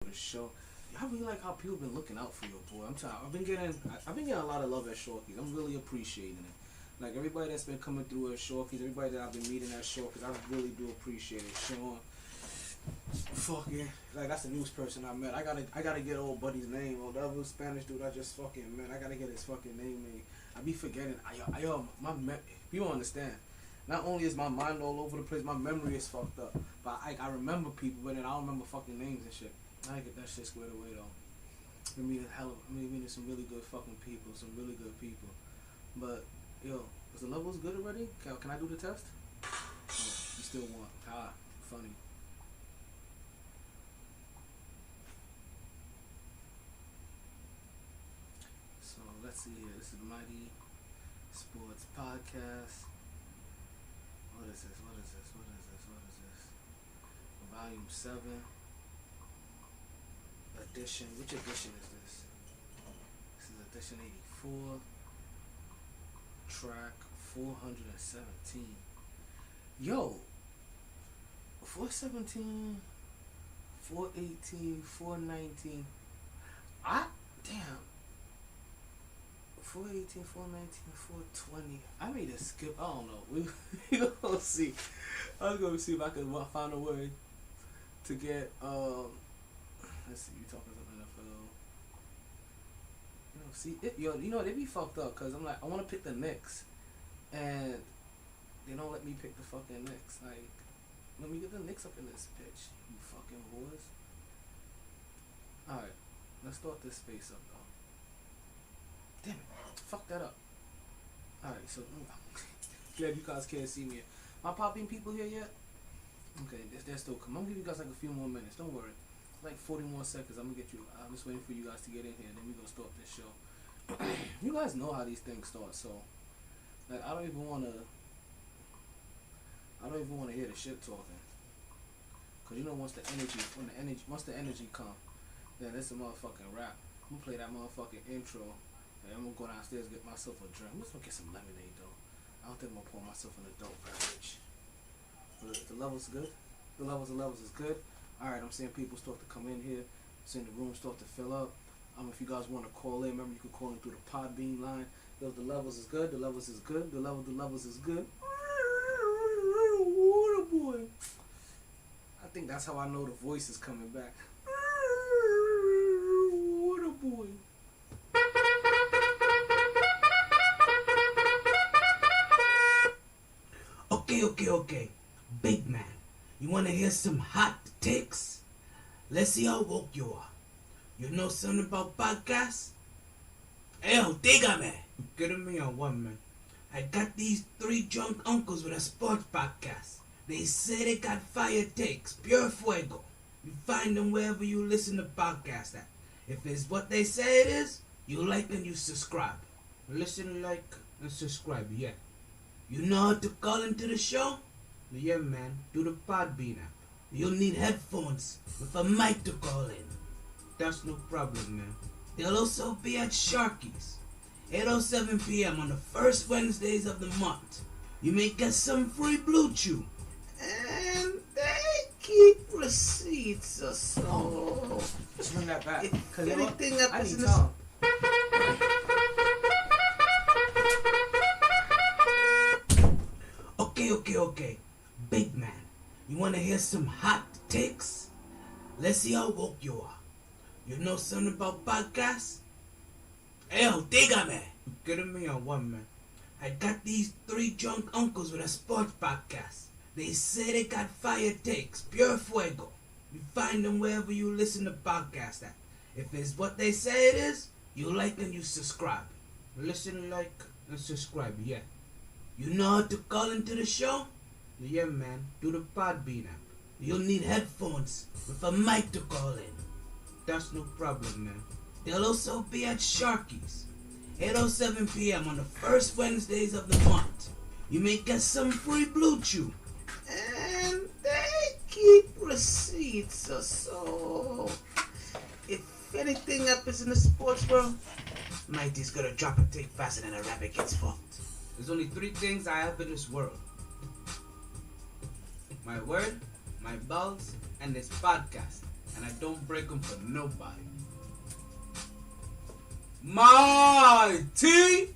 the show. I really like how people been looking out for your boy. I'm telling you, I've been getting a lot of love at Shorties. I'm really appreciating it. Like everybody that's been coming through at Shorties, everybody that I've been meeting at Shorties, I really do appreciate it. Sean, fucking, like that's the newest person I met. I gotta get old buddy's name. Or the other Spanish dude I just fucking met. I gotta get his fucking name. I be forgetting. You don't understand. Not only is my mind all over the place, my memory is fucked up. But I remember people, but then I don't remember fucking names and shit. I gotta get that shit squared away though. I'm meeting some really good fucking people, some really good people. But yo, is the levels good already? Can I do the test? Oh, you still want? Funny. So let's see here. This is MyT Sports Podcast. What is this? Volume 7. Edition. Which edition is this? This is edition 84. Track 417. Yo, 417, 418, 419. Damn. 418, 419, 420. I made a skip. I don't know. We gonna see. I was gonna see if I could find a way to get let's see, you talking about NFL. You know, they be fucked up because I'm like, I want to pick the Knicks, and they don't let me pick the fucking Knicks. Like, let me get the Knicks up in this bitch, you fucking whores. Alright, let's start this space up though. Damn it, fuck that up. Alright, so glad you guys can't see me. My popping people here yet? Okay, they're still coming. I'm gonna give you guys like a few more minutes. Don't worry. Like 40 more seconds. I'm just waiting for you guys to get in here. Then we're gonna start this show. You guys know how these things start, so like I don't even wanna hear the shit talking. Cause you know once the energy come, then it's a motherfucking rap. I'm gonna play that motherfucking intro, and I'm gonna go downstairs and get myself a drink. I'm just gonna get some lemonade though. I don't think I'm gonna pour myself an adult beverage. But the levels good. The levels is good. Alright, I'm seeing people start to come in here. I'm seeing the room start to fill up. If you guys want to call in, remember you can call in through the podbean line. Yo, the levels is good. The levels is good. The levels is good. Water boy. I think that's how I know the voice is coming back. Water boy. Okay. Big man, you want to hear some hot takes? Let's see how woke you are. You know something about podcasts? Yo, dígame. You kidding me or what, man? I got these 3 drunk uncles with a sports podcast. They say they got fire takes, pure fuego. You find them wherever you listen to podcasts at. If it's what they say it is, you like and you subscribe. Listen, like, and subscribe, yeah. You know how to call into the show? Yeah, man, do the Podbean app. You'll need headphones with a mic to call in. That's no problem, man. They'll also be at Sharky's, 8:07 p.m. on the first Wednesdays of the month. You may get some free Blue Chew. And they keep receipts or so. Just bring that back. If anything happens in the... Okay. Big man, you want to hear some hot takes? Let's see how woke you are. You know something about podcasts? Yo, dígame. You kidding me or what, man? I got these 3 drunk uncles with a sports podcast. They say they got fire takes, pure fuego. You find them wherever you listen to podcasts at. If it's what they say it is, you like and you subscribe. Listen, like, and subscribe, yeah. You know how to call into the show? Yeah, man, do the Podbean app. You'll need headphones with a mic to call in. That's no problem, man. They'll also be at Sharky's, 8:07 p.m. on the first Wednesdays of the month. You may get some free Blue Chew. And they keep receipts or so. If anything happens in the sports world, MyT's gonna drop a take faster than a rabbit gets fucked. There's only 3 things I have in this world. My word, my balls, and this podcast. and I don't break them for nobody. MyT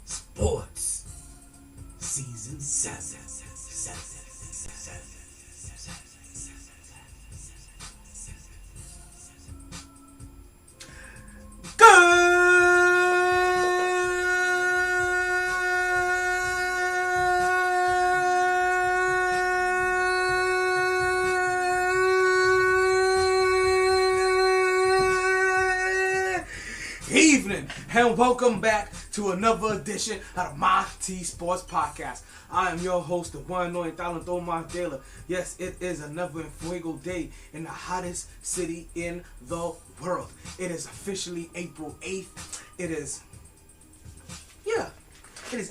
Sports Season 7. Evening, and welcome back to another edition of the MyT Sports Podcast. I am your host, the one and only Untitled Chapter. Yes, it is another Fuego day in the hottest city in the world. It is officially April 8th. It is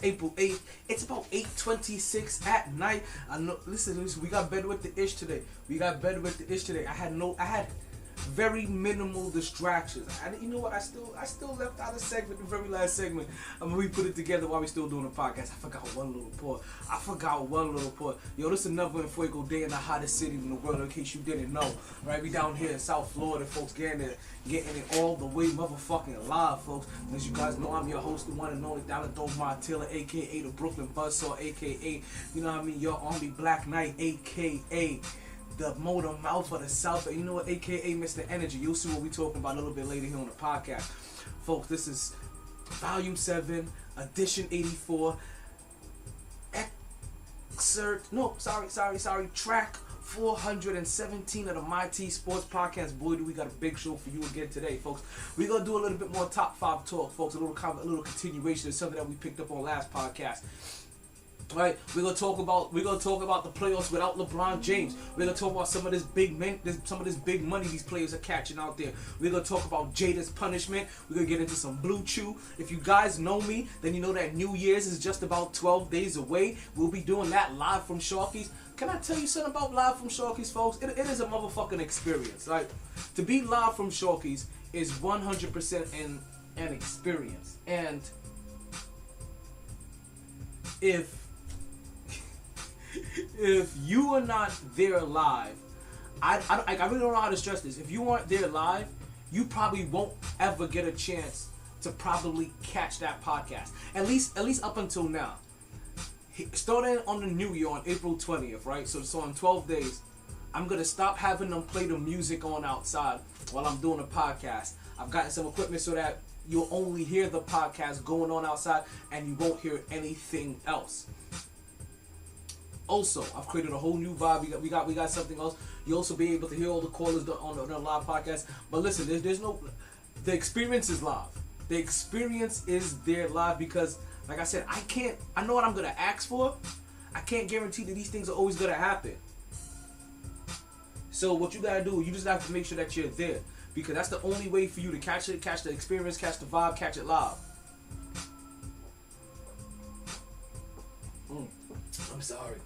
April 8th. It's about 8:26 at night. I know. Listen, we got better with the ish today. I had very minimal distractions. You know what? I still left out a segment, the very last segment. We put it together while we still doing the podcast. I forgot one little part. Yo, this is another Fuego day in the hottest city in the world, in case you didn't know. Right? We down here in South Florida, folks, getting it all the way motherfucking live, folks. As you guys know, I'm your host, the one and only Untitled Chapter, aka the Brooklyn Buzzsaw, aka, you know what I mean, your Army Black Knight, aka the motor mouth of the South, you know what, aka Mr. Energy. You'll see what we talking about a little bit later here on the podcast. Folks, this is Volume 7, Edition 84, Track 417 of the MyT Sports Podcast. Boy, do we got a big show for you again today, folks. We're going to do a little bit more top 5 talk, folks, a little continuation of something that we picked up on last podcast. Right, we're gonna talk about the playoffs without LeBron James. We're gonna talk about some of this big money these players are catching out there. We're gonna talk about Jada's punishment. We're gonna get into some Blue Chew. If you guys know me, then you know that New Year's is just about 12 days away. We'll be doing that live from Sharky's. Can I tell you something about live from Sharky's, folks? It is a motherfucking experience. Like, to be live from Sharky's is 100% an experience. And if you are not there live, I really don't know how to stress this. If you aren't there live, you probably won't ever get a chance to probably catch that podcast. At least up until now. Starting on the new year on April 20th, right? So in 12 days, I'm gonna stop having them play the music on outside while I'm doing a podcast. I've gotten some equipment so that you'll only hear the podcast going on outside and you won't hear anything else. Also, I've created a whole new vibe. We got something else. You'll also be able to hear all the callers on the live podcast. But listen, there's no. The experience is live. The experience is there live because, like I said, I know what I'm gonna ask for. I can't guarantee that these things are always gonna happen. So what you gotta do, you just have to make sure that you're there, because that's the only way for you to catch it, catch the experience, catch the vibe, catch it live. I'm sorry.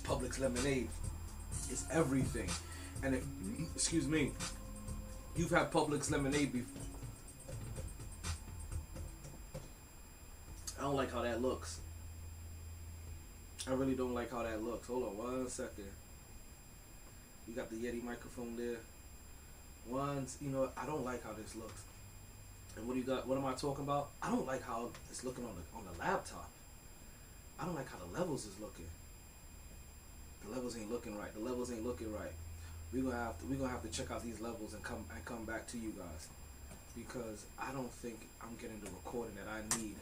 Publix lemonade is everything. And if, excuse me, you've had Publix lemonade before. I don't like how that looks. I really don't like how that looks. Hold on 1 second. You got the Yeti microphone there. You know, I don't like how this looks. And what do you got? What am I talking about? I don't like how it's looking on the laptop. I don't like how the levels is looking. The levels ain't looking right. We're gonna have to check out these levels and come back to you guys, because I don't think I'm getting the recording that I need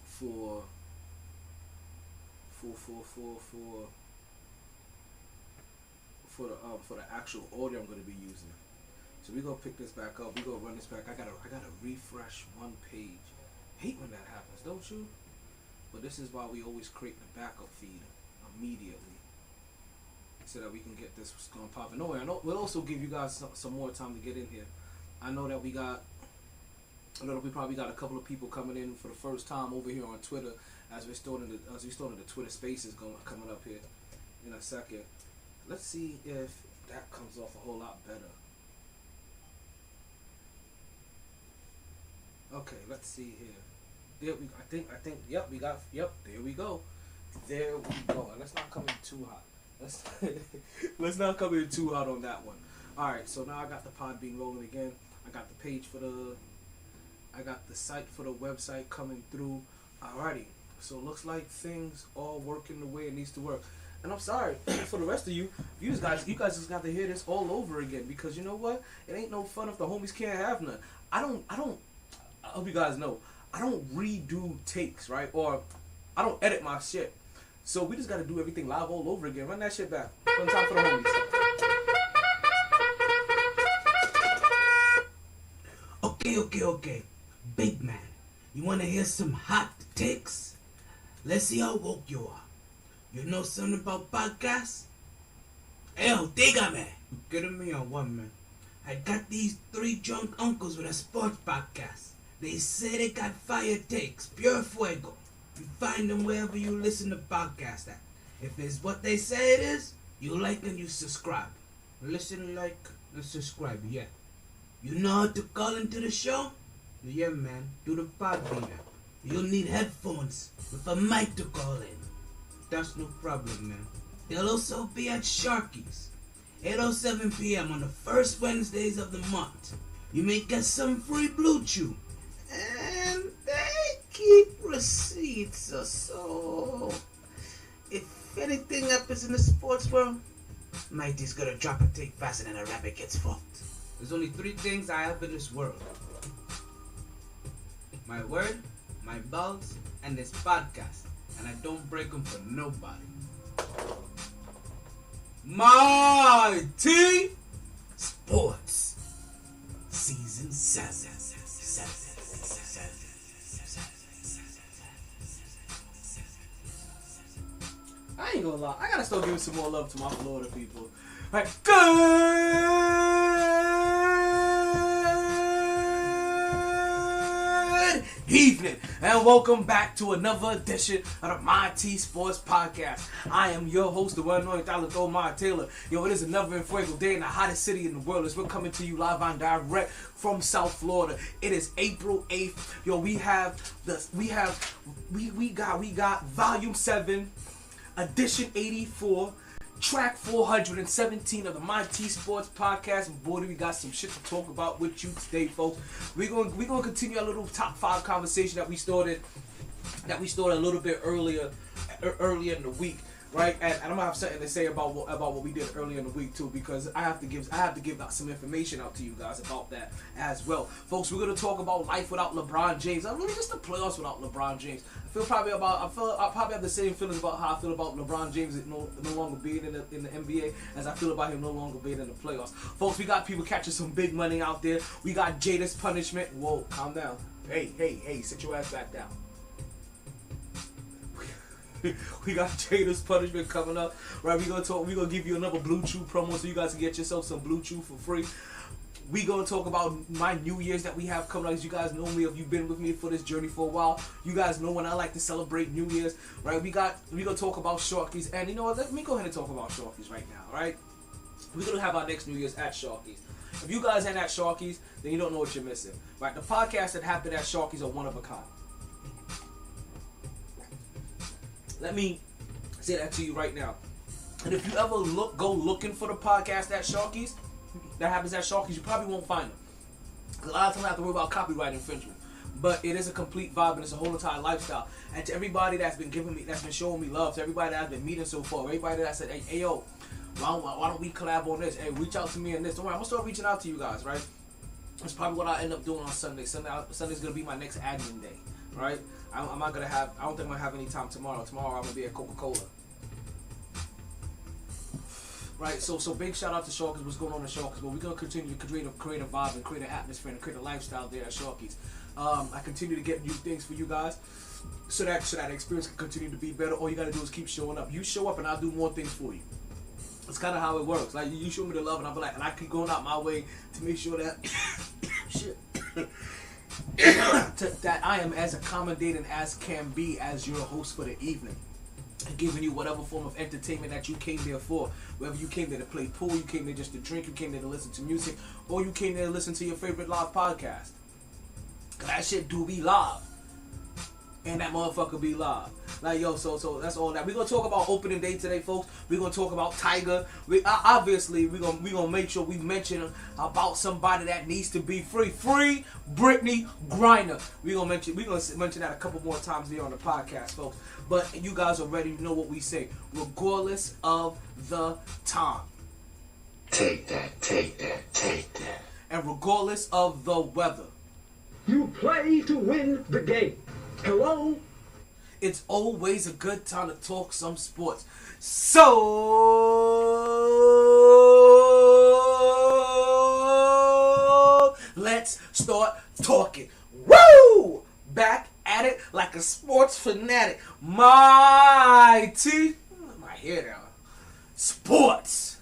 for the actual audio I'm gonna be using. So we're gonna pick this back up. We're gonna run this back. I gotta refresh one page. Hate when that happens, don't you? But this is why we always create the backup feed immediately, so that we can get this going popping. No way. I know we'll also give you guys some more time to get in here. I know that we probably got a couple of people coming in for the first time over here on Twitter as we're starting the Twitter Spaces coming up here in a second. Let's see if that comes off a whole lot better. Okay, let's see here. There we go. There we go. And let's not come in too hot. Let's not come in too hot on that one. Alright, so now I got the podbean rolling again. I got the page I got the site for the website coming through. Alrighty, so it looks like things all working the way it needs to work. And I'm sorry for the rest of you guys just got to hear this all over again, because you know what? It ain't no fun if the homies can't have none. I hope you guys know, I don't redo takes, right? Or I don't edit my shit. So we just got to do everything live all over again. Run that shit back. One time for the homies. Okay. Big man, you want to hear some hot takes? Let's see how woke you are. You know something about podcasts? Dígame. You kidding me or what, man? I got these 3 drunk uncles with a sports podcast. They say they got fire takes, pure fuego. You find them wherever you listen to podcasts at. If it's what they say it is, you like and you subscribe. Listen, like, and subscribe, yeah. You know how to call into the show? Yeah, man, do the podbean app. You'll need headphones with a mic to call in. That's no problem, man. They'll also be at Sharky's, 8:07 p.m. on the first Wednesdays of the month. You may get some free Blue Chew. And they keep receipts or so. If anything happens in the sports world, MyT's gonna drop a take faster than a rabbit gets fucked. There's only 3 things I have in this world. My word, my balls, and this podcast. And I don't break them for nobody. MyT Sports Season 7. I ain't gonna lie, I gotta start giving some more love to my Florida people. Right, good evening, and welcome back to another edition of the MyT Sports Podcast. I am your host, the one and only Untitled Taylor. Yo, it is another Fuego day in the hottest city in the world as we're coming to you live on direct from South Florida. It is April 8th. Yo, we got Volume 7. Edition 84, track 417 of the MyT Sports Podcast. And boy, we got some shit to talk about with you today, folks. We're gonna continue our little top 5 conversation that we started a little bit earlier in the week, right? And I'm gonna have something to say about what we did earlier in the week too, because I have to give out some information out to you guys about that as well, folks. We're gonna talk about life without LeBron James. I really just the playoffs without LeBron James. I probably have the same feelings about how I feel about LeBron James no longer being in the NBA as I feel about him no longer being in the playoffs. Folks, we got people catching some big money out there. We got Jada's punishment. Whoa, calm down. Hey, sit your ass back down. We got Jada's punishment coming up. Right, we're gonna give you another Blue Chew promo so you guys can get yourself some Blue Chew for free. We gonna talk about my New Year's that we have coming up. As you guys know me, if you've been with me for this journey for a while, you guys know when I like to celebrate New Year's, right? We gonna talk about Sharky's, and you know what? Let me go ahead and talk about Sharky's right now, right? We're gonna have our next New Year's at Sharky's. If you guys ain't at Sharky's, then you don't know what you're missing, right? The podcasts that happen at Sharky's are one of a kind. Let me say that to you right now. And if you ever go looking for the podcast at Sharky's, that happens at Sharky's, you probably won't find them. Because a lot of times I have to worry about copyright infringement. But it is a complete vibe and it's a whole entire lifestyle. And to everybody that's been showing me love, to everybody that I've been meeting so far, everybody that said, hey yo, why don't we collab on this? Hey, reach out to me on this. Don't worry, I'm gonna start reaching out to you guys, right? That's probably what I end up doing on Sunday. Sunday's gonna be my next admin day, right? I don't think I'm gonna have any time tomorrow. Tomorrow I'm gonna be at Coca-Cola. Right, so big shout out to Sharky's. What's going on at Sharky's? But we're gonna continue to create a vibe and create an atmosphere and create a lifestyle there at Sharky's. I continue to get new things for you guys, so that experience can continue to be better. All you gotta do is keep showing up. You show up, and I'll do more things for you. That's kind of how it works. Like you show me the love, and I'll be like, and I keep going out my way to make sure that shit. that I am as accommodating as can be as your host for the evening. And giving you whatever form of entertainment that you came there for. Whether you came there to play pool, you came there just to drink, you came there to listen to music, or you came there to listen to your favorite live podcast. Cause that shit do be live. And that motherfucker be live. Like, yo, so that's all that. We're gonna talk about opening day today, folks. We're gonna talk about Tiger. Obviously we're gonna make sure we mention about somebody that needs to be free. Free Brittany Griner. We're gonna mention that a couple more times here on the podcast, folks. But you guys already know what we say, regardless of the time. Take that, take that, take that. And regardless of the weather. You play to win the game. Hello? It's always a good time to talk some sports. So let's start talking. Woo! Back at it like a sports fanatic. MyT. My hair down. Sports.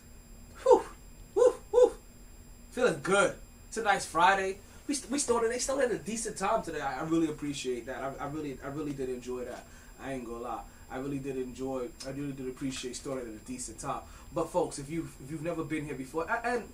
Whew. Whew. Whew. Feeling good. It's a nice Friday. They started at a decent time today. I really appreciate that. I really did enjoy that. I ain't gonna lie. I really did appreciate starting at a decent time. But folks, if you've never been here before, and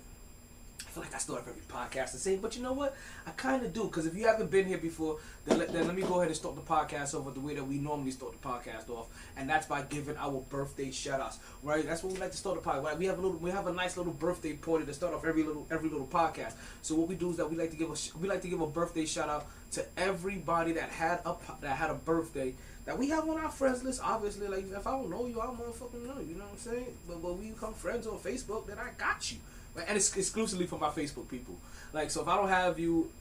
I feel like I start every podcast the same, but you know what? I kind of do, because if you haven't been here before, then let me go ahead and start the podcast over the way that we normally start the podcast off, and that's by giving our birthday shout-outs, right? That's what we like to start the podcast. Right? We have a nice little birthday party to start off every little podcast. So what we do is that we like to give a birthday shout-out to everybody that had a birthday that we have on our friends list. Obviously, like, if I don't know you, I don't motherfucking know you. You know what I'm saying? But we become friends on Facebook, then I got you. And it's exclusively for my Facebook people. Like, so if I don't have you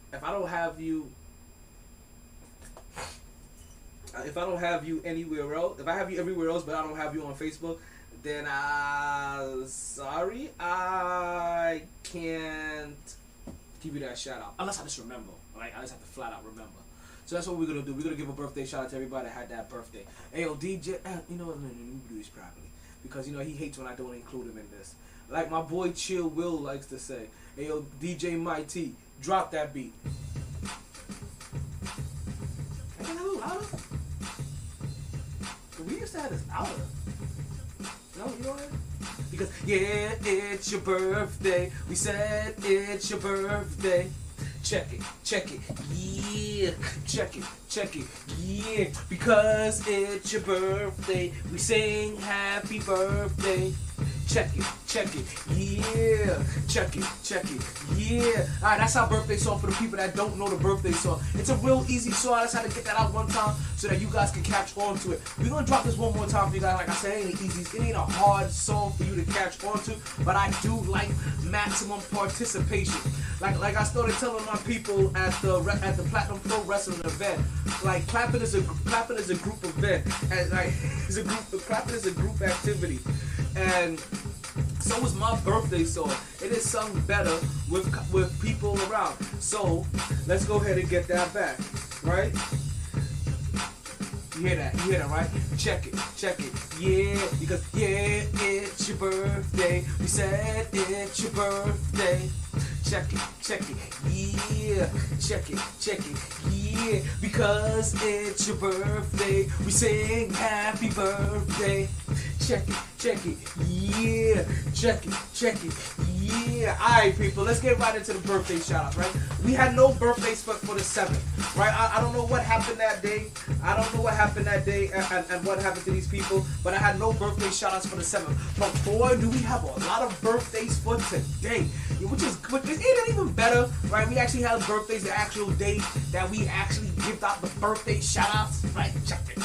anywhere else, if I have you everywhere else, but I don't have you on Facebook, then sorry, I can't give you that shout out unless I just remember. Like, I just have to flat out remember. So that's what we're gonna do. We're gonna give a birthday shout out to everybody that had that birthday. Hey, yo, DJ, you know what? Let me do this properly, because he hates when I don't include him in this. Like my boy Chill Will likes to say, hey, yo, DJ MyT, drop that beat. Can I get a little louder? We used to have this louder. No, you know what? Because, yeah, it's your birthday. We said it's your birthday. Check it, yeah. Check it, yeah. Because it's your birthday, we sing happy birthday. Check it, yeah. Check it, yeah. Alright, that's our birthday song for the people that don't know the birthday song. It's a real easy song. I just had to get that out one time so that you guys can catch on to it. We're gonna drop this one more time for you guys. Like I said, it ain't a hard song for you to catch on to, but I do like maximum participation. Like I started telling my people at the Platinum Pro Wrestling event, like clapping is a group event, and like clapping is a group activity, and so is my birthday song. It is sung better with people around. So let's go ahead and get that back, right? You hear that, right? Check it, yeah. Because yeah, it's your birthday. We said it's your birthday. Check it, yeah. Check it, yeah. Because it's your birthday, we sing happy birthday. Check it, yeah. Check it, yeah. Alright, people, let's get right into the birthday shout-outs, right? We had no birthdays for the 7th, right? I don't know what happened that day. And what happened to these people, but I had no birthday shout-outs for the 7th. But boy, do we have a lot of birthdays for today, which isn't even better, right? We actually have birthdays the actual day that we actually give out the birthday shout-outs, right? Check it.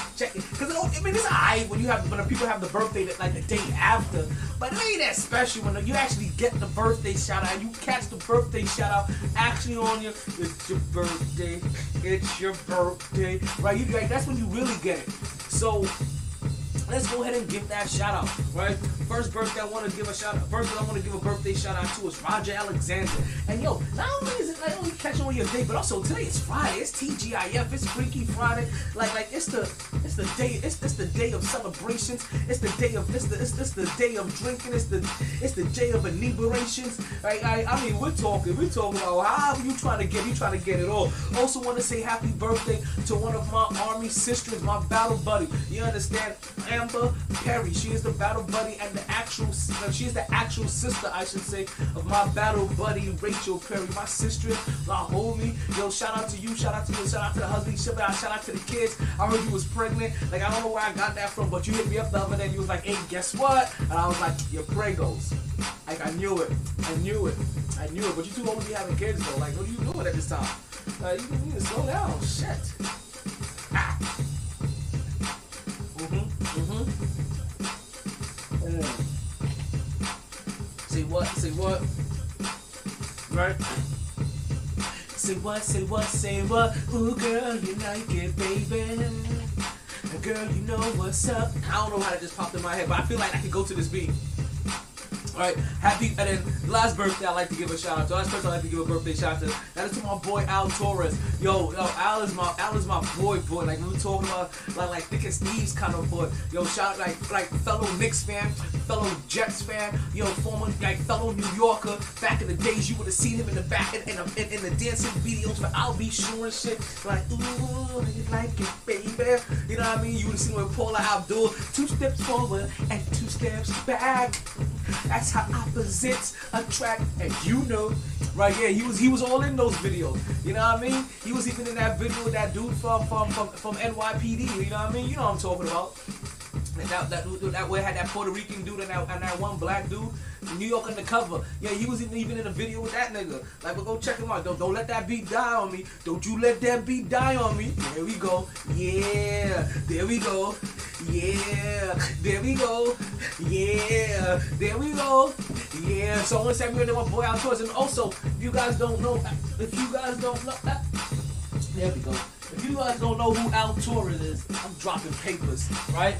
Because, it's alright when the people have the birthday like the day after, but it ain't that special when you actually get the birthday shout-out. You catch the birthday shout-out actually on your, it's your birthday, right? That's when you really get it. So let's go ahead and give that shout out, right? First birthday I want to give a shout out. First one I want to give a birthday shout out to is Roger Alexander. And yo, not only is it like only catching on your day, but also today is Friday. It's TGIF. It's Freaky Friday. Like it's the day of celebrations. It's the day of day of drinking. It's the day of inebriations. Right? I mean, we're talking about how you trying to get it all. Also want to say happy birthday to one of my army sisters, my battle buddy. You understand? Amber Perry. She is the battle buddy and she is the actual sister, I should say, of my battle buddy Rachel Perry, my sister, my homie. Yo, shout out to you, shout out to you, shout out to the husband, shout out to the kids. I heard you was pregnant. Like, I don't know where I got that from, but you hit me up the other day and you was like, hey, guess what? And I was like, you're pregos. Like, I knew it. But you too old to be having kids though. Like, what are you doing at this time? You need to slow down. Shit. Ah. Say what? Right? Say what? Ooh, girl, you like it, baby. Girl, you know what's up. I don't know how that just popped in my head, but I feel like I could go to this beat. Alright, and then last birthday I like to give a shout out to. Last person I like to give a birthday shout out to. That is to my boy Al Torres. Yo, Al is my boy. Like we were talking about like thick as thieves kind of boy. Yo, shout out like fellow Knicks fan, fellow Jets fan, yo, former like fellow New Yorker. Back in the days you would have seen him in the back in the dancing videos for I'll Be Sure and shit. Like, ooh, you like it, baby. You know what I mean? You would have seen him with Paula Abdul, 2 steps forward and 2 steps back. That's how opposites attract, and you know, right? Yeah, he was all in those videos. You know what I mean? He was even in that video with that dude from NYPD. You know what I mean? You know what I'm talking about. That way had that Puerto Rican dude and that one black dude, New York Undercover. Yeah, he was even in a video with that nigga. Like, but go check him out. Don't let that beat die on me. Don't you let that beat die on me. There we go. Yeah. There we go. Yeah. There we go. Yeah. There we go. Yeah. So I want to say I'm here to my boy Al Torres. And also, if you guys don't know, there we go. If you guys don't know who Al Torres is, I'm dropping papers, right?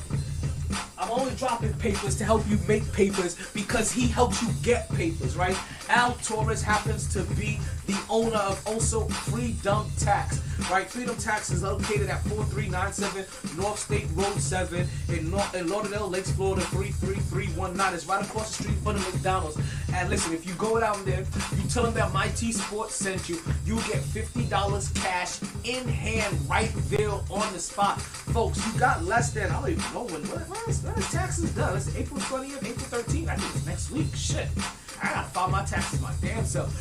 I'm only dropping papers to help you make papers because he helps you get papers, right? Al Torres happens to be the owner of also Freedom Tax, right? Freedom Tax is located at 4397 North State Road 7 in Lauderdale Lakes, Florida 33319. It's right across the street from the McDonald's. And listen, if you go down there, you tell them that MyT Sports sent you, you get $50 cash in hand right there on the spot. Folks, you got less than, I don't even know when the taxes done. It's April 20th, April 13th. I think it's next week. Shit. I gotta file my taxes my damn self.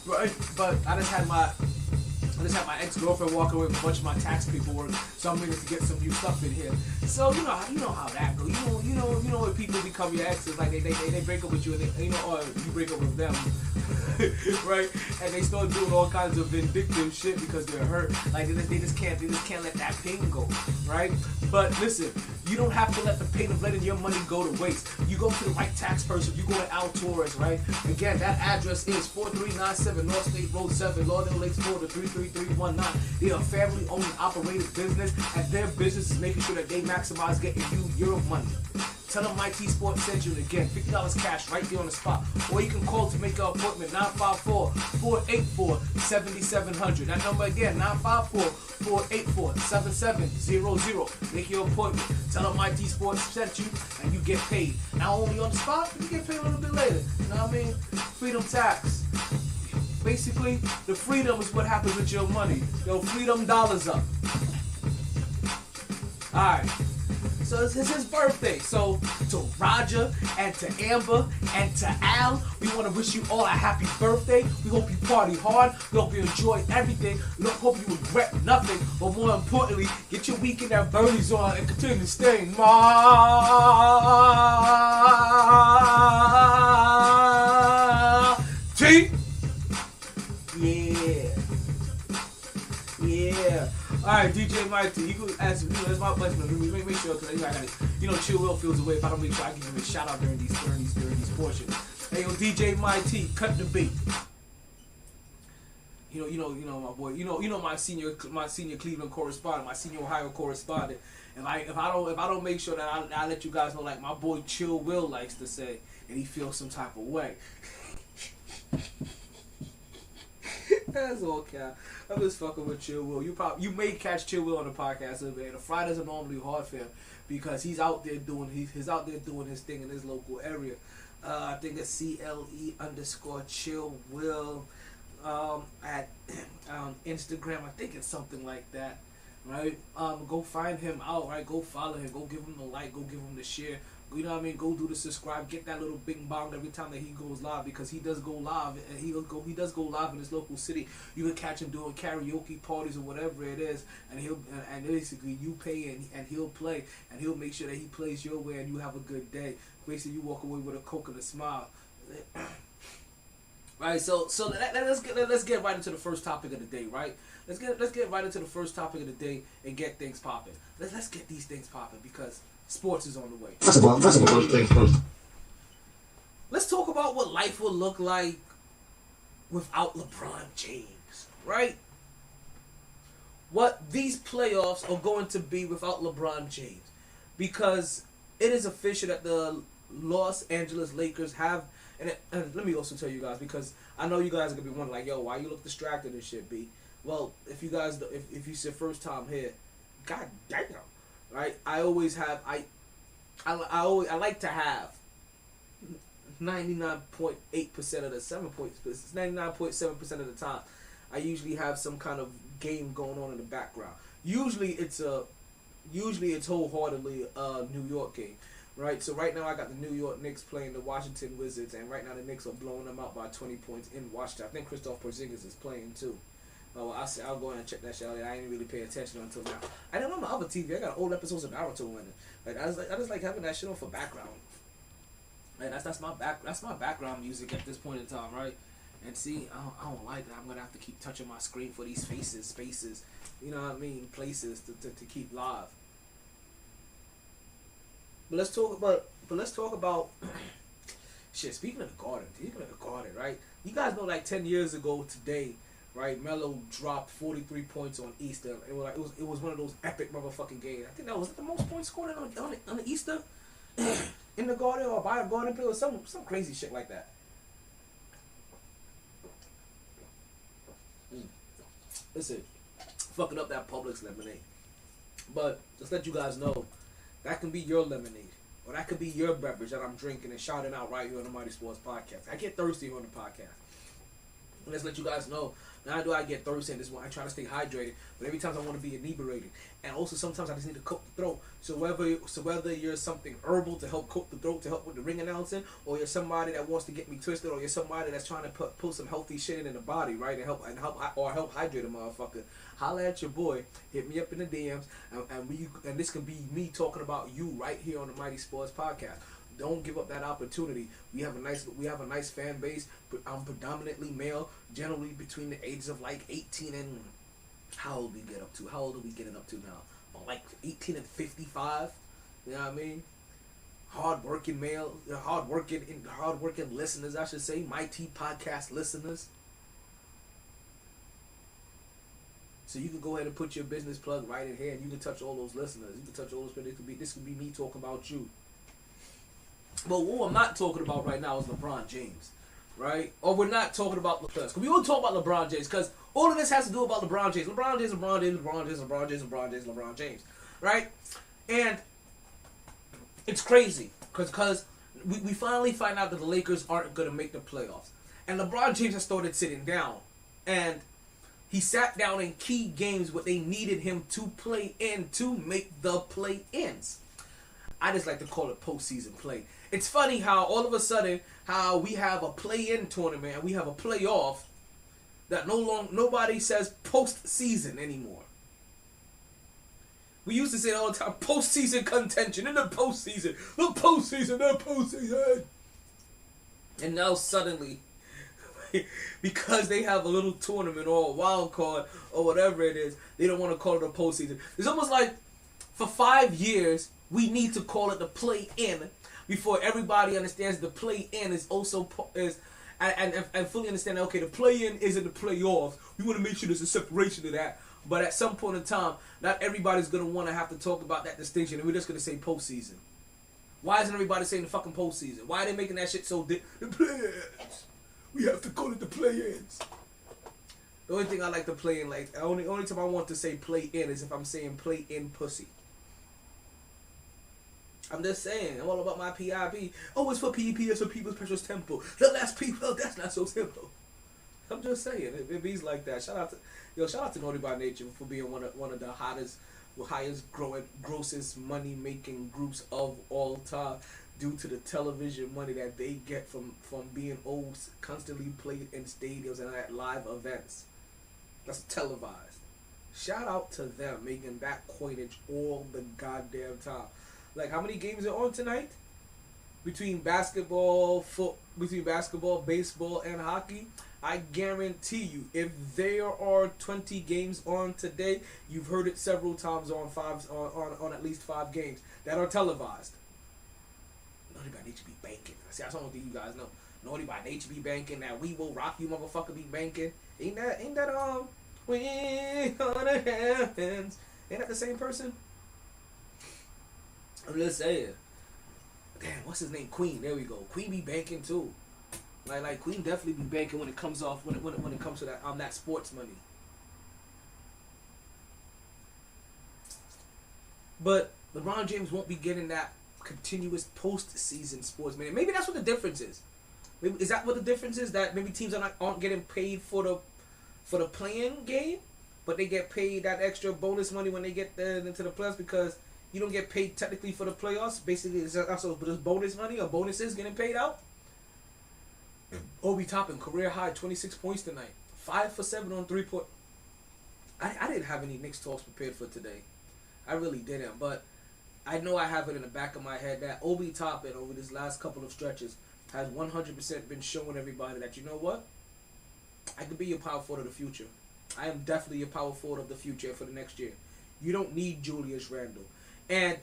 Right? But I just had my ex-girlfriend walk away with a bunch of my tax paperwork, so I'm ready to get some new stuff in here. So you know how that goes. You know when people become your exes, like they break up with you, and or you break up with them, right? And they start doing all kinds of vindictive shit because they're hurt. Like they just can't let that pain go, right? But listen, you don't have to let the pain of letting your money go to waste. You go to the right tax person. You go to Al Torres, right? Again, that address is 4397 North State Road 7, Lauderdale Lakes, Florida 33319. They are a family-owned and operated business, and their business is making sure that they maximize getting you your money. Tell them MyT Sports sent you, and again, $50 cash right there on the spot. Or you can call to make an appointment, 954-484-7700. That number again, 954-484-7700. Make your appointment. Tell them MyT Sports sent you, and you get paid. Not only on the spot, but you get paid a little bit later. You know what I mean? Freedom Tax. Basically, the freedom is what happens with your money. Yo, freedom dollars up. Alright. So it's his birthday. So to Roger and to Amber and to Al, we want to wish you all a happy birthday. We hope you party hard. We hope you enjoy everything. We hope you regret nothing. But more importantly, get your weekend at Bernie's on and continue to stay MyT. Yeah. Alright, DJ MyT, you can ask me, that's my place, man. Make sure, because I gotta, Chill Will feels away if I don't make sure I give him a shout out during these portions. Hey, yo, DJ MyT, cut the beat. My boy, my senior Cleveland correspondent, my senior Ohio correspondent. If I don't make sure that I let you guys know, like my boy Chill Will likes to say, and he feels some type of way. That's all cap. I'm just fucking with Chill Will. You may catch Chill Will on the podcast, man. The Fridays are normally hard for him because he's out there doing his thing in his local area. I think it's CLE_Chill Will at Instagram. I think it's something like that. right? Go find him out, right? Go follow him. Go give him the like. Go give him the share. You know what I mean? Go do the subscribe. Get that little bing bong every time that he goes live, because he does go live, and he does go live in his local city. You can catch him doing karaoke parties or whatever it is, and basically you pay and he'll play, and he'll make sure that he plays your way, and you have a good day. Basically, you walk away with a Coke and a smile. Right, so let's get right into the first topic of the day, right? Let's get right into the first topic of the day and get things popping. Let's get these things popping, because sports is on the way. Let's talk about what life will look like without LeBron James, right? What these playoffs are going to be without LeBron James, because it is official that the Los Angeles Lakers have. And let me also tell you guys, because I know you guys are gonna be wondering, like, yo, why you look distracted and shit, B? Well, if you guys, if it's your first time here, god damn, right? I always have, I like to have 99.8% of the 99.7% of the time, I usually have some kind of game going on in the background. Usually it's wholeheartedly a New York game. Right, so right now I got the New York Knicks playing the Washington Wizards, and right now the Knicks are blowing them out by 20 points in Washington. I think Kristaps Porzingis is playing too. Well, I'll go ahead and check that shit out. I ain't really pay attention until now. I didn't know my other TV. I got old episodes of Naruto in it. Like I just like having that shit on for background. Like that's my background music at this point in time, right? And see, I don't like that. I'm gonna have to keep touching my screen for these spaces. You know what I mean? Places to keep live. But let's talk about shit. Speaking of the Garden, right? You guys know, like 10 years ago today, right? Melo dropped 43 points on Easter. It was one of those epic motherfucking games. I think that was the most points scored on the Easter in the Garden, or by a Garden play, or some crazy shit like that. Listen, fucking up that Publix lemonade. But just let you guys know, that can be your lemonade, or that could be your beverage that I'm drinking and shouting out right here on the Mighty Sports Podcast. I get thirsty on the podcast. And let's let you guys know, not only do I get thirsty in this one, I try to stay hydrated, but every time I want to be inebriated. And also sometimes I just need to coat the throat. So whether you're something herbal to help coat the throat, to help with the ring announcing, or you're somebody that wants to get me twisted, or you're somebody that's trying to put some healthy shit in the body, right, and help hydrate a motherfucker, holla at your boy, hit me up in the DMs, and this can be me talking about you right here on the Mighty Sports Podcast. Don't give up that opportunity. We have a nice fan base. I'm predominantly male, generally between the ages of like 18 and how old we get up to? How old are we getting up to now? Like 18 and 55. You know what I mean? Hard-working male, hard-working listeners, I should say. MyT podcast listeners. So you can go ahead and put your business plug right in here, and you can touch all those listeners. You can touch all those. This could be me talking about you. But what I'm not talking about right now is LeBron James, right? Or we're not talking about because we will talk about LeBron James, because all of this has to do about LeBron James. LeBron James, right? And it's crazy because we finally find out that the Lakers aren't going to make the playoffs. And LeBron James has started sitting down. And he sat down in key games where they needed him to play in to make the play-ins. I just like to call it postseason play. It's funny how all of a sudden how we have a play-in tournament and we have a playoff that nobody says postseason anymore. We used to say it all the time, postseason contention, in the postseason. And now suddenly, because they have a little tournament or a wild card or whatever it is, they don't want to call it a postseason. It's almost like for 5 years, we need to call it the play-in before everybody understands the play-in is also and fully understand that, okay, the play-in isn't the playoffs. We want to make sure there's a separation of that. But at some point in time, not everybody's going to want to have to talk about that distinction, and we're just going to say postseason. Why isn't everybody saying the fucking postseason? Why are they making that shit so the play-ins? We have to call it the play-ins. The only thing I like to play in, like, only time I want to say play-in is if I'm saying play-in pussy. I'm just saying, I'm all about my PIP. Oh, it's for PEP, it's for People's Precious Temple. The last people, that's not so simple. I'm just saying, it bees like that. Shout out to Naughty by Nature for being one of the highest grossest money making groups of all time, due to the television money that they get from being constantly played in stadiums and at live events. That's televised. Shout out to them making that coinage all the goddamn time. Like, how many games are on tonight? Between basketball, baseball, and hockey, I guarantee you, if there are 20 games on today, you've heard it several times on at least 5 games that are televised. Naughty by Nature be banking. See, that's one thing you guys know. Naughty by Nature be banking. That We Will Rock You motherfucker be banking. Ain't that we gonna heavens? Ain't that the same person? I'm just saying. Damn, what's his name? Queen. There we go. Queen be banking too. Like Queen definitely be banking when it comes when it comes to that sports money. But LeBron James won't be getting that continuous postseason sports money. Maybe that's what the difference is. Maybe, is that what the difference is? That maybe teams aren't getting paid for the playing game, but they get paid that extra bonus money when they get into the playoffs, because you don't get paid technically for the playoffs. Basically, it's also but there's bonus money or bonuses getting paid out. Obi Toppin, career high 26 points tonight, 5 for 7 on 3-point. I didn't have any Knicks talks prepared for today. I really didn't, but I know I have it in the back of my head that Obi Toppin over this last couple of stretches has 100% been showing everybody that, you know what, I could be your power forward of the future. I am definitely your power forward of the future for the next year. You don't need Julius Randle. And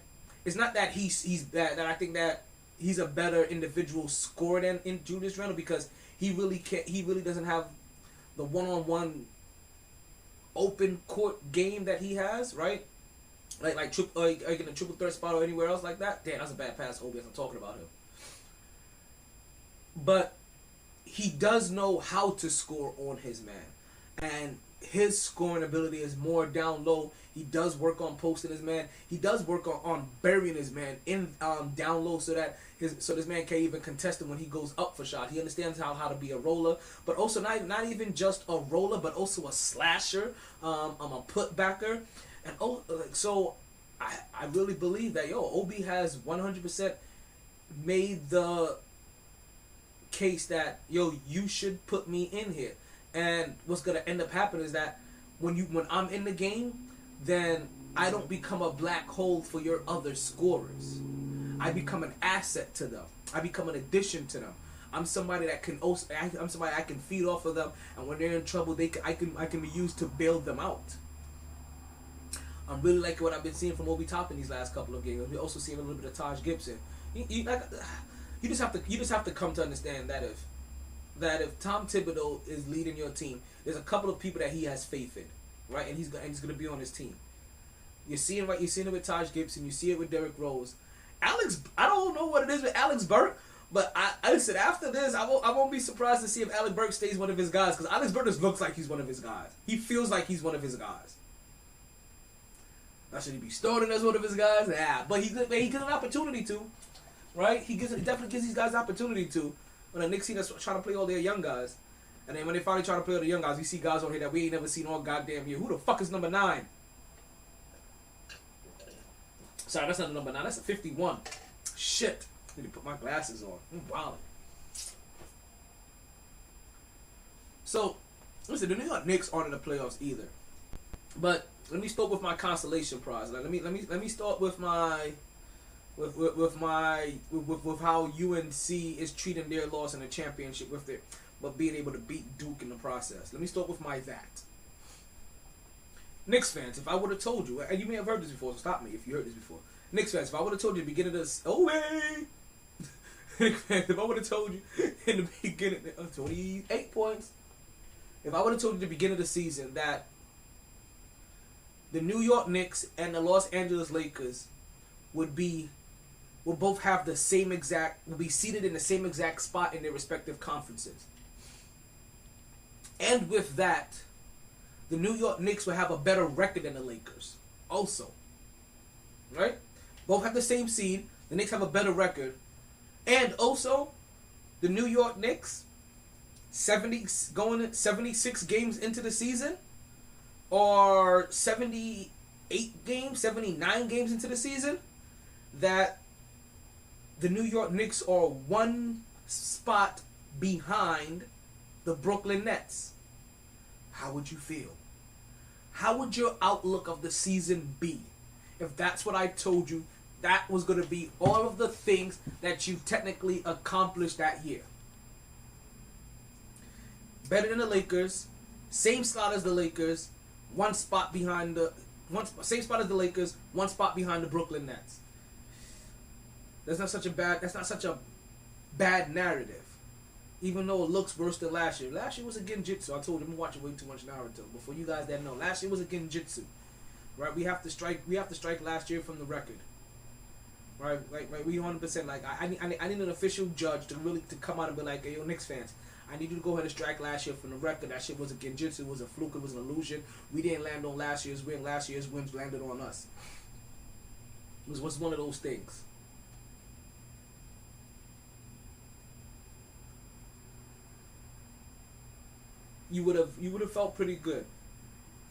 it's not that he's that I think that he's a better individual scorer than in Julius Randle, because he really doesn't have the one-on-one open court game that he has, right? Like in a triple threat spot or anywhere else like that. Damn, that's a bad pass, Obi, as I'm talking about him. But he does know how to score on his man. And his scoring ability is more down low. He does work on posting his man. He does work on burying his man in down low so this man can't even contest him when he goes up for shot. He understands how to be a roller, but also not even just a roller, but also a slasher, a putbacker. And so I really believe that Obi has 100% made the case that you should put me in here. And what's gonna end up happening is that when I'm in the game, then I don't become a black hole for your other scorers. I become an asset to them. I become an addition to them. I'm somebody that can I'm somebody I can feed off of them, and when they're in trouble, I can be used to bail them out. I'm really liking what I've been seeing from Obi Toppin these last couple of games. We're also seeing a little bit of Taj Gibson. You just have to come to understand that if Tom Thibodeau is leading your team, there's a couple of people that he has faith in, right? And he's gonna be on his team. You're seeing it with Taj Gibson. You see it with Derrick Rose. Alex, I don't know what it is with Alex Burke, but I said after this, I won't be surprised to see if Alex Burke stays one of his guys, because Alex Burke just looks like he's one of his guys. He feels like he's one of his guys. Now, should he be starting as one of his guys? Yeah, but he gets an opportunity to, right? He definitely gives these guys an opportunity to. When the Knicks see us trying to play all their young guys, and then when they finally try to play all the young guys, we see guys on here that we ain't never seen all goddamn year. Who the fuck is number 9? Sorry, that's not a number 9. That's a 51. Shit. I need to put my glasses on. I'm wilding. So, listen, the New York Knicks aren't in the playoffs either. But let me start with my consolation prize. Like, let me start with my with how UNC is treating their loss in the championship but being able to beat Duke in the process. Let me start with my that. Knicks fans, if I would have told you, and you may have heard this before, so stop me if you heard this before. Knicks fans, if I would have told you at the beginning of this, Knicks fans, if I would have told you in the beginning, 28 points. If I would have told you at the beginning of the season that the New York Knicks and the Los Angeles Lakers will both have the same exact, will be seated in the same exact spot in their respective conferences. And with that, the New York Knicks will have a better record than the Lakers. Also. Right? Both have the same seed. The Knicks have a better record. And also, the New York Knicks 76 games into the season, or 78 games, 79 games into the season, that the New York Knicks are one spot behind the Brooklyn Nets? How would you feel? How would your outlook of the season be if that's what I told you that was going to be all of the things that you technically accomplished that year? Better than the Lakers, same spot as the Lakers, one spot behind same spot as the Lakers, one spot behind the Brooklyn Nets. That's not such a bad narrative, even though it looks worse than last year. Last year was a genjutsu. I told you I'm watching way too much Naruto. Before you guys that know, last year was a genjutsu, right? We have to strike last year from the record, right? Right. We 100% like I need an official judge to come out and be like, hey, yo, Knicks fans, I need you to go ahead and strike last year from the record. That shit was a genjutsu, it was a fluke, it was an illusion. We didn't land on last year's win. Last year's wins landed on us. It was one of those things. You would have felt pretty good.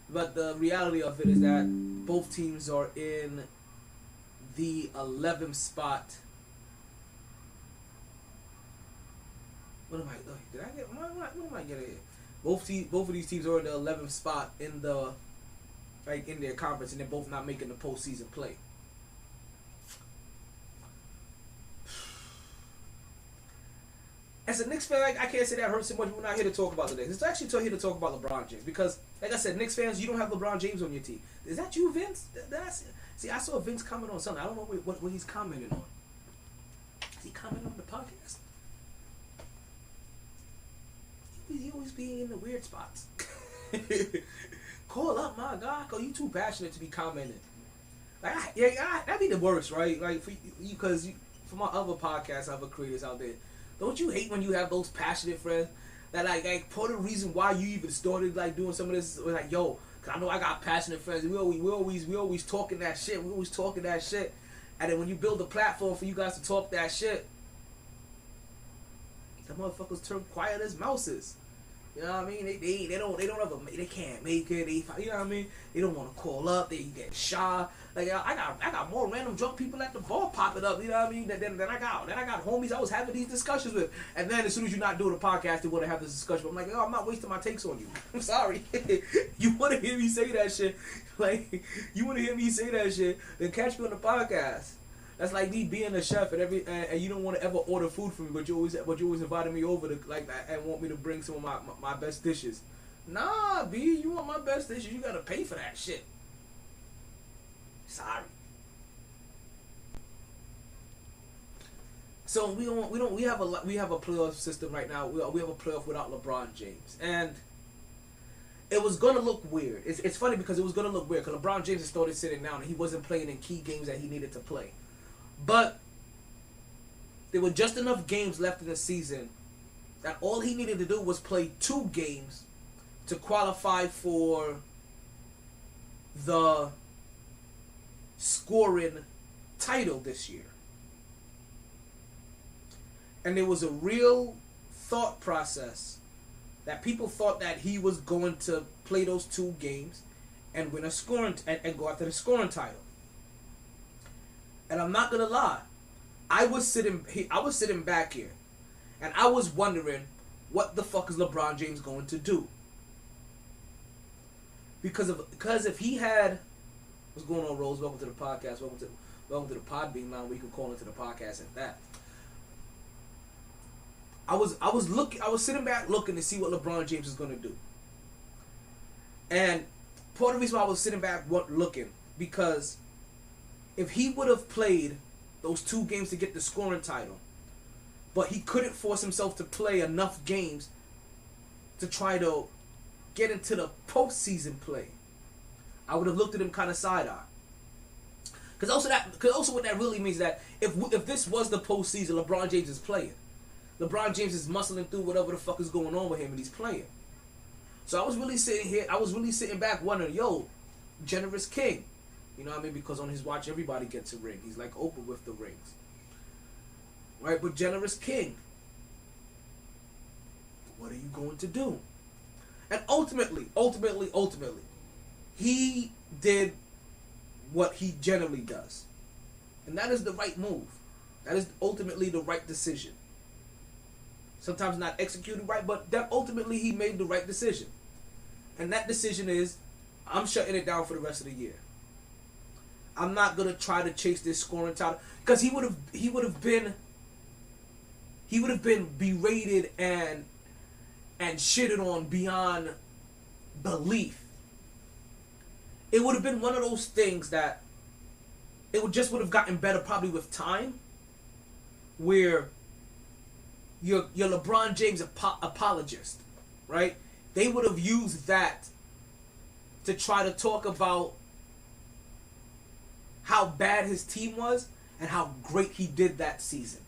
But the reality of it is that both teams are in the 11th spot. What am I? Did I get? What am I getting? Both of these teams are in the 11th spot in their conference, and they're both not making the postseason play. As a Knicks fan, I can't say that hurts so much. We're not here to talk about the Knicks. It's actually here to talk about LeBron James, because, like I said, Knicks fans, you don't have LeBron James on your team. Is that you, Vince? See, I saw Vince comment on something. I don't know what he's commenting on. Is he commenting on the podcast? He always be in the weird spots. Call up, my God. Cause you too passionate to be commenting. That'd be the worst, right? Like for you, because for my other podcasts, other creators out there, don't you hate when you have those passionate friends that like part of the reason why you even started like doing some of this was like, yo, cause I know I got passionate friends. We always talking that shit. We always talking that shit. And then when you build a platform for you guys to talk that shit, the motherfuckers turn quiet as mouses. You know what I mean? They can't make it. You know what I mean? They don't want to call up. They get shy. Like I got more random drunk people at the bar popping up. You know what I mean? Then I got homies I was having these discussions with. And then as soon as you're not doing a podcast, they want to have this discussion. I'm like, yo, I'm not wasting my takes on you. I'm sorry. You want to hear me say that shit? Like you want to hear me say that shit? Then catch me on the podcast. That's like me being a chef and you don't want to ever order food from me, but you always invited me over to and want me to bring some of my best dishes. Nah, B, you want my best dishes? You gotta pay for that shit. Sorry. So we have a playoff system right now. We have a playoff without LeBron James, and it was gonna look weird. It's funny because it was gonna look weird because LeBron James had started sitting down and he wasn't playing in key games that he needed to play. But there were just enough games left in the season that all he needed to do was play 2 games to qualify for the scoring title this year. And there was a real thought process that people thought that he was going to play those 2 games and win a scoring and go after the scoring title. And I'm not gonna lie, I was sitting back here, and I was wondering, what the fuck is LeBron James going to do? Because if he had, what's going on, Rose? Welcome to the podcast. Welcome to the podbean line. We can call into the podcast at that. I was sitting back looking to see what LeBron James is gonna do, and part of the reason why I was sitting back looking because if he would have played those 2 games to get the scoring title, but he couldn't force himself to play enough games to try to get into the postseason play, I would have looked at him kind of side-eye. Because also what that really means is that if this was the postseason, LeBron James is playing. LeBron James is muscling through whatever the fuck is going on with him, and he's playing. So I was really sitting back wondering, yo, generous king. You know what I mean? Because on his watch, everybody gets a ring. He's like Oprah with the rings. Right? But generous king. What are you going to do? And ultimately, he did what he generally does. And that is the right move. That is ultimately the right decision. Sometimes not executed right, but that ultimately he made the right decision. And that decision is, I'm shutting it down for the rest of the year. I'm not gonna try to chase this scoring title, because he would have been berated and shitted on beyond belief. It would have been one of those things that it would have gotten better probably with time, where your LeBron James apologist, right? They would have used that to try to talk about how bad his team was and how great he did that season.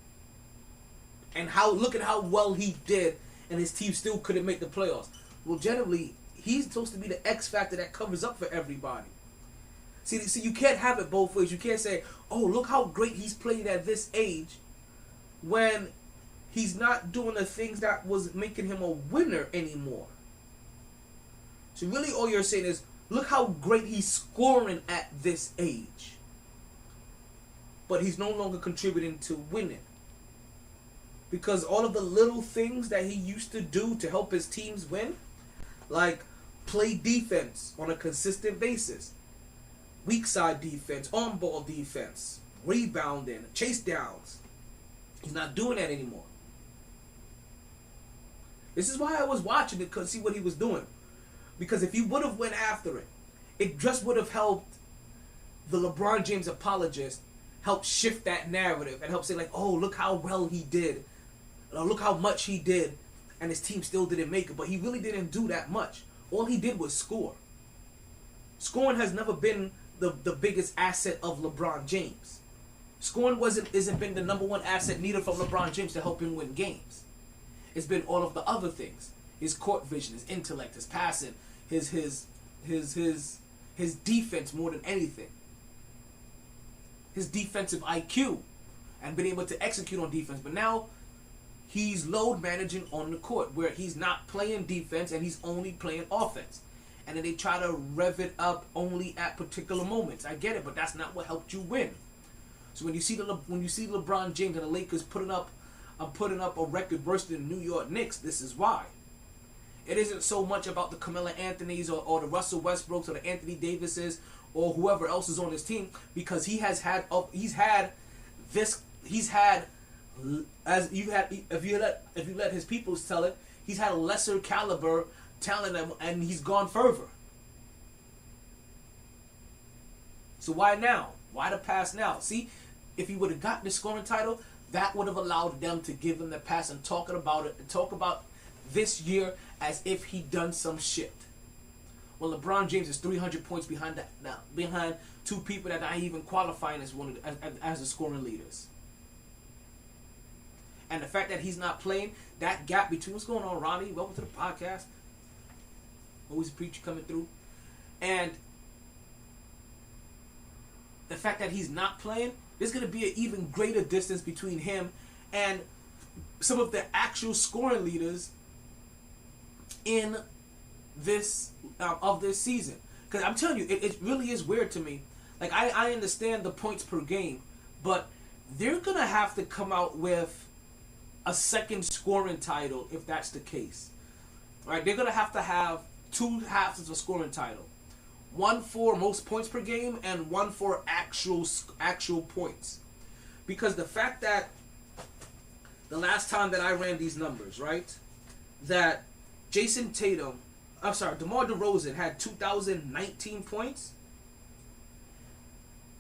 And look at how well he did, and his team still couldn't make the playoffs. Well, generally, he's supposed to be the X factor that covers up for everybody. See, you can't have it both ways. You can't say, oh, look how great he's played at this age, when he's not doing the things that was making him a winner anymore. So really all you're saying is, look how great he's scoring at this age. But he's no longer contributing to winning. Because all of the little things that he used to do to help his teams win, like play defense on a consistent basis, weak side defense, on ball defense, rebounding, chase downs, he's not doing that anymore. This is why I was watching it, to see what he was doing. Because if he would have went after it, it just would have helped the LeBron James apologist help shift that narrative and help say, like, oh, look how well he did. Look how much he did, and his team still didn't make it. But he really didn't do that much. All he did was score. Scoring has never been the biggest asset of LeBron James. Scoring isn't been the number one asset needed from LeBron James to help him win games. It's been all of the other things: his court vision, his intellect, his passing, his defense more than anything. His defensive IQ, and being able to execute on defense. But now he's load managing on the court, where he's not playing defense and he's only playing offense. And then they try to rev it up only at particular moments. I get it, but that's not what helped you win. So when you see LeBron James and the Lakers putting up a record worse than the New York Knicks, this is why. It isn't so much about the Carmelo Anthonys or the Russell Westbrooks or the Anthony Davises or whoever else is on his team, because if you let his people tell it, he's had a lesser caliber talent, and he's gone further. So why now? Why the pass now? See, if he would have gotten the scoring title, that would have allowed them to give him the pass and talk about this year as if he done some shit. Well, LeBron James is 300 points behind two people that are not even qualifying as the scoring leaders. And the fact that he's not playing, that gap between... What's going on, Robbie? Welcome to the podcast. Always a preacher coming through. And the fact that he's not playing, there's going to be an even greater distance between him and some of the actual scoring leaders in this season. Because I'm telling you, it really is weird to me. Like, I understand the points per game, but they're going to have to come out with a second scoring title if that's the case. Right? They're going to have two halves of a scoring title. One for most points per game and one for actual points. Because the fact that the last time that I ran these numbers, right, that DeMar DeRozan had 2,019 points,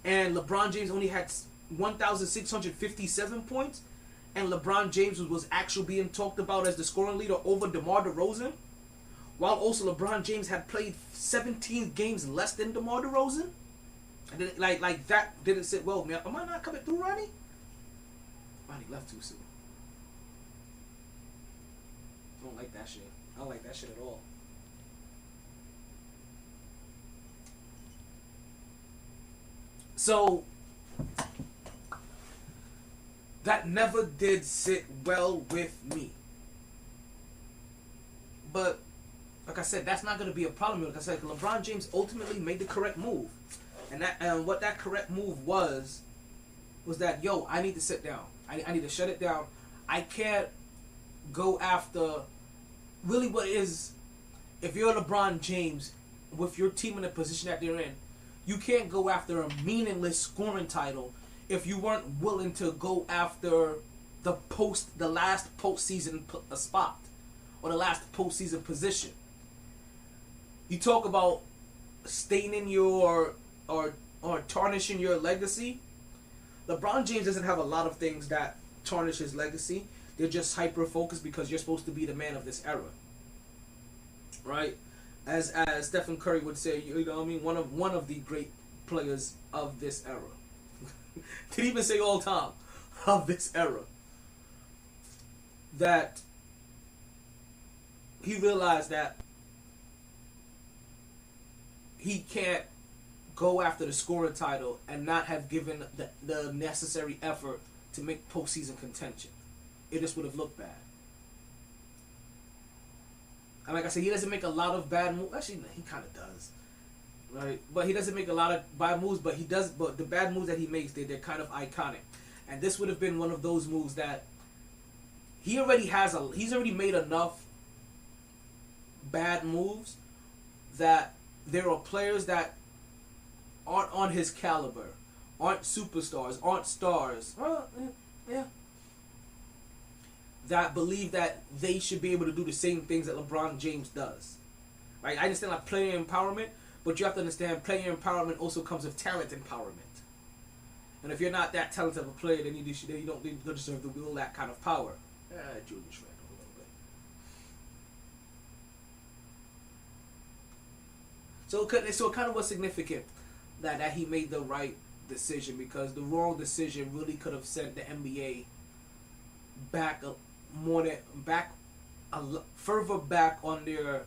and LeBron James only had 1,657 points, and LeBron James was actually being talked about as the scoring leader over DeMar DeRozan, while also LeBron James had played 17 games less than DeMar DeRozan. And then, like that didn't sit well with me. Am I not coming through, Ronnie? Ronnie left too soon. I don't like that shit. I don't like that shit at all. So that never did sit well with me. But like I said, that's not going to be a problem. Like I said, LeBron James ultimately made the correct move, and what that correct move was that, yo, I need to sit down. I need to shut it down. I can't go after really what is. If you're LeBron James with your team in the position that they're in, you can't go after a meaningless scoring title if you weren't willing to go after the last postseason spot or the last postseason position. You talk about staining your or tarnishing your legacy. LeBron James doesn't have a lot of things that tarnish his legacy. They're just hyper focused because you're supposed to be the man of this era, right? As Stephen Curry would say, you know what I mean, one of the great players of this era. Didn't even say all time of this era. That he realized that he can't go after the scoring title and not have given the necessary effort to make postseason contention. It just would have looked bad. And like I said, he doesn't make a lot of bad moves. Actually, he kind of does, right? But he doesn't make a lot of bad moves. But he does. But the bad moves that he makes, they're kind of iconic. And this would have been one of those moves that he's already made enough bad moves that there are players that aren't on his caliber, aren't superstars, aren't stars. Yeah. That believe that they should be able to do the same things that LeBron James does. Right? I understand like player empowerment, but you have to understand player empowerment also comes with talent empowerment. And if you're not that talented of a player, then you don't deserve to wield that kind of power. Julius Randall a little bit. So it kind of was significant that he made the right decision, because the wrong decision really could have sent the NBA further back on their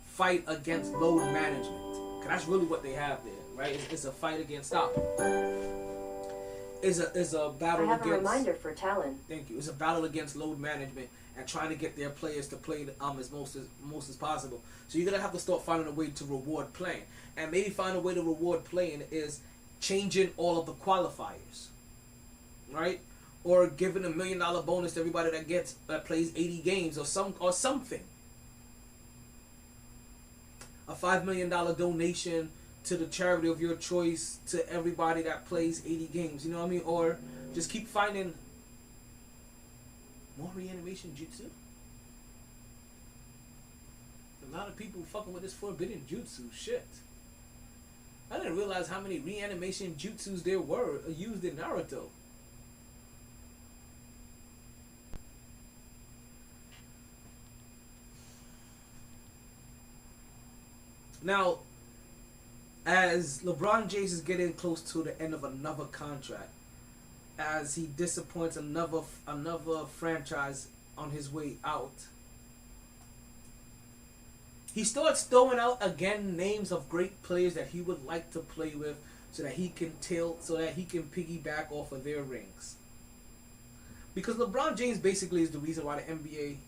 fight against load management. Cause that's really what they have there, right? It's a fight against It's a battle against. I have a reminder for Talon. Thank you. It's a battle against load management and trying to get their players to play as most as possible. So you're gonna have to start finding a way to reward playing, and maybe find a way to reward playing is changing all of the qualifiers, right? Or giving $1 million bonus to everybody that plays 80 games or something. A $5 million donation to the charity of your choice to everybody that plays 80 games. You know what I mean? Or just keep finding more reanimation jutsu. A lot of people fucking with this forbidden jutsu shit. I didn't realize how many reanimation jutsus there were used in Naruto. Now, as LeBron James is getting close to the end of another contract, as he disappoints another franchise on his way out, he starts throwing out again names of great players that he would like to play with, so that he can piggyback off of their rings. Because LeBron James basically is the reason why the NBA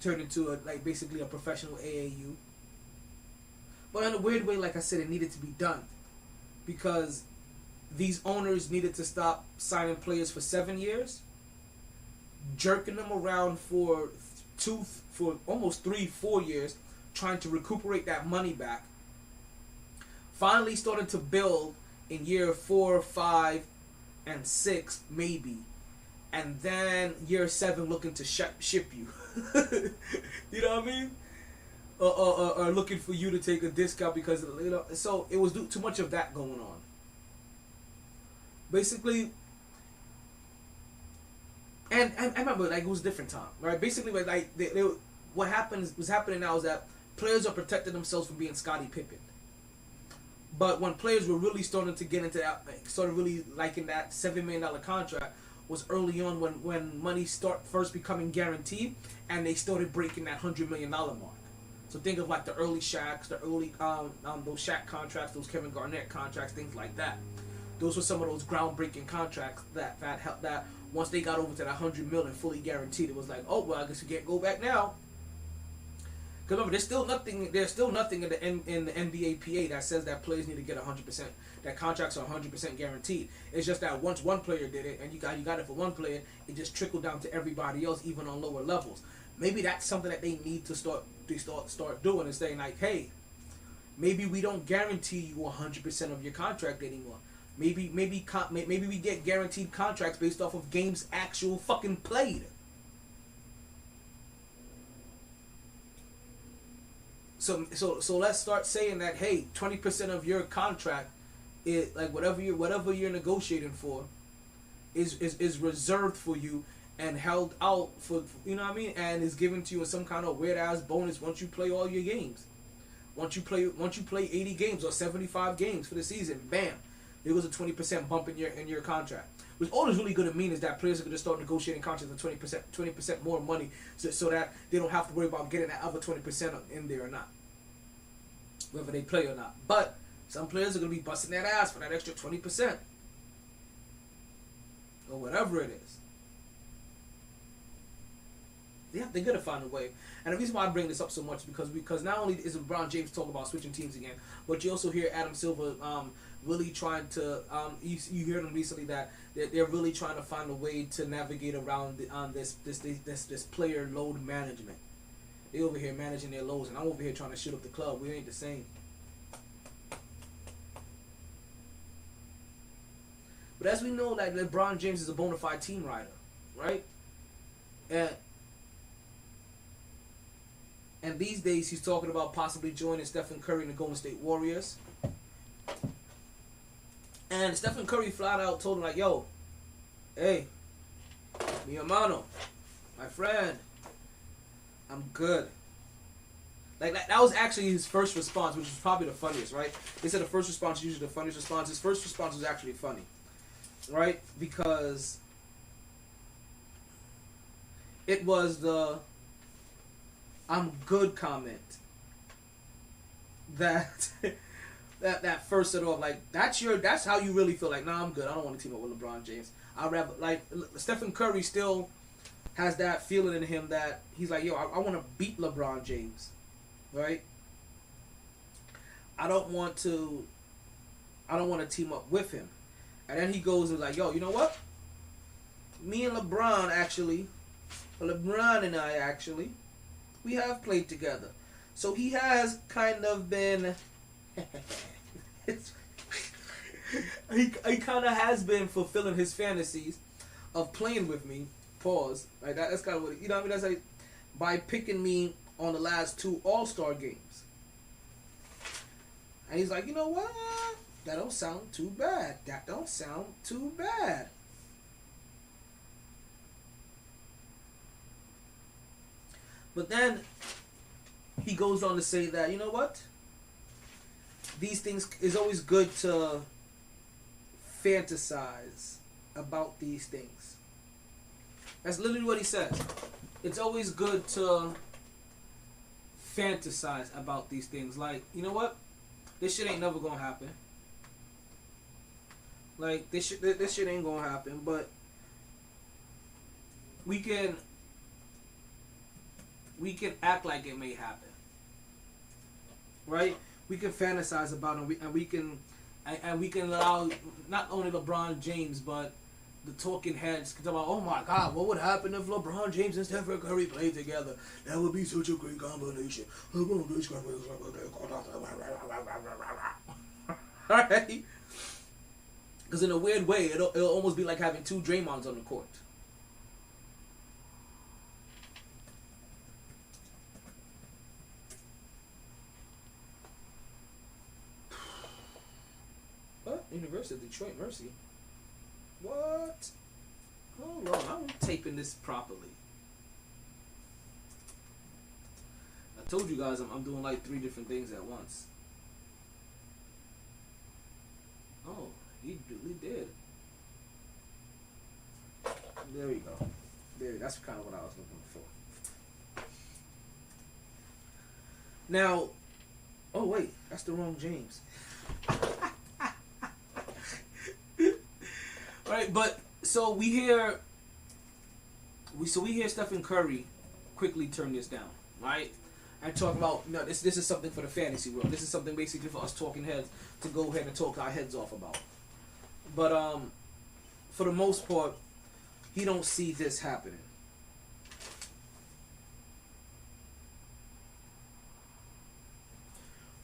turned into basically a professional AAU. But in a weird way, like I said, it needed to be done. Because these owners needed to stop signing players for 7 years, jerking them around for almost 3-4 years, trying to recuperate that money back. Finally starting to build in year 4, 5, and 6, maybe. And then year 7 looking to ship you. You know what I mean? Or looking for you to take a discount because, you know, so it was too much of that going on. Basically, and I remember it was a different time, right? Basically, what was happening now is that players are protecting themselves from being Scottie Pippen. But when players were really starting to get into that, started really liking that $7 million contract, was early on when money first becoming guaranteed, and they started breaking that $100 million mark. So think of the early Shaqs, the early those Shaq contracts, those Kevin Garnett contracts, things like that. Those were some of those groundbreaking contracts that helped. That once they got over to that $100 million fully guaranteed, it was like, oh well, I guess we can't go back now. Because remember, there's still nothing in the NBA PA that says that players need to get 100%. That contracts are 100% guaranteed. It's just that once one player did it, and you got it for one player, it just trickled down to everybody else, even on lower levels. Maybe that's something that they need to start doing, and saying like, hey, maybe we don't guarantee you 100% of your contract anymore. Maybe we get guaranteed contracts based off of games actual fucking played. So let's start saying that, hey, 20% of your contract is like whatever you're negotiating for is reserved for you and held out for, you know what I mean, and is given to you in some kind of weird ass bonus once you play all your games. Once you play 80 games or 75 games for the season, bam, there was a 20% bump in your contract. Which all it's really going to mean is that players are going to start negotiating contracts for 20% more money, so that they don't have to worry about getting that other 20% in there or not, whether they play or not. But some players are going to be busting that ass for that extra 20% or whatever it is. Yeah, they're going to find a way. And the reason why I bring this up so much because not only is LeBron James talking about switching teams again, but you also hear Adam Silver really trying to you heard him recently that they're really trying to find a way to navigate around this player load management. They over here managing their loads, and I'm over here trying to shoot up the club. We ain't the same. But as we know, like LeBron James is a bona fide team rider, right? And these days he's talking about possibly joining Stephen Curry and the Golden State Warriors. And Stephen Curry flat out told him like, yo, hey, mi hermano, my friend, I'm good. Like that was actually his first response, which was probably the funniest, right? They said the first response is usually the funniest response. His first response was actually funny, right? Because it was the "I'm good" comment that that first set off. Like that's how you really feel. Like, nah, I'm good. I don't want to team up with LeBron James. I'd rather, like, Stephen Curry still has that feeling in him that he's like, yo, I want to beat LeBron James, right? I don't want to team up with him. And then he goes and like, yo, you know what? Me and LeBron and I actually, we have played together. So he has kind of been he kind of has been fulfilling his fantasies of playing with me. Pause. Like that's kind of what, you know what I mean? That's like by picking me on the last 2 All-Star games. And he's like, you know what? That don't sound too bad. That don't sound too bad. But then he goes on to say that, you know what? These things, is always good to fantasize about these things. That's literally what he says. It's always good to fantasize about these things. Like, you know what? This shit ain't never gonna happen. Like, this shit ain't gonna happen, but we can act like it may happen. Right? We can fantasize about it, and we can allow not only LeBron James, but the talking heads can talk about, oh my God, what would happen if LeBron James and Stephen Curry played together? That would be such a great combination. Alright? Because in a weird way, it'll almost be like having 2 Draymonds on the court. What? University of Detroit Mercy? What? Hold on, I'm taping this properly. I told you guys I'm doing like 3 different things at once. Oh, he really did. There we go. That's kind of what I was looking for. Now, oh wait, that's the wrong James. Right, but so we hear Stephen Curry quickly turn this down, right? and talk about, no, this is something for the fantasy world. This is something basically for us talking heads to go ahead and talk our heads off about. But for the most part, he don't see this happening.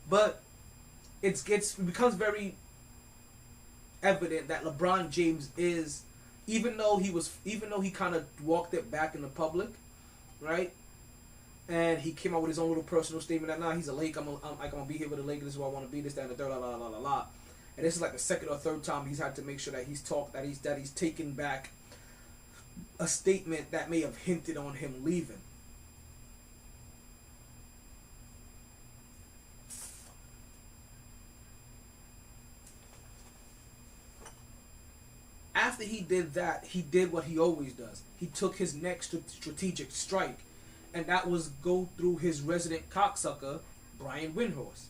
But it becomes very evident that LeBron James is, even though he kind of walked it back in the public, right? And he came out with his own little personal statement that, nah, he's a Lake. I'm gonna be here with the Lakers. This is who I want to be. This, that, and the third, la la la la la. And this is like the second or third time he's had to make sure that he's taken back a statement that may have hinted on him leaving. After he did that, he did what he always does. He took his next strategic strike, and that was go through his resident cocksucker, Brian Windhorst.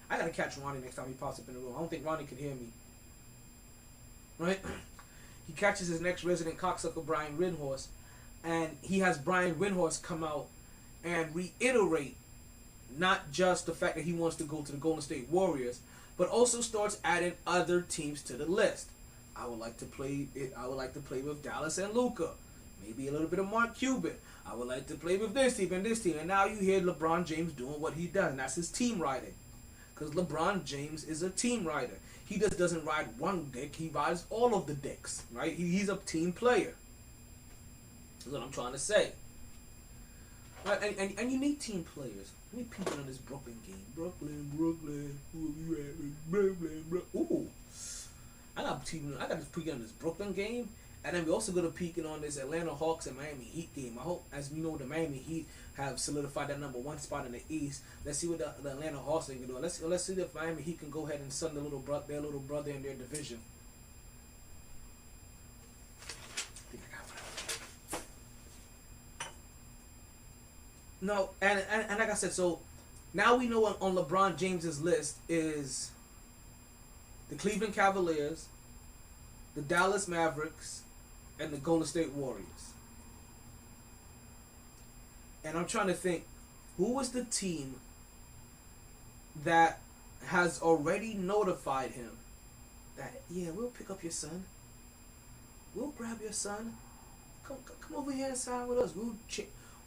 I gotta catch Ronnie next time he pops up in the room. I don't think Ronnie can hear me. Right? He catches his next resident cocksucker, Brian Windhorst, and he has Brian Windhorst come out and reiterate not just the fact that he wants to go to the Golden State Warriors, but also starts adding other teams to the list. I would like to play with Dallas and Luka. Maybe a little bit of Mark Cuban. I would like to play with this team and this team. And now you hear LeBron James doing what he does, and that's his team riding. Because LeBron James is a team rider. He just doesn't ride one dick, he rides all of the dicks, right? He's a team player. That's what I'm trying to say. Right? And you need team players. Let me peek on this Brooklyn game. Brooklyn. Ooh. I got to peek on this Brooklyn game, and then we also going to peek on this Atlanta Hawks and Miami Heat game. I hope, as we know, the Miami Heat have solidified that number one spot in the East. Let's see what the Atlanta Hawks can do. Let's see if Miami Heat can go ahead and sun their little brother in their division. No, and like I said, so now we know on LeBron James's list is the Cleveland Cavaliers, the Dallas Mavericks, and the Golden State Warriors. And I'm trying to think, who was the team that has already notified him that, yeah, we'll pick up your son. We'll grab your son. Come over here and sign with us.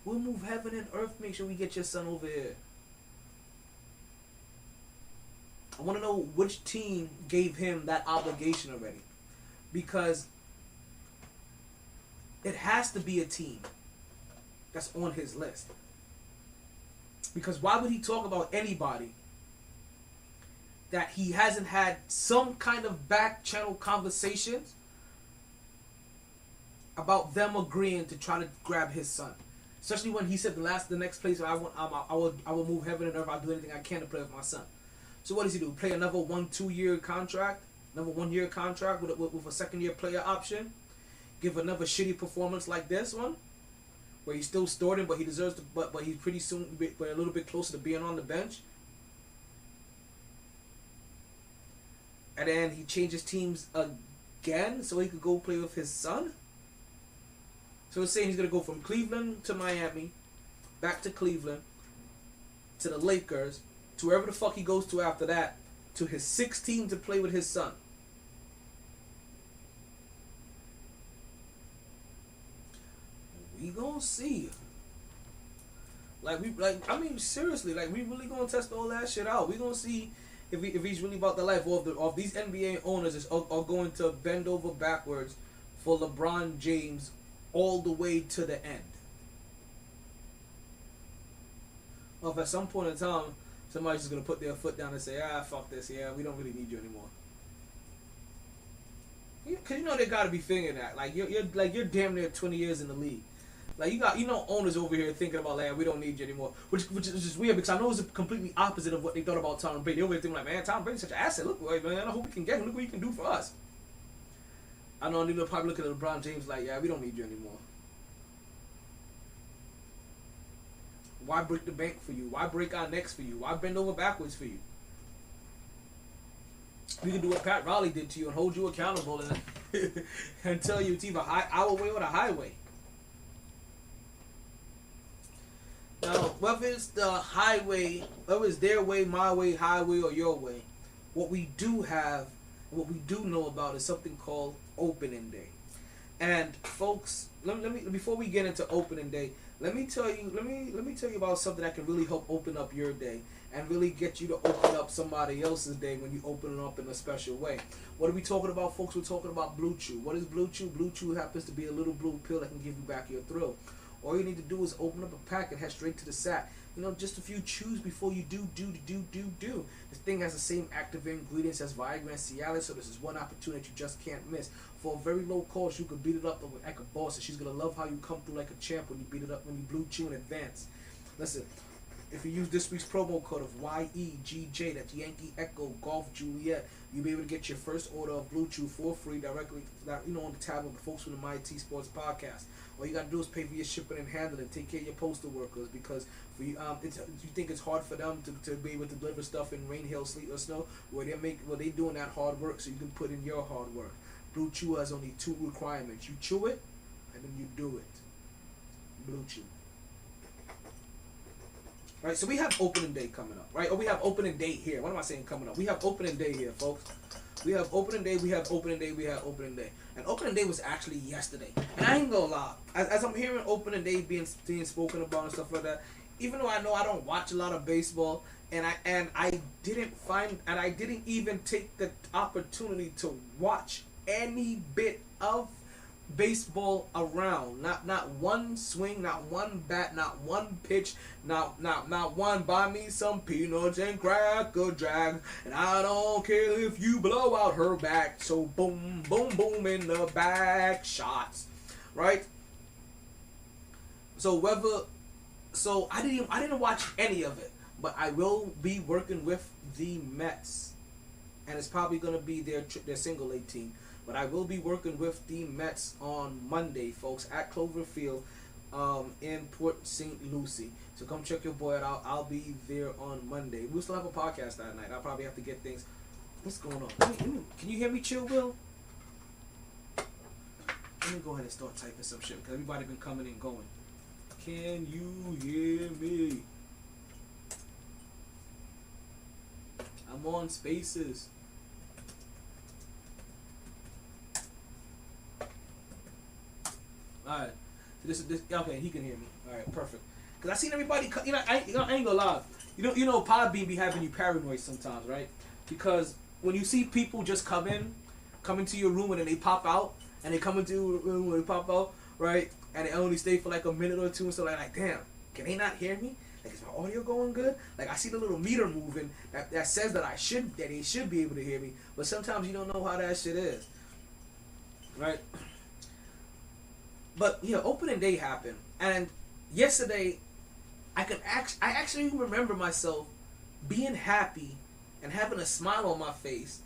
We'll move heaven and earth, make sure we get your son over here. I want to know which team gave him that obligation already. Because it has to be a team that's on his list. Because why would he talk about anybody that he hasn't had some kind of back channel conversations about them agreeing to try to grab his son? Especially when he said the next place I will move heaven and earth. I'll do anything I can to play with my son. So what does he do? Play another 1-2 year contract? Another 1 year contract with a second year player option? Give another shitty performance like this one? Where he's still starting, but he deserves to, but he's pretty soon, but a little bit closer to being on the bench. And then he changes teams again so he could go play with his son? So it's saying he's going to go from Cleveland to Miami, back to Cleveland, to the Lakers, to wherever the fuck he goes to after that, to his 6th team to play with his son. We gonna see. Seriously, we really gonna test all that shit out. We gonna see if he's really about the life, or if these NBA owners are going to bend over backwards for LeBron James all the way to the end. Or if at some point in time somebody's just gonna put their foot down and say, fuck this, yeah, we don't really need you anymore. Cause you know they gotta be thinking that. You're damn near 20 years in the league. Owners over here thinking about, we don't need you anymore. Which is just weird, because I know it's completely opposite of what they thought about Tom Brady. They over here thinking man, Tom Brady's such an asset. Look, man, I hope we can get him. Look what he can do for us. I know they're probably looking at LeBron James we don't need you anymore. Why break the bank for you? Why break our necks for you? Why bend over backwards for you? We can do what Pat Riley did to you and hold you accountable and tell you it's either our way or the highway. Whether it's the highway, whether it's their way, my way, highway, or your way, what we do have, what we do know about is something called opening day. And folks, let me before we get into opening day, let me tell you about something that can really help open up your day and really get you to open up somebody else's day when you open it up in a special way. What are we talking about, folks? We're talking about Blue Chew. What is Blue Chew? Blue Chew happens to be a little blue pill that can give you back your thrill. All you need to do is open up a pack and head straight to the sack. You know, just a few chews before you do. This thing has the same active ingredients as Viagra and Cialis, so this is one opportunity that you just can't miss. For a very low cost, you could beat it up like a boss, and she's gonna love how you come through like a champ when you beat it up, when you Blue Chew in advance. Listen, if you use this week's promo code of YEGJ, that's Yankee Echo Golf Juliet, you'll be able to get your first order of Blue Chew for free directly, on the tab of the folks from the MyT Sports Podcast. All you gotta do is pay for your shipping and handling. Take care of your postal workers, because for you, you think it's hard for them to be able to deliver stuff in rain, hail, sleet, or snow. They doing that hard work, so you can put in your hard work. Blue Chew has only 2 requirements: you chew it, and then you do it. Blue Chew. Right, so we have opening day coming up, right? Or we have opening date here. What am I saying coming up? We have opening day here, folks. We have opening day, we have opening day, we have opening day. And opening day was actually yesterday. And I ain't gonna lie, as I'm hearing opening day being spoken about and stuff like that, even though I know I don't watch a lot of baseball, and I didn't even take the opportunity to watch any bit of baseball around. Not one swing, not one bat, not one pitch, not one buy me some peanuts and cracker jack, and I don't care if you blow out her back. So boom, boom, boom in the back shots, right? So I didn't watch any of it, but I will be working with the Mets, and it's probably gonna be their single A team. But I will be working with the Mets on Monday, folks, at Cloverfield in Port St. Lucie. So come check your boy out. I'll be there on Monday. We'll still have a podcast that night. I'll probably have to get things. What's going on? Can you hear me, Chill Will? Let me go ahead and start typing some shit, because everybody been coming and going. Can you hear me? I'm on Spaces. Alright, so this okay, he can hear me. Alright, perfect. Cause I seen everybody, I ain't gonna lie. You know, podbean be having you paranoid sometimes, right? Because when you see people just come into your room and then they pop out, and they come into your room and they pop out, right? And they only stay for like a minute or two, and so like damn, can they not hear me? Like, is my audio going good? Like, I see the little meter moving that says that they should be able to hear me, but sometimes you don't know how that shit is, right? But yeah, opening day happened, and yesterday, I actually remember myself being happy and having a smile on my face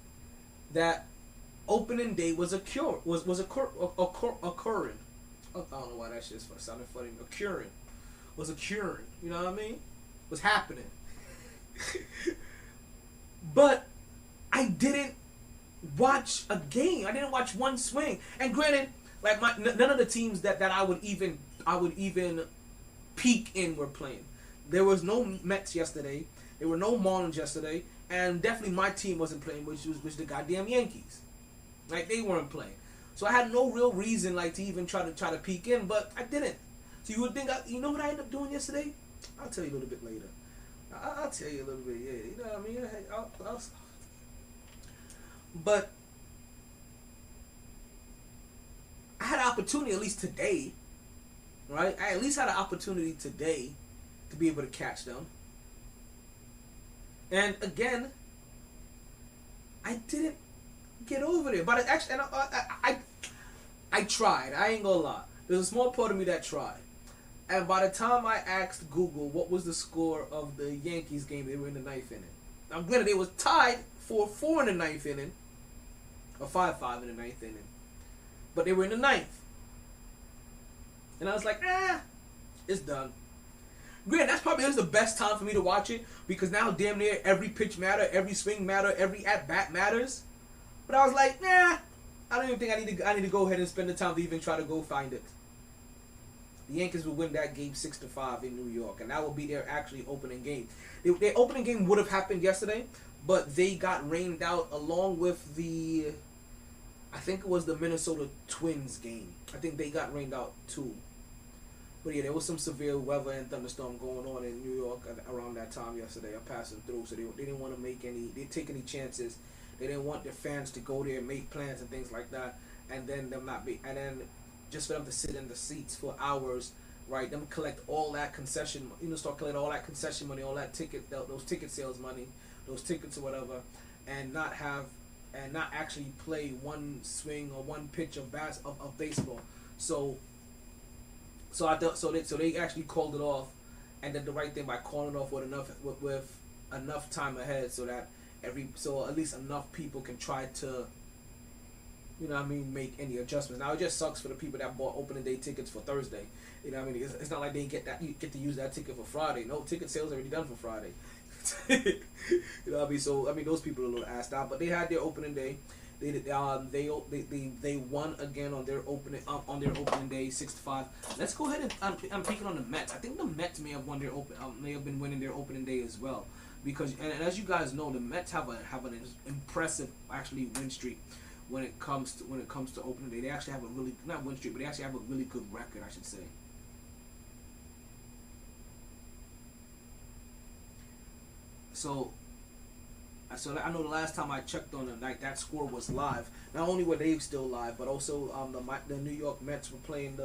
that opening day was occurring. I don't know why that shit sounded funny. Was occurring. You know what I mean? Was happening. But I didn't watch a game. I didn't watch one swing. And granted, like none of the teams that I would even peak in were playing. There was no Mets yesterday. There were no Marlins yesterday, and definitely my team wasn't playing, which was the goddamn Yankees. Like, they weren't playing. So I had no real reason like to even try to peek in, but I didn't. So you would think, you know what I ended up doing yesterday? I'll tell you a little bit later. I'll tell you a little bit, yeah. You know what I mean? But I had an opportunity at least today, right? I at least had an opportunity today to be able to catch them. And again, I didn't get over there. But I tried. I ain't gonna lie. There's a small part of me that tried. And by the time I asked Google what was the score of the Yankees game, they were in the 9th inning. Now, granted, they was tied 4-4 in the 9th inning, or 5-5 in the 9th inning. But they were in the 9th. And I was like, it's done. Granted, that's probably the best time for me to watch it, because now damn near every pitch matter, every swing matter, every at-bat matters. But I was like, I don't even think I need to go ahead and spend the time to even try to go find it. The Yankees would win that game 6-5 in New York, and that would be their actually opening game. Their opening game would have happened yesterday, but they got rained out along with the, I think it was the Minnesota Twins game. I think they got rained out too. But yeah, there was some severe weather and thunderstorm going on in New York around that time yesterday. I'm passing through, so they didn't want to take any chances. They didn't want their fans to go there and make plans and things like that, and then just for them to sit in the seats for hours, right? Them collect all that concession, start collecting all that concession money, all that those ticket sales money, those tickets or whatever, and not actually play one swing or one pitch of baseball. So they actually called it off, and did the right thing by calling it off with enough time ahead, so that at least enough people can try to, make any adjustments. Now it just sucks for the people that bought opening day tickets for Thursday. It's not like they get to use that ticket for Friday. No, ticket sales already done for Friday. So those people are a little assed out, but they had their opening day. They won again on their opening day 6-5. Let's go ahead and I'm picking on the Mets. I think the Mets may have been winning their opening day as well, because and as you guys know, the Mets have an impressive actually win streak when it comes to opening day. They actually have a really, not win streak, but they actually have a really good record, I should say. So I know the last time I checked on them, that score was live. Not only were they still live, but also the New York Mets were playing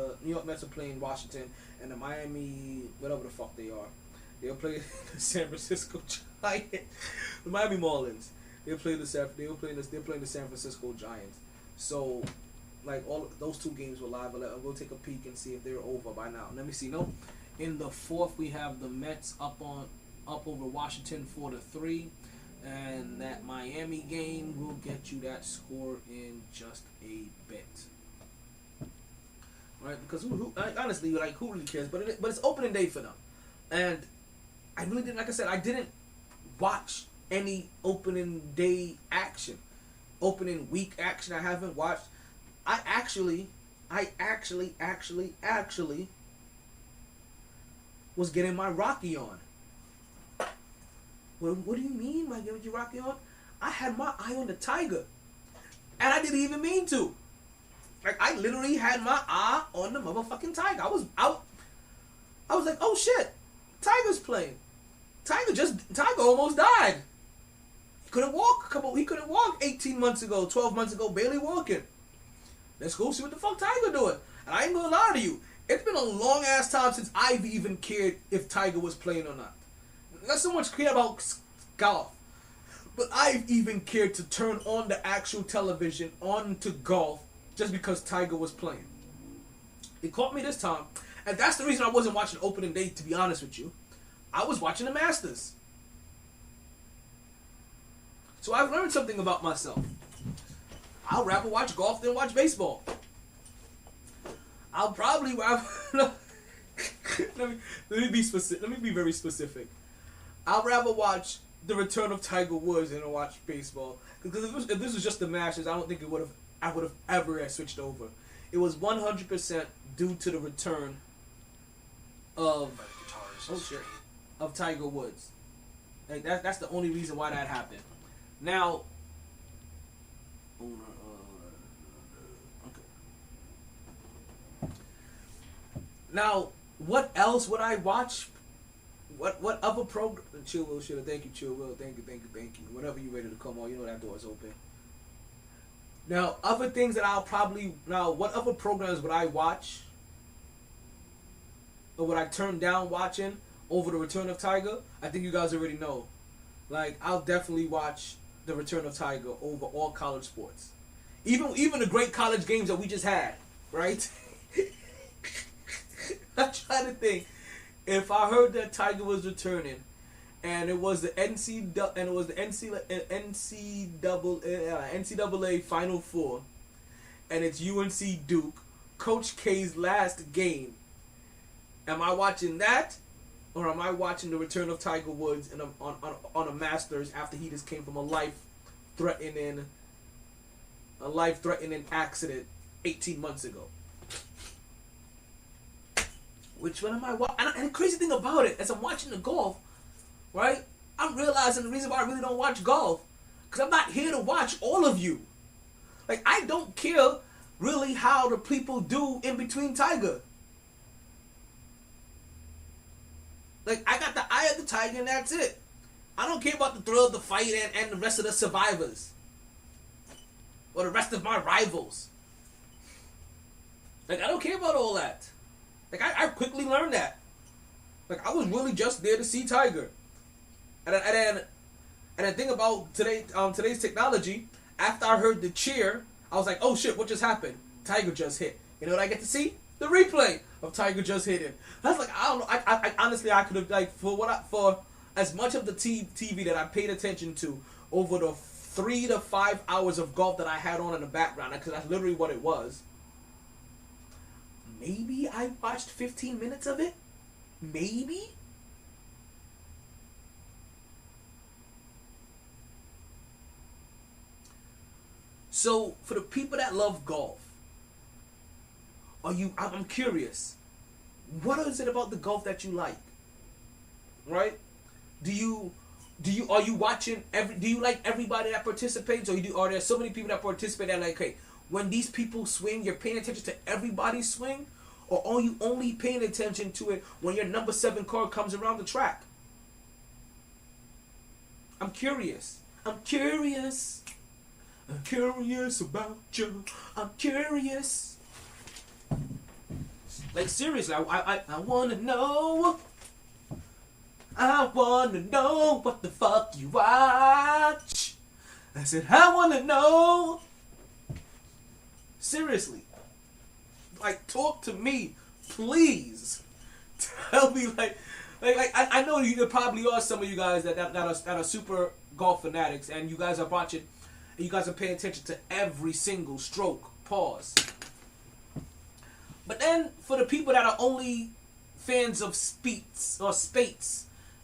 Washington, and the Miami, whatever the fuck they are, they'll play the San Francisco Giants, the Miami Marlins. They're playing the San Francisco Giants. So, all those two games were live. We'll take a peek and see if they're over by now. Let me see. No, in the fourth we have the Mets up over Washington 4-3. And that Miami game will get you that score in just a bit. Right? Because honestly, who really cares? But it's opening day for them. And I really didn't, like I said, I didn't watch any opening day action. Opening week action I haven't watched. I actually was getting my Rocky on. What do you mean by getting your Rocky on? I had my eye on the Tiger. And I didn't even mean to. I literally had my eye on the motherfucking Tiger. I was like, oh shit, Tiger's playing. Tiger almost died. He couldn't walk 18 months ago, 12 months ago, barely walking. Let's go see what the fuck Tiger doing. And I ain't gonna lie to you, it's been a long ass time since I've even cared if Tiger was playing or not. Not so much care about golf, but I've even cared to turn on the actual television onto golf just because Tiger was playing. It caught me this time, and that's the reason I wasn't watching opening day, to be honest with you. I was watching the Masters. So I've learned something about myself. I'll rather watch golf than watch baseball. I'll probably let me be specific. Let me be very specific. I'd rather watch the return of Tiger Woods than watch baseball. Because if this was just the Masters, I don't think I would have ever switched over. It was 100% due to the return of Tiger Woods. That's the only reason why that happened. Now, Now, what else would I watch? What other program? Chill Will, thank you, Chill Will, thank you. Whenever you're ready to come on, you know that door is open. Now, other things that what other programs would I watch? Or would I turn down watching over the return of Tiger? I think you guys already know. I'll definitely watch the return of Tiger over all college sports. Even the great college games that we just had, right? I'm trying to think. If I heard that Tiger was returning, and it was the NCAA Final Four, and it's UNC Duke, Coach K's last game, am I watching that, or am I watching the return of Tiger Woods on a Masters after he just came from a life-threatening accident 18 months ago? which one am I watching? And the crazy thing about it, as I'm watching the golf, right, I'm realizing the reason why I really don't watch golf, because I'm not here to watch all of you. Like, I don't care really how the people do in between Tiger. Like, I got the eye of the tiger and that's it. I don't care about the thrill of the fight and the rest of the survivors. Or the rest of my rivals. Like, I don't care about all that. Like, I quickly learned that. Like, I was really just there to see Tiger. And the thing about today's technology, after I heard the cheer, I was like, oh shit, what just happened? Tiger just hit. You know what I get to see? The replay of Tiger just hitting. That's like, I don't know. I honestly, I could have, like, for as much of the TV that I paid attention to over the 3 to 5 hours of golf that I had on in the background, because that's literally what it was. Maybe I watched 15 minutes of it. Maybe. So, for the people that love golf, I'm curious, what is it about the golf that you like? Right? Are you watching do you like everybody that participates, or are there so many people that participate that, like, hey, when these people swing, you're paying attention to everybody's swing, or are you only paying attention to it when your number 7 car comes around the track? I'm curious. I'm curious about you. I'm curious. Like, seriously, I want to know. I want to know what the fuck you watch. I said, I want to know. Seriously. Like, talk to me, please. Tell me, I know there probably are some of you guys that are super golf fanatics, and you guys are watching, and you guys are paying attention to every single stroke, pause. But then, for the people that are only fans of Spates,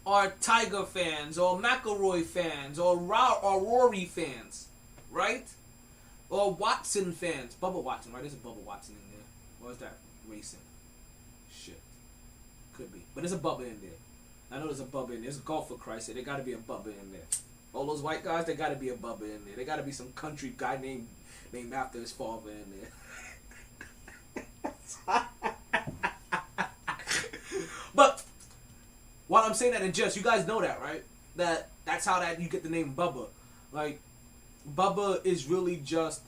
or Tiger fans, or McElroy fans, or Rory fans, right? Or Watson fans. Bubba Watson, right? There's a Bubba Watson in there. Or is that racing? Shit. Could be. But there's a Bubba in there. I know there's a Bubba in there. There's a golf, for Christ's sake. There gotta be a Bubba in there. All those white guys, there gotta be a Bubba in there. There gotta be some country guy named after his father in there. But while I'm saying that in jest, you guys know that, right? That's how you get the name Bubba. Like, Bubba is really just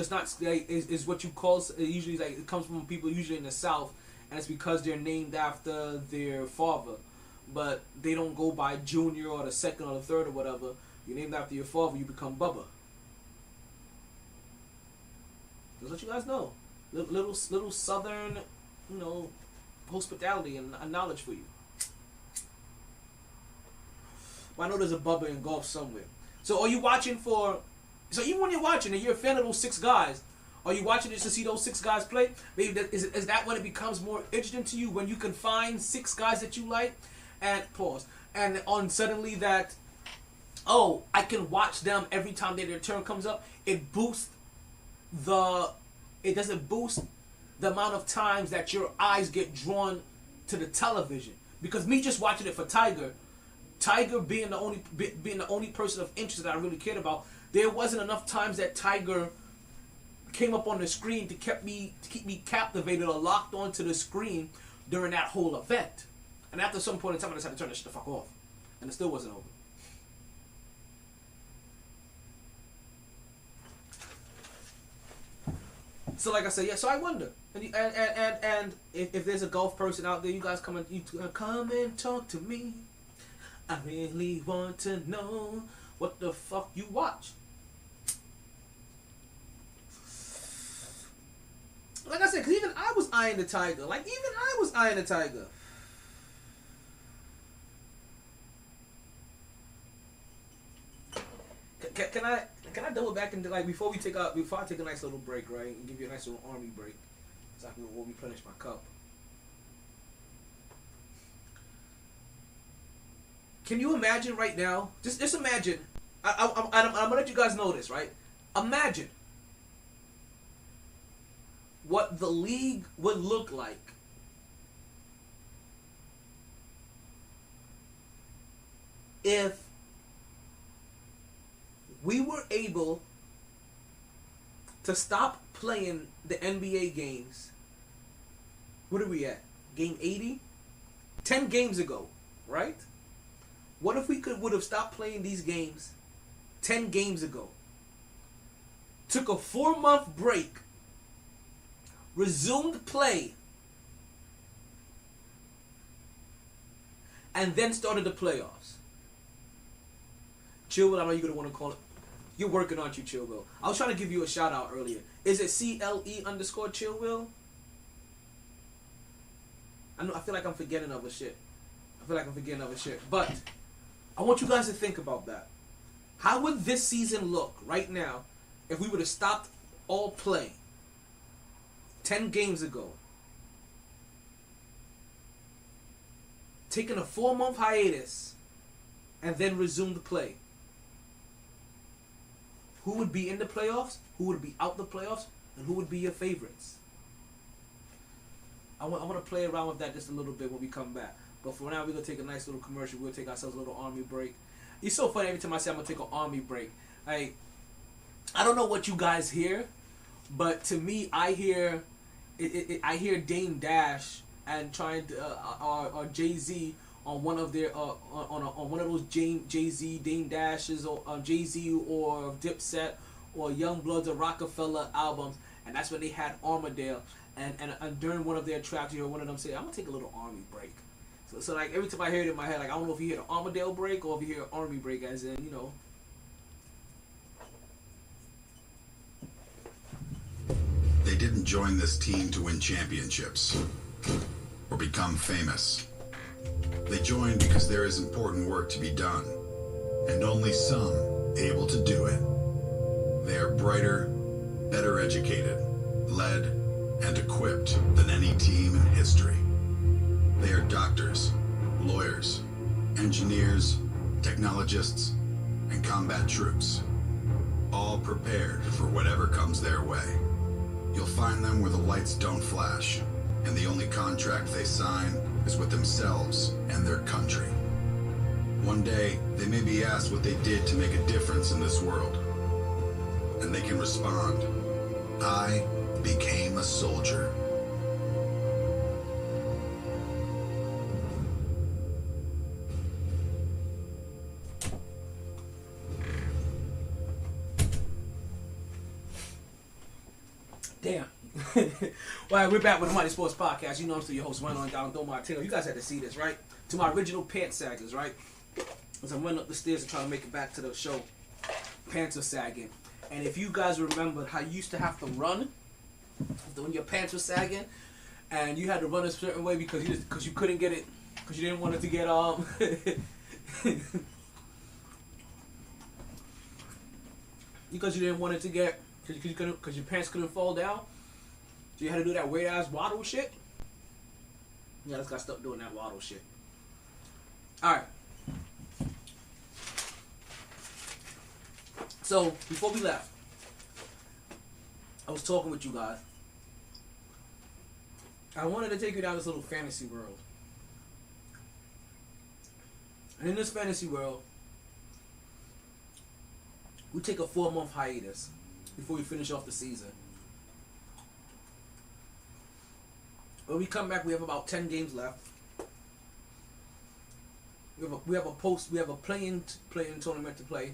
not, like, is what you call, usually, like, it comes from people usually in the South, and it's because they're named after their father. But they don't go by Junior or the second or the third or whatever. You're named after your father, you become Bubba. Just let you guys know. Little southern, hospitality and knowledge for you. Well, I know there's a Bubba in golf somewhere. So are you watching so even when you're watching and you're a fan of those 6 guys, are you watching just to see those 6 guys play? Maybe is that when it becomes more interesting to you, when you can find 6 guys that you like, and pause, and on suddenly that, oh, I can watch them every time their turn comes up. It doesn't boost the amount of times that your eyes get drawn to the television. Because me just watching it for Tiger being the only person of interest that I really cared about, there wasn't enough times that Tiger came up on the screen to keep me captivated or locked onto the screen during that whole event. And after some point in time, I decided to turn that shit the fuck off, and it still wasn't over. So, like I said, yeah. So I wonder, and if there's a golf person out there, you guys come and talk to me. I really want to know what the fuck you watch. Like I said, because even I was eyeing the Tiger. Can I double back into, like, before I take a nice little break, right, and give you a nice little army break, so I can go replenish my cup. Can you imagine right now? Just imagine. I'm gonna let you guys know this, right? Imagine what the league would look like if we were able to stop playing the NBA games. What are we at? Game 80? 10 games ago, right? What if we would have stopped playing these games 10 games ago? Took a 4-month break, resumed play, and then started the playoffs. Chillwill, I know you're going to want to call it. You're working, aren't you, Chillwill? I was trying to give you a shout out earlier. Is it CLE_Chillwill? I feel like I'm forgetting other shit. But I want you guys to think about that. How would this season look right now if we would have stopped all play 10 games ago? Taken a 4-month hiatus and then resumed play. Who would be in the playoffs? Who would be out the playoffs? And who would be your favorites? I want to play around with that just a little bit when we come back. But for now, we're going to take a nice little commercial. We'll take ourselves a little army break. It's so funny every time I say I'm going to take an army break. I don't know what you guys hear, but to me, I hear Dame Dash and trying to or Jay-Z on one of their on one of those Jay-Z Dame Dashes or Jay-Z or Dipset or Youngbloods or Rockefeller albums, and that's when they had Armadale. And during one of their tracks, you hear one of them say, "I'm gonna take a little army break." So like every time I hear it in my head, like I don't know if you hear the Armadale break or if you hear army break, as in, you know. They didn't join this team to win championships or become famous. They joined because there is important work to be done, and only some able to do it. They are brighter, better educated, led, and equipped than any team in history. They are doctors, lawyers, engineers, technologists, and combat troops, all prepared for whatever comes their way. You'll find them where the lights don't flash, and the only contract they sign is with themselves and their country. One day, they may be asked what they did to make a difference in this world, and they can respond, "I became a soldier." Damn. Well, we're back with the MyT Sports Podcast. You know I'm still your host, Randall and Dolphins. Martino. You guys had to see this, right? To my original pants saggers, right? As I'm running up the stairs and trying to make it back to the show, pants are sagging. And if you guys remember how you used to have to run when your pants were sagging, and you had to run a certain way because you couldn't get it, because you didn't want it to get because you didn't want it to get, because your pants couldn't fall down, so you had to do that weird ass waddle shit. Yeah, let's gotta stop doing that waddle shit. All right. So before we left, I was talking with you guys. I wanted to take you down this little fantasy world. And in this fantasy world, we take a 4-month hiatus before we finish off the season. When we come back, we have about 10 games left. We have a play-in tournament to play.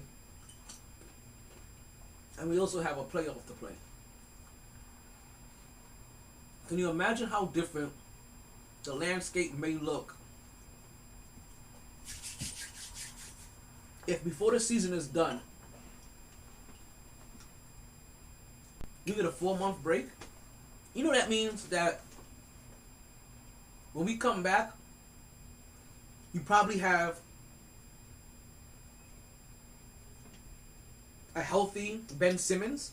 And we also have a playoff to play. Can you imagine how different the landscape may look if before the season is done, you get a 4-month break? You know that means that when we come back, you probably have a healthy Ben Simmons.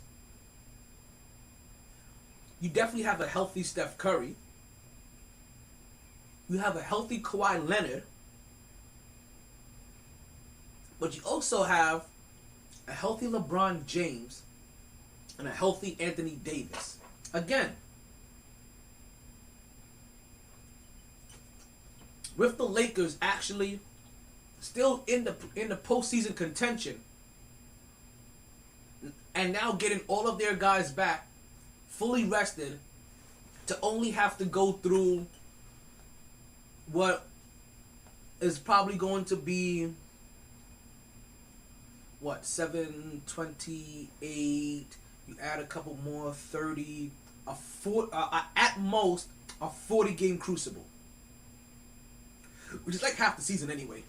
You definitely have a healthy Steph Curry. You have a healthy Kawhi Leonard. But you also have a healthy LeBron James and a healthy Anthony Davis. Again, with the Lakers actually still in the postseason contention, and now getting all of their guys back, fully rested, to only have to go through what is probably going to be 728. You add a couple more, 30, at most a 40-game crucible, which is like half the season anyway.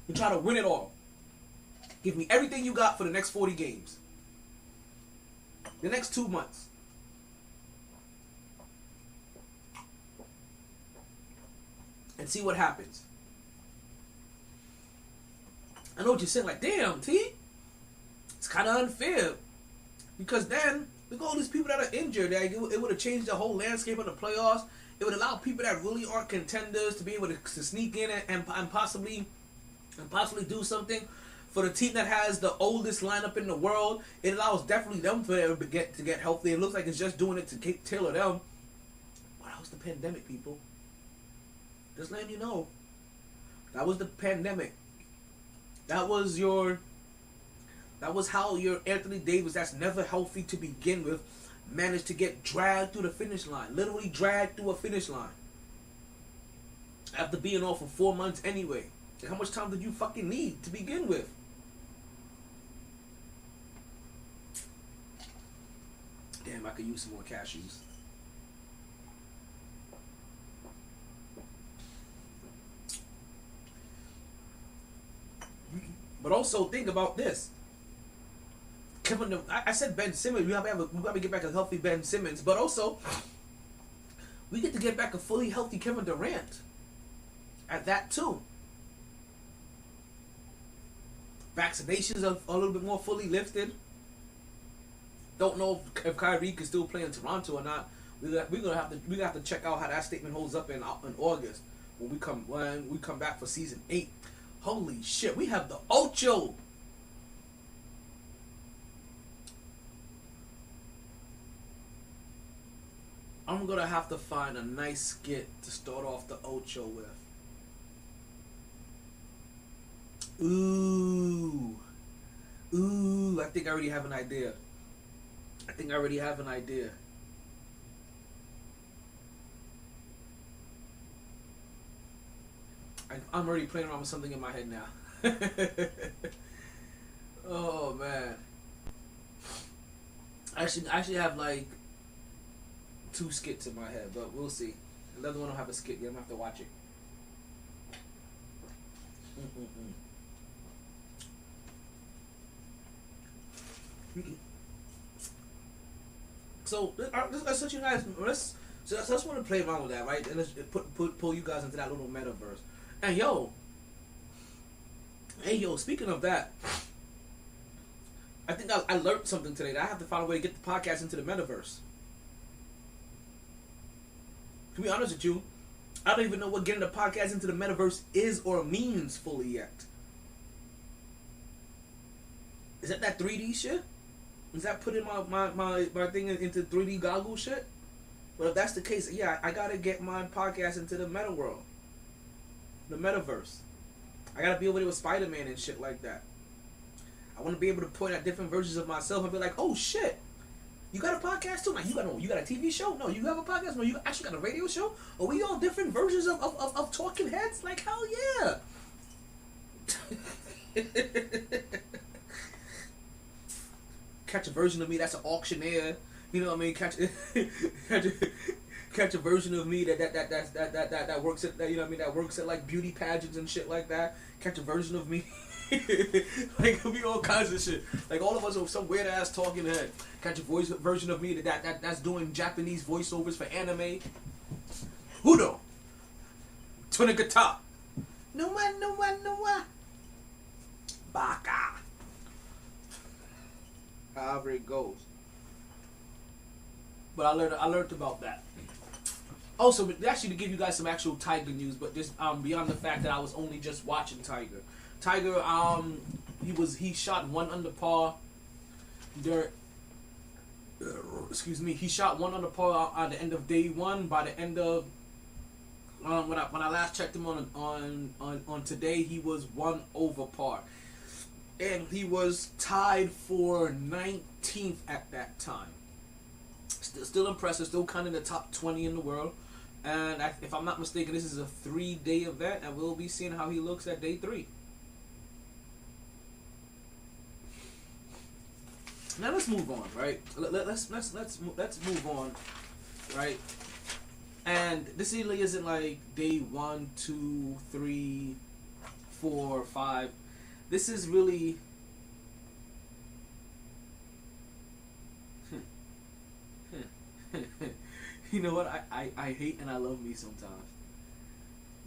You try to win it all. Give me everything you got for the next 40 games. The next 2 months. And see what happens. I know what you're saying, like, damn, T. It's kind of unfair. Because then, look at all these people that are injured. Like, it would have changed the whole landscape of the playoffs. It would allow people that really aren't contenders to be able to sneak in and possibly do something. For the team that has the oldest lineup in the world, it allows definitely them to get healthy. It looks like it's just doing it to tailor them. But that was the pandemic, people. Just letting you know. That was the pandemic. That was how your Anthony Davis, that's never healthy to begin with, managed to get dragged through the finish line. Literally dragged through a finish line. After being off for 4 months anyway. How much time did you fucking need to begin with? Damn, I could use some more cashews. But also think about this. I said Ben Simmons. We got to get back a healthy Ben Simmons, but also we get to get back a fully healthy Kevin Durant. At that too. Vaccinations are a little bit more fully lifted. Don't know if Kyrie can still play in Toronto or not. We're gonna have to check out how that statement holds up in August when we come back for season 8. Holy shit, we have the Ocho. I'm gonna have to find a nice skit to start off the Ocho with. Ooh, I think I already have an idea. I'm already playing around with something in my head now. Oh man. I actually have like 2 skits in my head, but we'll see. Another one don't have a skit yet. I'm gonna have to watch it. So let's let you guys. Let's want to play around with that, right? And let's pull you guys into that little metaverse. And yo, speaking of that, I think I learned something today. That I have to find a way to get the podcast into the metaverse. To be honest with you, I don't even know what getting the podcast into the metaverse is or means fully yet. Is that 3D shit? Is that putting my thing into 3D goggle shit? Well, if that's the case, yeah, I gotta get my podcast into the meta world. The metaverse. I gotta be over there with Spider-Man and shit like that. I want to be able to point at different versions of myself and be like, oh shit, you got a podcast too? Like, you got a TV show? No, you have a podcast? No, you actually got a radio show? Are we all different versions of talking heads? Like, hell yeah. Catch a version of me that's an auctioneer. You know what I mean? Catch a version of me that works at, you know what I mean, that works at like beauty pageants and shit like that. Catch a version of me. Like, it'll be all kinds of shit. Like, all of us are some weird ass talking head. Catch a version of me that's doing Japanese voiceovers for anime. Hudo. Tunagata. No one. Baka. However it goes. But I learned about that. Also, actually, to give you guys some actual Tiger news, but just beyond the fact that I was only just watching Tiger. Tiger, he shot 1 under par. He shot 1 under par at the end of day 1. By the end of When I last checked him on today, he was 1 over par, and he was tied for 19th at that time. Still impressive. Still kind of in the top 20 in the world. And if I'm not mistaken, this is a 3-day event, and we'll be seeing how he looks at day 3. Now let's move on, right? Let's move on, right? And this really isn't like day 1, 2, 3, 4, 5. This is really you know what? I hate and I love me sometimes,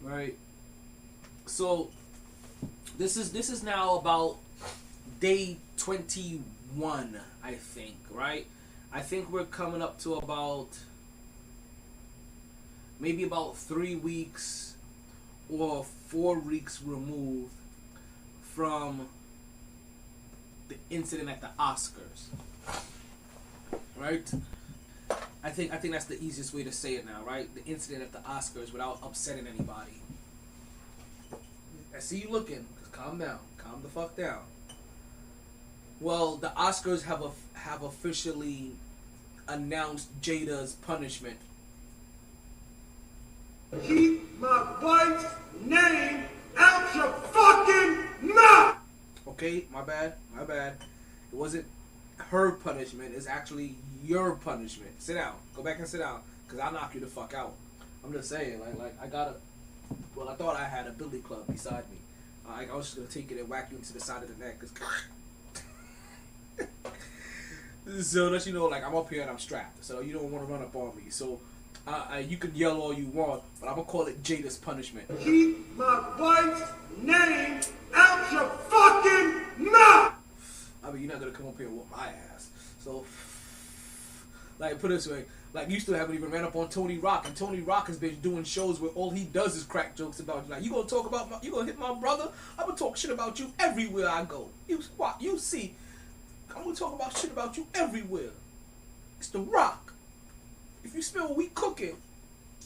right? So this is now about day 21, I think, right? I think we're coming up to about maybe about 3 weeks or 4 weeks removed from the incident at the Oscars, right? I think that's the easiest way to say it now, right? The incident at the Oscars without upsetting anybody. I see you looking. Just calm down. Calm the fuck down. Well, the Oscars have officially announced Jada's punishment. Keep my wife's name out your fucking mouth! Okay, my bad. It wasn't her punishment. It's actually your punishment. Sit down. Go back and sit down, because I'll knock you the fuck out. I'm just saying, like I thought I had a billy club beside me. I was just going to take it and whack you into the side of the neck. So that you know, like, I'm up here and I'm strapped. So you don't want to run up on me. So you can yell all you want, but I'm going to call it Jada's punishment. Keep my wife's name out your fucking mouth! I mean, you're not going to come up here and whoop my ass. So, like, put it this way. Like, you still haven't even ran up on Tony Rock, and Tony Rock has been doing shows where all he does is crack jokes about you. Like, you gonna talk about you gonna hit my brother? I'm gonna talk shit about you everywhere I go. You see, I'm gonna talk about shit about you everywhere. It's The Rock. If you smell what we cooking,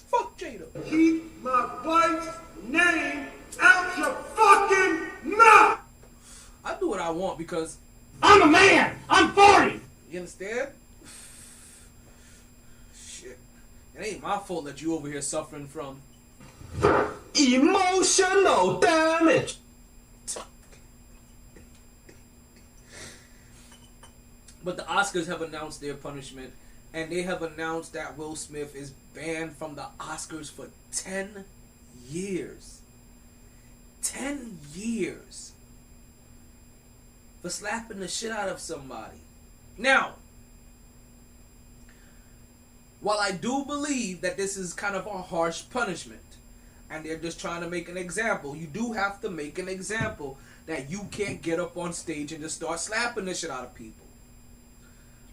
fuck Jada. Keep my wife's name out your fucking mouth! I do what I want because I'm a man. I'm 40. you understand? Shit. It ain't my fault that you over here suffering from Emotional damage. But the Oscars have announced their punishment, and they have announced that Will Smith is banned from the Oscars for 10 years. 10 years. For slapping the shit out of somebody. Now, while I do believe that this is kind of a harsh punishment, and they're just trying to make an example, you do have to make an example that you can't get up on stage and just start slapping the shit out of people.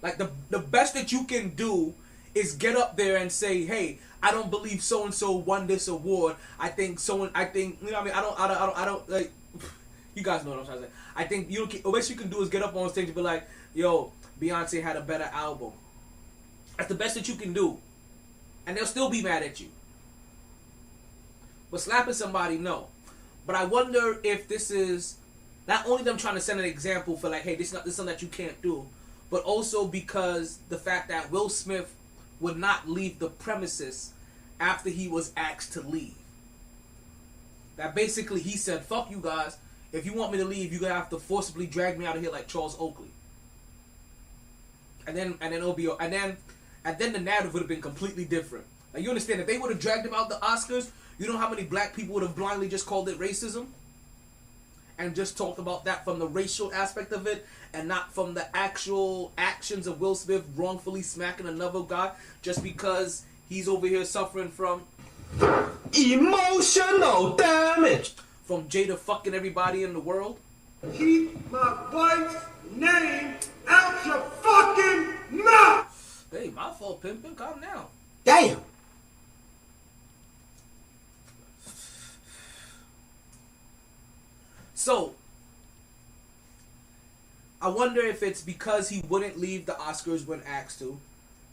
Like, the best that you can do is get up there and say, hey, I don't believe so-and-so won this award. I think, you know what I mean? I don't, like, you guys know what I'm trying to say. I think the best you can do is get up on stage and be like, yo, Beyonce had a better album. That's the best that you can do. And they'll still be mad at you. But slapping somebody, no. But I wonder if this is not only them trying to set an example for like, hey, this is something that you can't do, but also because the fact that Will Smith would not leave the premises after he was asked to leave. That basically he said, fuck you guys. If you want me to leave, you're going to have to forcibly drag me out of here like Charles Oakley. And then it'll be, and then the narrative would have been completely different. Like, you understand, if they would have dragged him out the Oscars, you know how many black people would have blindly just called it racism? And just talked about that from the racial aspect of it, and not from the actual actions of Will Smith wrongfully smacking another guy just because he's over here suffering from Emotional damage. from Jada fucking everybody in the world. Keep my wife's name out your fucking mouth! Hey, my fault, Pimpin', calm down. Damn. So, I wonder if it's because he wouldn't leave the Oscars when asked to,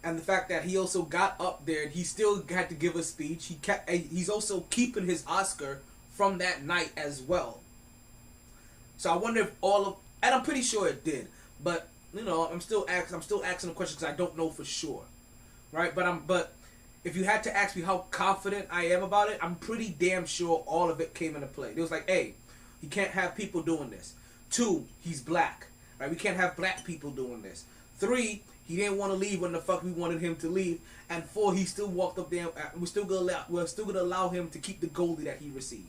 And the fact that he also got up there, he still had to give a speech. He's also keeping his Oscar from that night as well. So I wonder if and I'm pretty sure it did, but you know, I'm still asking the question because I don't know for sure, right? But if you had to ask me how confident I am about it, I'm pretty damn sure all of it came into play. It was like, hey, you can't have people doing this. 2, he's black, right? We can't have black people doing this. 3, he didn't want to leave when the fuck we wanted him to leave. And 4, he still walked up there. We're still gonna allow him to keep the goalie that he received.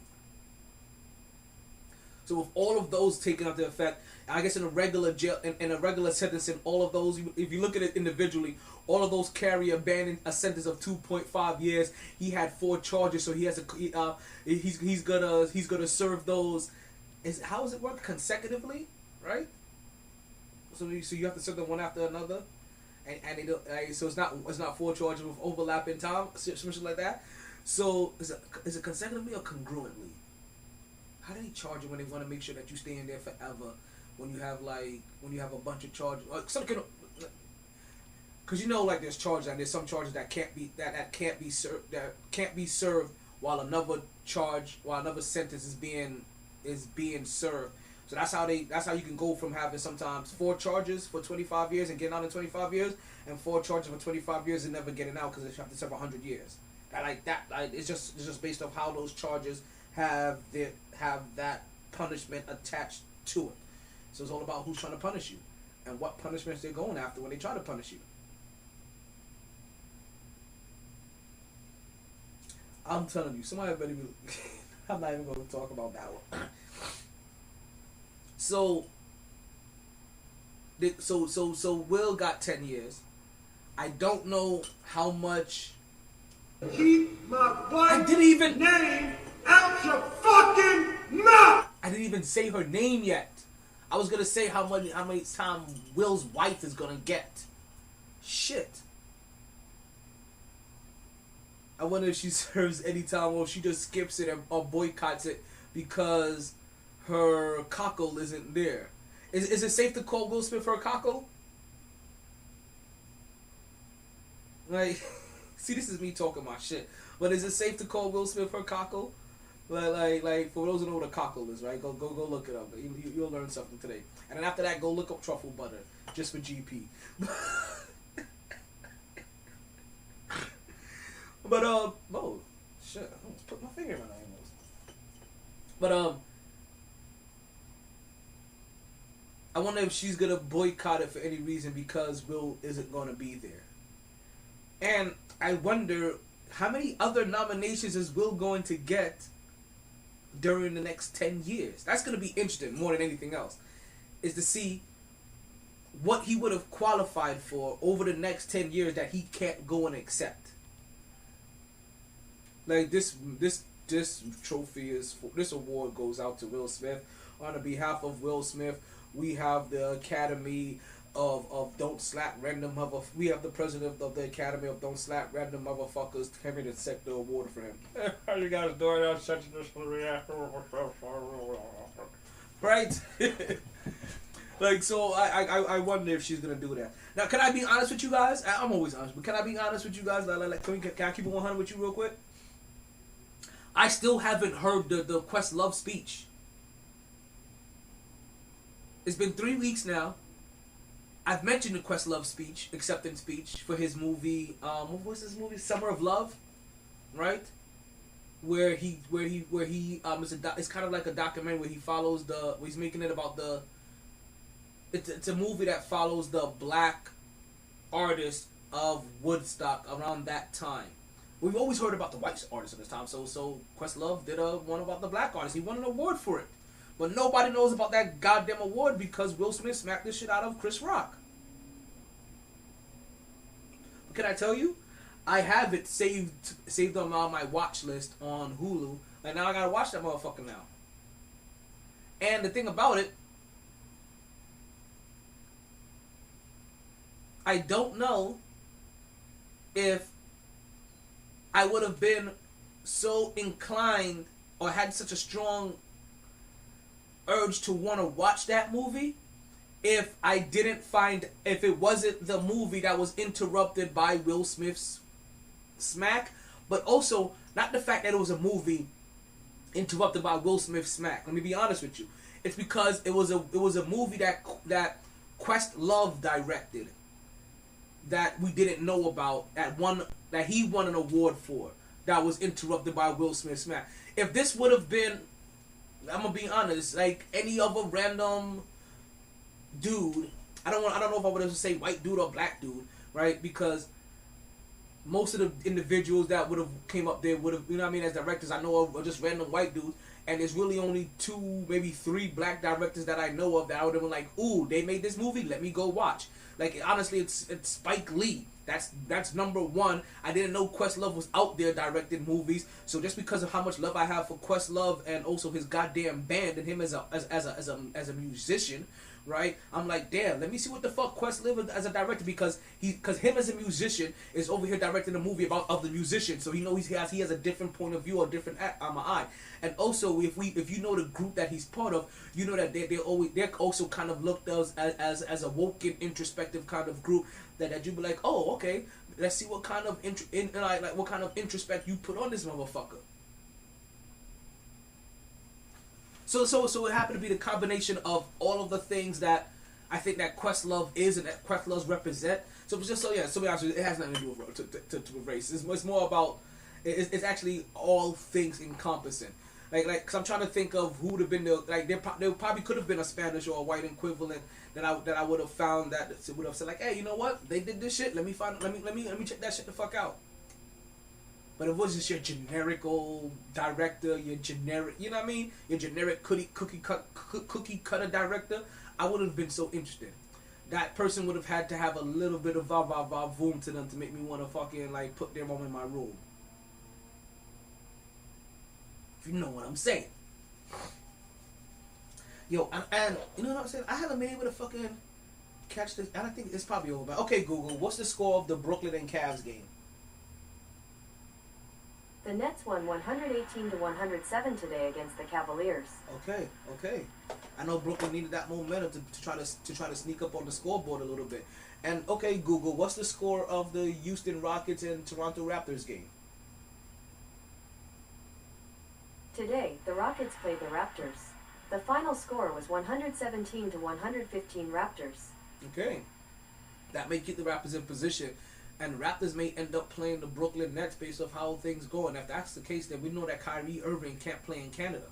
So with all of those taken into effect, I guess in a regular jail, in a regular sentencing, all of those, if you look at it individually, all of those carry a sentence of 2.5 years. He had 4 charges, so he has he's gonna serve those. How does it work? Consecutively, right? So you have to serve them one after another, and so it's not 4 charges with overlapping time, something like that. So is it consecutively or congruently? How do they charge you when they want to make sure that you stay in there forever? When you have a bunch of charges, because you know, like there's charges and there's some charges that can't be served while another sentence is being served. So that's how you can go from having sometimes 4 charges for 25 years and getting out in 25 years, and 4 charges for 25 years and never getting out because they have to serve 100 years. It's just based off how those charges have that punishment attached to it. So it's all about who's trying to punish you and what punishments they're going after when they try to punish you. I'm telling you, somebody better be. I'm not even going to talk about that one. So Will got 10 years. I don't know how much. Keep my wife's name out your fucking mouth! I didn't even say her name yet. I was gonna say how many time Will's wife is gonna get. Shit. I wonder if she serves any time or if she just skips it or boycotts it because her cockle isn't there. Is it safe to call Will Smith her cockle? Like, see, this is me talking my shit. But is it safe to call Will Smith her cockle? Like for those who know what a cockle is, right? Go look it up. You'll learn something today. And then after that, go look up truffle butter just for GP. But oh shit! I almost put my finger in my nose. But I wonder if she's gonna boycott it for any reason because Will isn't gonna be there. And I wonder how many other nominations is Will going to get during the next 10 years. That's going to be interesting more than anything else, is to see what he would have qualified for over the next 10 years that he can't go and accept. Like this trophy this award goes out to Will Smith. On behalf of Will Smith, we have the Academy of Don't Slap Random Motherfuckers. We have the president of the Academy of Don't Slap Random Motherfuckers coming to accept the award for him. How you guys doing? I'm such right? Like, so I wonder if she's gonna do that. Now, can I be honest with you guys? I'm always honest, but can I be honest with you guys? Can I keep it 100 with you real quick? I still haven't heard the Questlove speech. It's been 3 weeks now. I've mentioned the Questlove speech, acceptance speech for his movie. What was his movie? Summer of Love, right? Where he it's kind of like a documentary where he follows he's making it about it's a movie that follows the black artist of Woodstock around that time. We've always heard about the white artists at this time, so Questlove did one about the black artist. He won an award for it. But nobody knows about that goddamn award because Will Smith smacked this shit out of Chris Rock. But can I tell you? I have it saved on my watch list on Hulu. And now I gotta watch that motherfucker now. And the thing about it, I don't know if I would have been so inclined or had such a strong urge to want to watch that movie if it wasn't the movie that was interrupted by Will Smith's smack, but also not the fact that it was a movie interrupted by Will Smith's smack. Let me be honest with you. It's because it was a movie that Questlove directed that we didn't know about, that he won an award for, that was interrupted by Will Smith's smack. If this would have been, I'm gonna be honest, like any other random dude, I don't know if I would have say white dude or black dude, right? Because most of the individuals that would have came up there would have, you know what I mean, as directors I know of, are just random white dudes, and there's really only 2, maybe 3 black directors that I know of that I would have been like, ooh, they made this movie, let me go watch. Like, honestly, it's Spike Lee. That's number 1. I didn't know Questlove was out there directing movies, so just because of how much love I have for Questlove and also his goddamn band and him as a musician, right? I'm like, damn, let me see what the fuck Questlove as a director, because him as a musician is over here directing a movie of the musician, so he has a different point of view or different eye. And also, if you know the group that he's part of, you know that they're also kind of looked as a woke and introspective kind of group that you be like, oh, okay, let's see what kind of what kind of introspect you put on this motherfucker. So it happened to be the combination of all of the things that I think that Questlove is and that Questlove's represent. So be honest, it has nothing to do with race. It's more about it's actually all things encompassing. Like, cause I'm trying to think of who would have been there probably could have been a Spanish or a white equivalent that I would have found that would have said like, hey, you know what? They did this shit. Let me check that shit the fuck out. But it was just your generical director, your generic, you know what I mean? Your generic cookie cutter director. I wouldn't have been so interested. That person would have had to have a little bit of voom to them to make me want to fucking like put them on in my room. If you know what I'm saying. Yo, and you know what I'm saying? I haven't been able to fucking catch this, and I think it's probably over. Okay, Google, what's the score of the Brooklyn and Cavs game? The Nets won 118-107 today against the Cavaliers. Okay. I know Brooklyn needed that momentum to try to sneak up on the scoreboard a little bit. And okay, Google, what's the score of the Houston Rockets and Toronto Raptors game? Today, the Rockets played the Raptors. The final score was 117-115 Raptors. Okay. That may keep the Raptors in position. And Raptors may end up playing the Brooklyn Nets based off how things go. And if that's the case, then we know that Kyrie Irving can't play in Canada.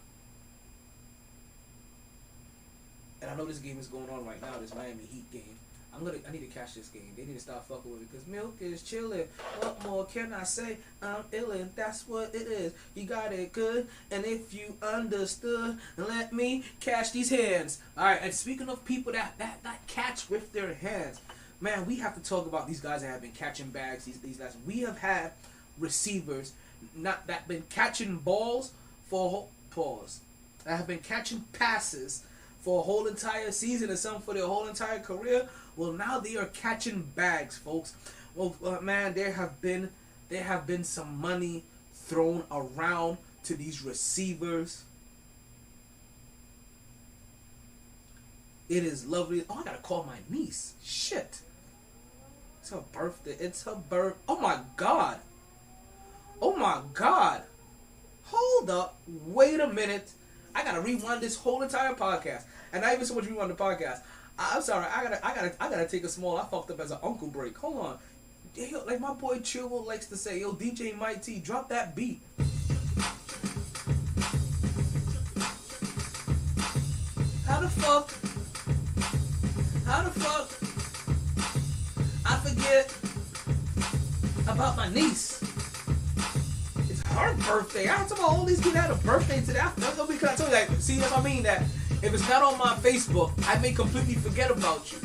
And I know this game is going on right now, this Miami Heat game. I need to catch this game. They need to start fucking with it because milk is chilling. What more can I say? I'm illin'. That's what it is. You got it good. And if you understood, let me catch these hands. All right. And speaking of people that catch with their hands, man, we have to talk about these guys that have been catching bags these last. We have had receivers that been catching balls for that have been catching passes for a whole entire season and some for their whole entire career. Well, now they are catching bags, folks. Well, man, there have been some money thrown around to these receivers. It is lovely. Oh, I gotta call my niece. Shit. It's her birthday. Oh my God. Hold up. Wait a minute. I gotta rewind this whole entire podcast. And not even so much rewind the podcast. I'm sorry. I gotta take a small. I fucked up as an uncle break. Hold on. Yo, like my boy Chillwell likes to say, yo, DJ MyT, drop that beat. How the fuck I forget about my niece? It's her birthday. I told all these people had a birthday today. That's what I told you. Like, see, that's what I mean. That if it's not on my Facebook, I may completely forget about you.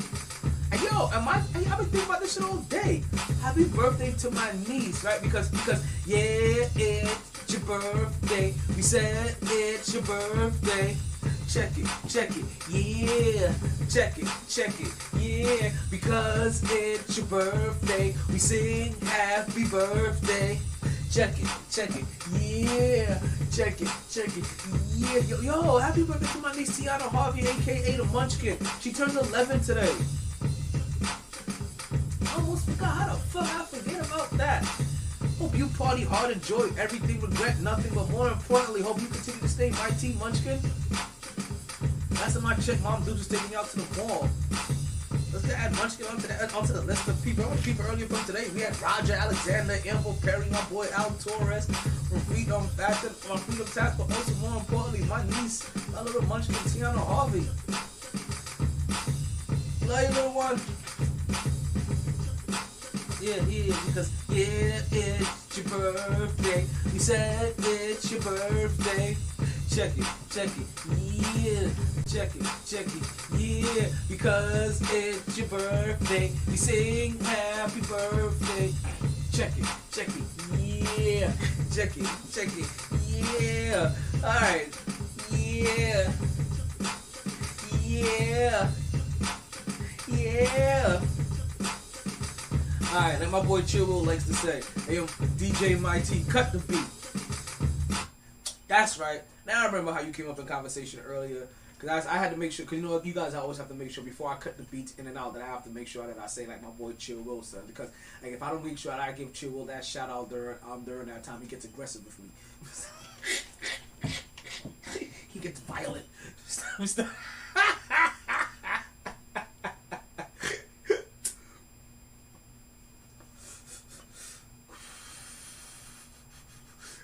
And yo, I've been thinking about this shit all day. Happy birthday to my niece, right? Because yeah, it's your birthday. We said it's your birthday. Check it, yeah. Check it, yeah. Because it's your birthday, we sing happy birthday. check it, yeah, check it, yeah, yo, happy birthday to my niece Tiana Harvey, aka the Munchkin. She turns 11 today. Almost forgot, how the fuck I forget about that. Hope you party hard, enjoy everything, regret nothing, but more importantly, hope you continue to stay MyT, Munchkin. Last time I checked, Mom Dudes was taking me out to the mall. Let's add Munchkin onto the list of people. I want people earlier from today. We had Roger, Alexander, Ample, Perry, my boy Al Torres, from Freedom Fashion, from Freedom Task, but also more importantly, my niece, my little Munchkin, Tiana Harvey. Love you, little one. Yeah, because it's your birthday. We said it's your birthday. Check it, yeah. Check it, yeah. Because it's your birthday. We sing happy birthday. Check it, yeah. Check it, yeah. Alright, yeah. Alright, like my boy Chill likes to say, hey, DJ MyT, cut the beat. That's right. Now I remember how you came up in conversation earlier. Because I had to make sure, because you know, you guys always have to make sure before I cut the beats in and out that I have to make sure that I say like my boy Chill Will said. Because like if I don't make sure that I give Chill Will that shout out during that time, he gets aggressive with me. He gets violent. Stop.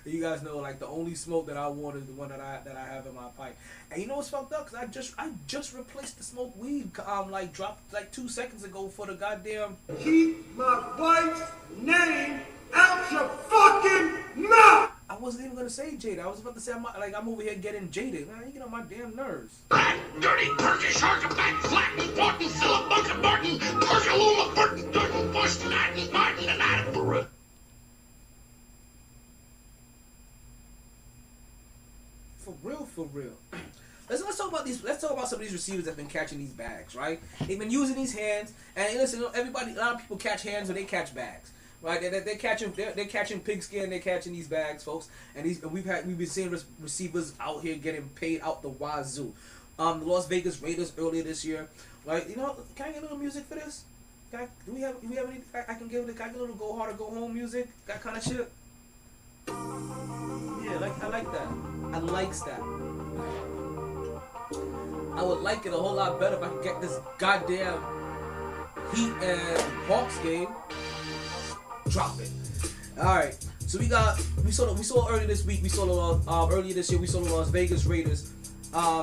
You guys know, like the only smoke that I want is the one that I have in my pipe. And you know what's fucked up? Cause I just replaced the smoked weed. Like dropped like 2 seconds ago for the goddamn. Keep my wife's name out your fucking mouth. I wasn't even gonna say jaded. I was about to say I'm over here getting jaded. Man, you get on my damn nerves. Rat, dirty, Turkish, Archibald, Flatten, Barton, Philip, Bunker, Barton, Perkaluma, Burton, Durton, Boston, Martin, and Attenborough. For real. Let's talk about these. Let's talk about some of these receivers that've been catching these bags, right? They've been using these hands, and listen, everybody, a lot of people catch hands when they catch bags, right? They're catching pigskin, they're catching these bags, folks. And we've been seeing receivers out here getting paid out the wazoo. The Las Vegas Raiders earlier this year, right? You know, can I get a little music for this? Do we have any? I can give it. Can I get a little go hard or go home music? That kind of shit. Yeah, I like that. I likes that. I would like it a whole lot better if I could get this goddamn Heat and Hawks game. Drop it. All right. So we saw earlier this week. Earlier this year we saw the Las Vegas Raiders.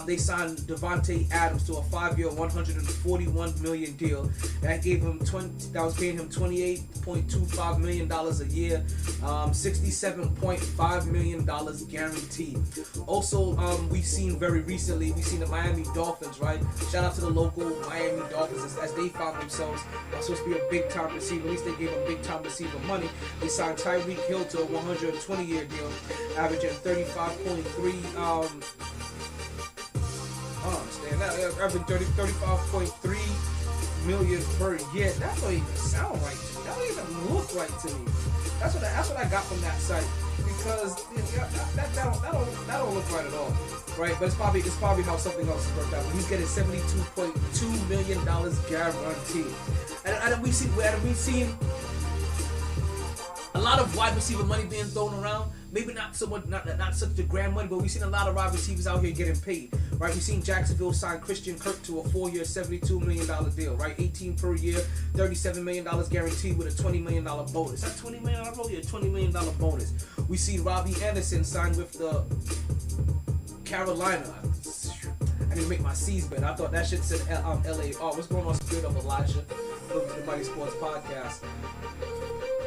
They signed Devontae Adams to a 5-year, $141 million deal. That was paying him $28.25 million a year, $67.5 million guaranteed. Also, we've seen the Miami Dolphins, right? Shout out to the local Miami Dolphins as they found themselves supposed to be a big time receiver. At least they gave him big time receiver money. They signed Tyreek Hill to a 120-year deal, averaging 35.3. Averaging 35.3 million per year. That don't even sound right to me. That don't even look right to me. That's what I got from that site, because that don't look right at all, right? But it's probably how something else is worked out. When he's getting $72.2 million guaranteed, and we've seen a lot of wide receiver money being thrown around. Maybe not so much, not such the grand money, but we've seen a lot of wide receivers out here getting paid, right? We've seen Jacksonville sign Christian Kirk to a 4-year, $72 million deal, right? 18 per year, $37 million guaranteed with a $20 million bonus. That's $20 million bonus, yeah, $20 million bonus. We see Robbie Anderson sign with the Carolina. I didn't make my C's better. I thought that shit said LA. Oh, what's going on, Spirit of Elijah? The Mighty Sports Podcast,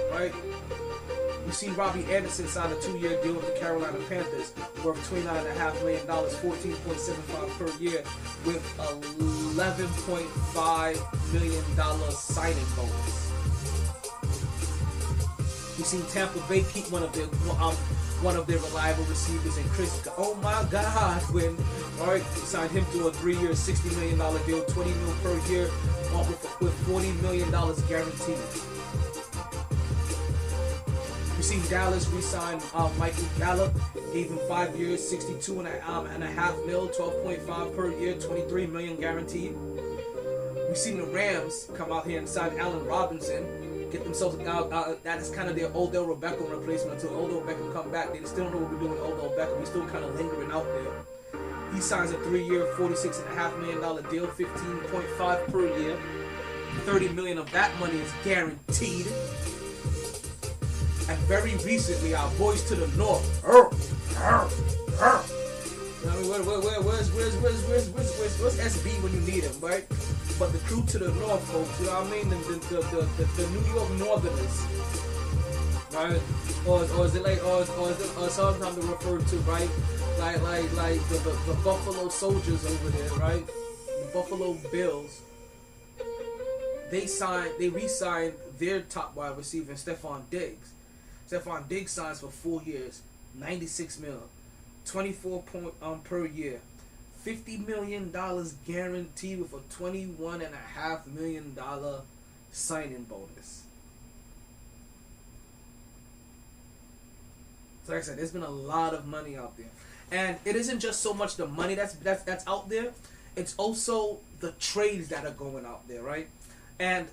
right? We've seen Robbie Anderson sign a 2-year deal with the Carolina Panthers worth $29.5 million, $14.75 per year, with $11.5 million signing bonus. We've seen Tampa Bay keep one of their reliable receivers in Chris. Oh my God! Alright, signed him to a 3-year, $60 million deal, $20 million per year, with $40 million guaranteed. You seen Dallas re-sign Michael Gallup, gave him 5 years, $62.5 million, 12.5 per year, $23 million guaranteed. We've seen the Rams come out here and sign Allen Robinson, get themselves out. That is kind of their Odell Beckham replacement until Odell Beckham come back. They still don't know what we're doing with Odell Beckham. He's still kind of lingering out there. He signs a 3-year, $46.5 million deal, 15.5 per year. $30 million of that money is guaranteed. And very recently, our boys to the north. I mean, where's SB when you need him, right? But the crew to the north, folks, you know what I mean? The New York Northerners, right? Or is it like, or sometimes they're referred to, right? Like the Buffalo Soldiers over there, right? The Buffalo Bills. They re-signed their top wide receiver, Stephon Diggs. Stephon Diggs signs for 4 years, $96 million, 24 per year, $50 million guaranteed with a $21.5 million signing bonus. So like I said, there's been a lot of money out there, and it isn't just so much the money that's out there. It's also the trades that are going out there, right? And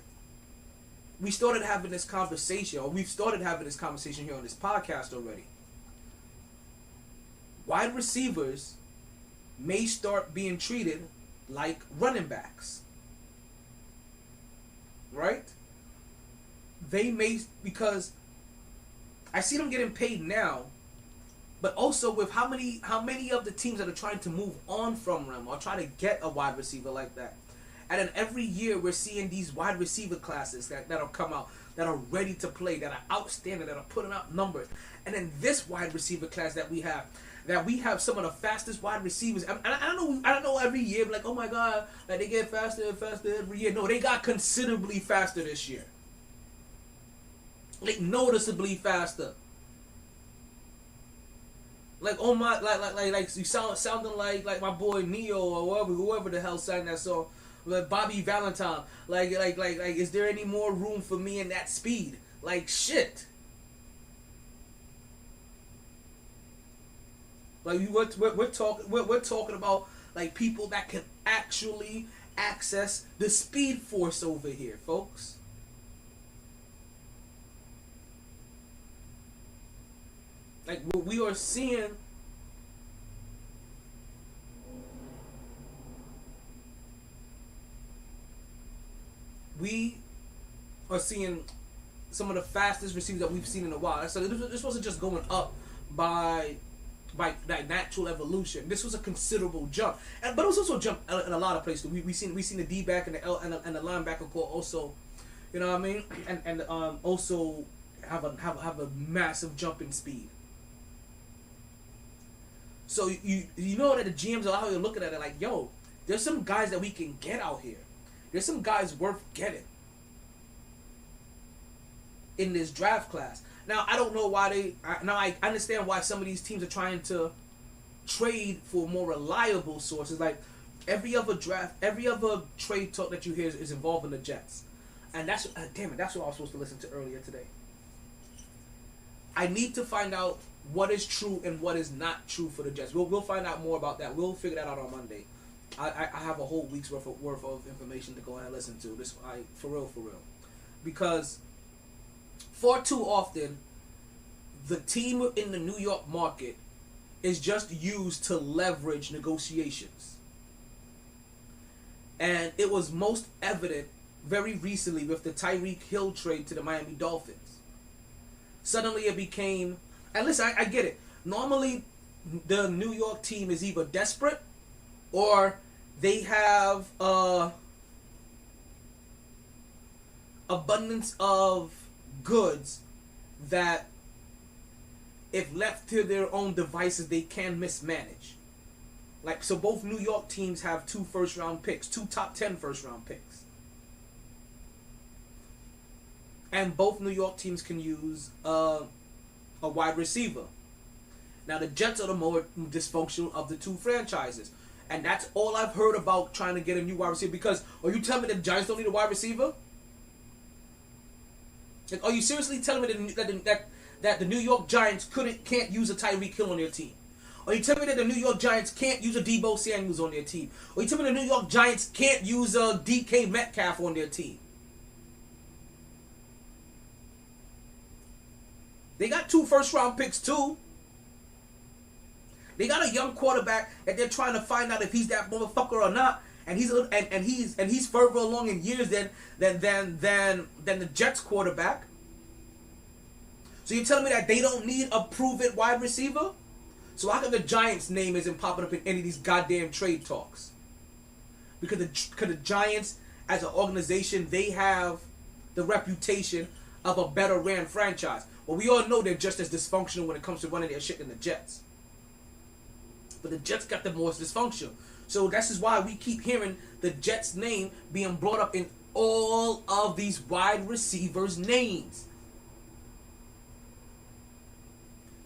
we've started having this conversation here on this podcast already. Wide receivers may start being treated like running backs. Right? They may, because I see them getting paid now, but also with how many of the teams that are trying to move on from them or try to get a wide receiver like that. And then every year we're seeing these wide receiver classes that'll come out, that are ready to play, that are outstanding, that are putting up numbers. And then this wide receiver class that we have some of the fastest wide receivers. And I don't know every year, like, oh my God, like they get faster and faster every year. No, they got considerably faster this year. Like noticeably faster. Like oh my, like you sounding like my boy Neo or whoever the hell sang that song. Like Bobby Valentine, like, is there any more room for me in that speed? Like shit. Like we're talking about like people that can actually access the speed force over here, folks. Like we are seeing. We are seeing some of the fastest receivers that we've seen in a while. So this wasn't just going up by that natural evolution. This was a considerable jump, but it was also a jump in a lot of places. We seen the D-back and the linebacker core also, you know what I mean, and also have a massive jump in speed. So you know that the GMs are out here looking at it like, yo, there's some guys that we can get out here. There's some guys worth getting in this draft class. Now, I don't know why I understand why some of these teams are trying to trade for more reliable sources. Like, every other trade talk that you hear is involving the Jets. And that's what I was supposed to listen to earlier today. I need to find out what is true and what is not true for the Jets. We'll find out more about that. We'll figure that out on Monday. I have a whole week's worth of information to go ahead and listen to. For real. Because far too often, the team in the New York market is just used to leverage negotiations. And it was most evident very recently with the Tyreek Hill trade to the Miami Dolphins. Suddenly it became, and listen, I get it. Normally, the New York team is either desperate or they have abundance of goods that, if left to their own devices, they can mismanage. Like, so both New York teams have 2 first-round picks, 2 top 10 first-round picks. And both New York teams can use a wide receiver. Now, the Jets are the more dysfunctional of the 2 franchises. And that's all I've heard about trying to get a new wide receiver. Because, are you telling me the Giants don't need a wide receiver? Like, are you seriously telling me that that the New York Giants can't use a Tyreek Hill on their team? Or you tell me that the New York Giants can't use a Deebo Samuels on their team? Or you tell me the New York Giants can't use a DK Metcalf on their team? They got 2 first-round picks too. They got a young quarterback that they're trying to find out if he's that motherfucker or not. And he's further along in years than the Jets quarterback. So you're telling me that they don't need a proven wide receiver? So how come the Giants' name isn't popping up in any of these goddamn trade talks? Because the Giants, as an organization, they have the reputation of a better ran franchise. Well, we all know they're just as dysfunctional when it comes to running their shit than the Jets. But the Jets got the most dysfunctional. So this is why we keep hearing the Jets' name being brought up in all of these wide receivers' names.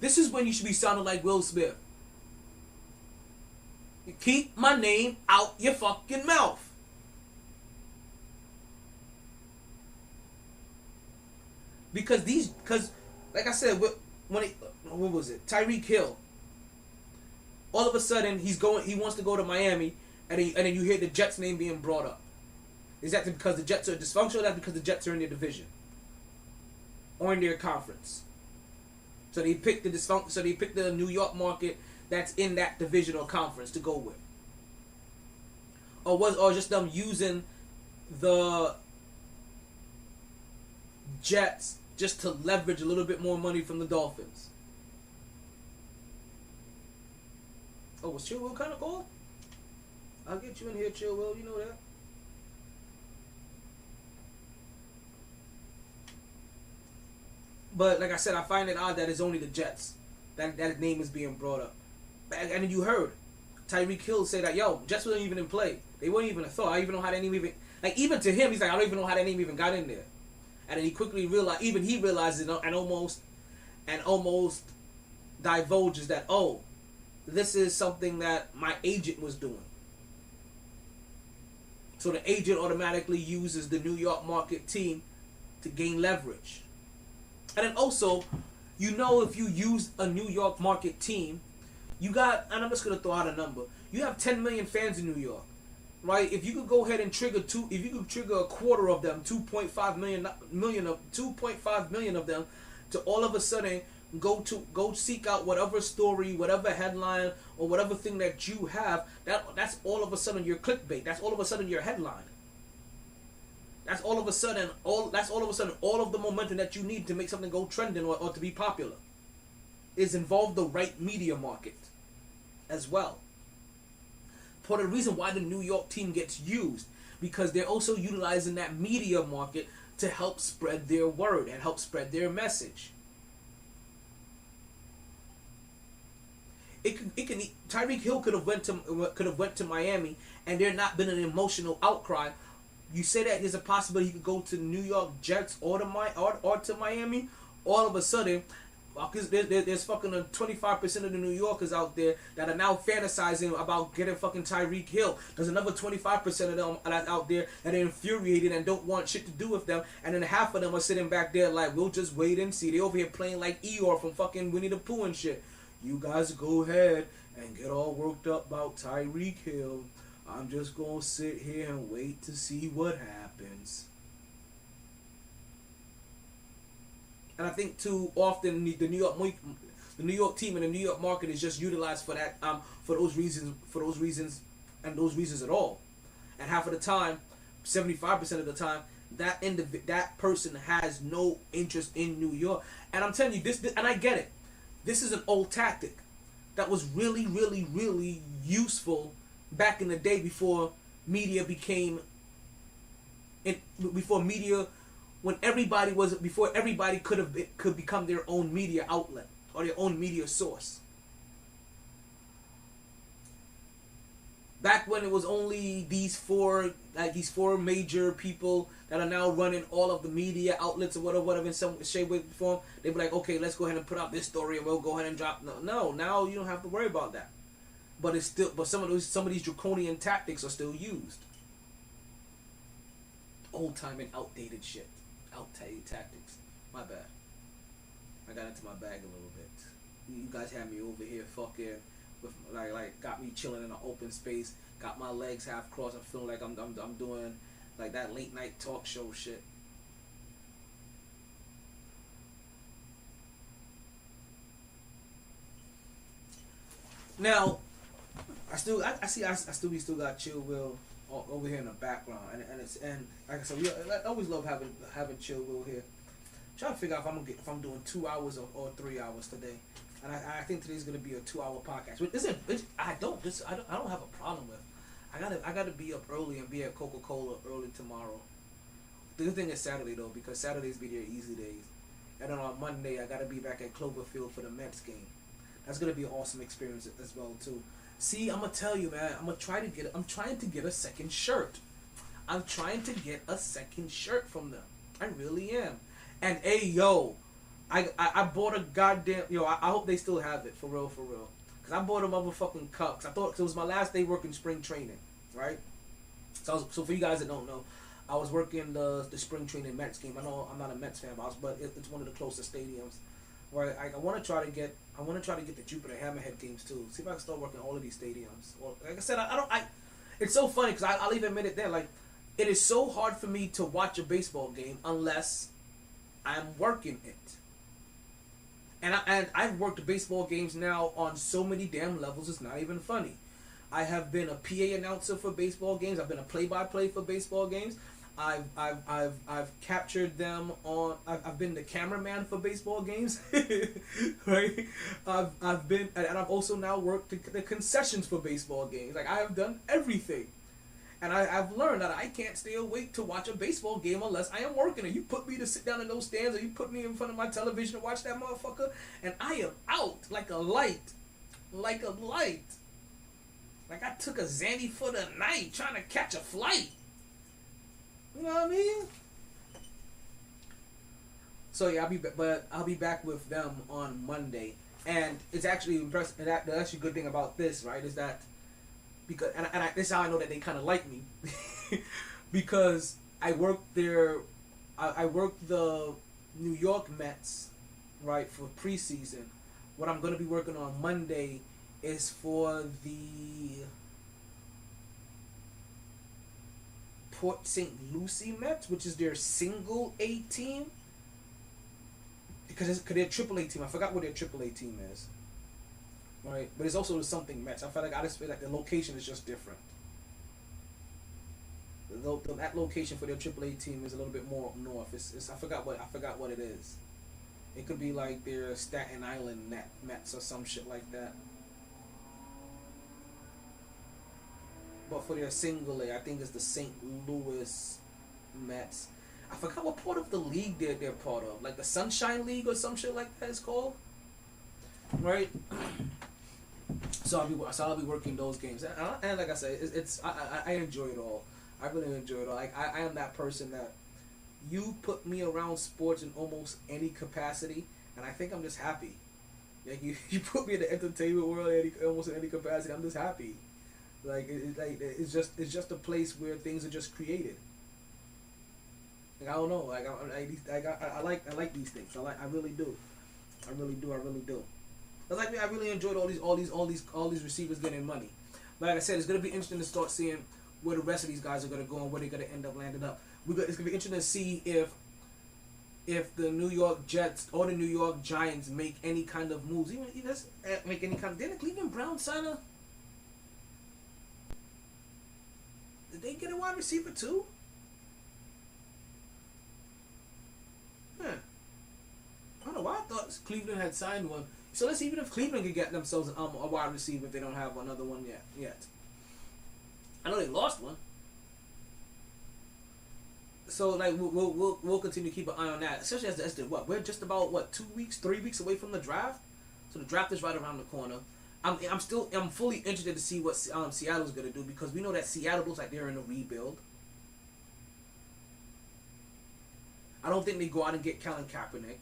This is when you should be sounding like Will Smith. You keep my name out your fucking mouth. Because like I said, what was it? Tyreek Hill. All of a sudden, he wants to go to Miami, and then you hear the Jets' name being brought up. Is that because the Jets are dysfunctional, or that because the Jets are in their division? Or in their conference? So they picked the New York market that's in that division or conference to go with. Or just them using the Jets just to leverage a little bit more money from the Dolphins. Oh, was Chill Will kind of cold? I'll get you in here, Chill Will. You know that. But like I said, I find it odd that it's only the Jets that name is being brought up. And then you heard Tyreek Hill say that, yo, Jets wasn't even in play. They weren't even a thought. I don't even know how that name even... Like, even to him, he's like, I don't even know how that name even got in there. And then he quickly realized, even he realizes it and almost divulges that, oh, this is something that my agent was doing. So the agent automatically uses the New York market team to gain leverage. And then also, if you use a New York market team, you got, and I'm just going to throw out a number, you have 10 million fans in New York, right? If you could go ahead and trigger a quarter of them, 2.5 million of them, to all of a sudden go seek out whatever story, whatever headline, or whatever thing that you have, that's all of a sudden your clickbait. That's all of a sudden your headline. That's all of a sudden all of the momentum that you need to make something go trending or to be popular. Is involve the right media market as well. Part of the reason why the New York team gets used, because they're also utilizing that media market to help spread their word and help spread their message. Tyreek Hill could have went to Miami and there not been an emotional outcry. You say that there's a possibility he could go to New York Jets or to Miami. All of a sudden, because there's fucking 25% of the New Yorkers out there that are now fantasizing about getting fucking Tyreek Hill. There's another 25% of them out there that are infuriated and don't want shit to do with them. And then half of them are sitting back there like, we'll just wait and see. They over here playing like Eeyore from fucking Winnie the Pooh and shit. You guys go ahead and get all worked up about Tyreek Hill. I'm just going to sit here and wait to see what happens. And I think too often the New York team and the New York market is just utilized for that for those reasons at all. And half of the time, 75% of the time, that person has no interest in New York. And I'm telling you this, and I get it. This is an old tactic that was really, really, really useful back in the day before media before everybody could become their own media outlet or their own media source. Back when it was only these four major people that are now running all of the media outlets or whatever in some shape, way, form, they be like, okay, let's go ahead and put out this story and we'll go ahead and drop. No, now you don't have to worry about that. But some of these draconian tactics are still used. Old time and outdated shit. Outdated tactics. My bad. I got into my bag a little bit. You guys had me over here fucking with like got me chilling in an open space. Got my legs half crossed. I'm feeling like I'm doing like that late night talk show shit. Now, we still got Chill Will over here in the background, and like I said, I always love having Chill Will here. Trying to figure out if I'm doing 2 hours or 3 hours today, and I think today's gonna be a 2-hour podcast. Which I don't have a problem with. I gotta be up early and be at Coca-Cola early tomorrow. The good thing is Saturday though, because Saturdays be their easy days, and then on Monday I gotta be back at Cloverfield for the Mets game. That's gonna be an awesome experience as well too. See, I'm gonna tell you, man. I'm trying to get a second shirt. I'm trying to get a second shirt from them. I really am. And hey, yo, I bought a goddamn I hope they still have it for real. Cause I bought a motherfucking cup. Cause I thought it was my last day working spring training, right? So for you guys that don't know, I was working the spring training Mets game. I know I'm not a Mets fan, but it's one of the closest stadiums. Where I want to try to get the Jupiter Hammerhead games too. See if I can start working all of these stadiums. Well, like I said, it's so funny because I'll even admit it there. Like, it is so hard for me to watch a baseball game unless I'm working it. And I've worked baseball games now on so many damn levels. It's not even funny. I have been a PA announcer for baseball games. I've been a play-by-play for baseball games. I've captured them on. I've been the cameraman for baseball games, right? I've been, and I've also now worked the concessions for baseball games. Like, I have done everything, and I've learned that I can't stay awake to watch a baseball game unless I am working. And you put me to sit down in those stands, or you put me in front of my television to watch that motherfucker, and I am out like a light. Like I took a Xanny for the night trying to catch a flight. You know what I mean? So yeah, I'll be back with them on Monday, and it's actually impressive. And that's actually a good thing about this, right? Is that because this is how I know that they kind of like me, because I worked there. I worked the New York Mets, right, for preseason. What I'm gonna be working on Monday is for the Port St. Lucie Mets, which is their single A team. Because they're AAA team. I forgot what their AAA team is. Right? But it's also the something Mets. I just feel like the location is just different. That location for their AAA team is a little bit more up north. I forgot what it is. It could be like their Staten Island Mets or some shit like that. But for their single A, I think it's the St. Louis Mets. I forgot what part of the league they're part of. Like the Sunshine League or some shit like that it's called. Right? So I'll be working those games. And like I said, I enjoy it all. I really enjoy it all. Like I am that person that you put me around sports in almost any capacity, and I think I'm just happy. Like you put me in the entertainment world almost in any capacity, I'm just happy. Like it's just a place where things are just created. Like I don't know. Like I like these things. I really do. I really do. Cause like I really enjoyed all these receivers getting money. But like I said, it's gonna be interesting to start seeing where the rest of these guys are gonna go and where they're gonna end up landing up. It's gonna be interesting to see if the New York Jets or the New York Giants make any kind of moves. Even make any kind of. Didn't the Cleveland Browns sign a? Did they get a wide receiver too? I don't know why I thought Cleveland had signed one. So let's see even if Cleveland could get themselves a wide receiver if they don't have another one yet. I know they lost one. So like we'll continue to keep an eye on that, especially as we're just about 3 weeks away from the draft. So the draft is right around the corner. I'm fully interested to see what Seattle's gonna do, because we know that Seattle looks like they're in a rebuild. I don't think they go out and get Colin Kaepernick.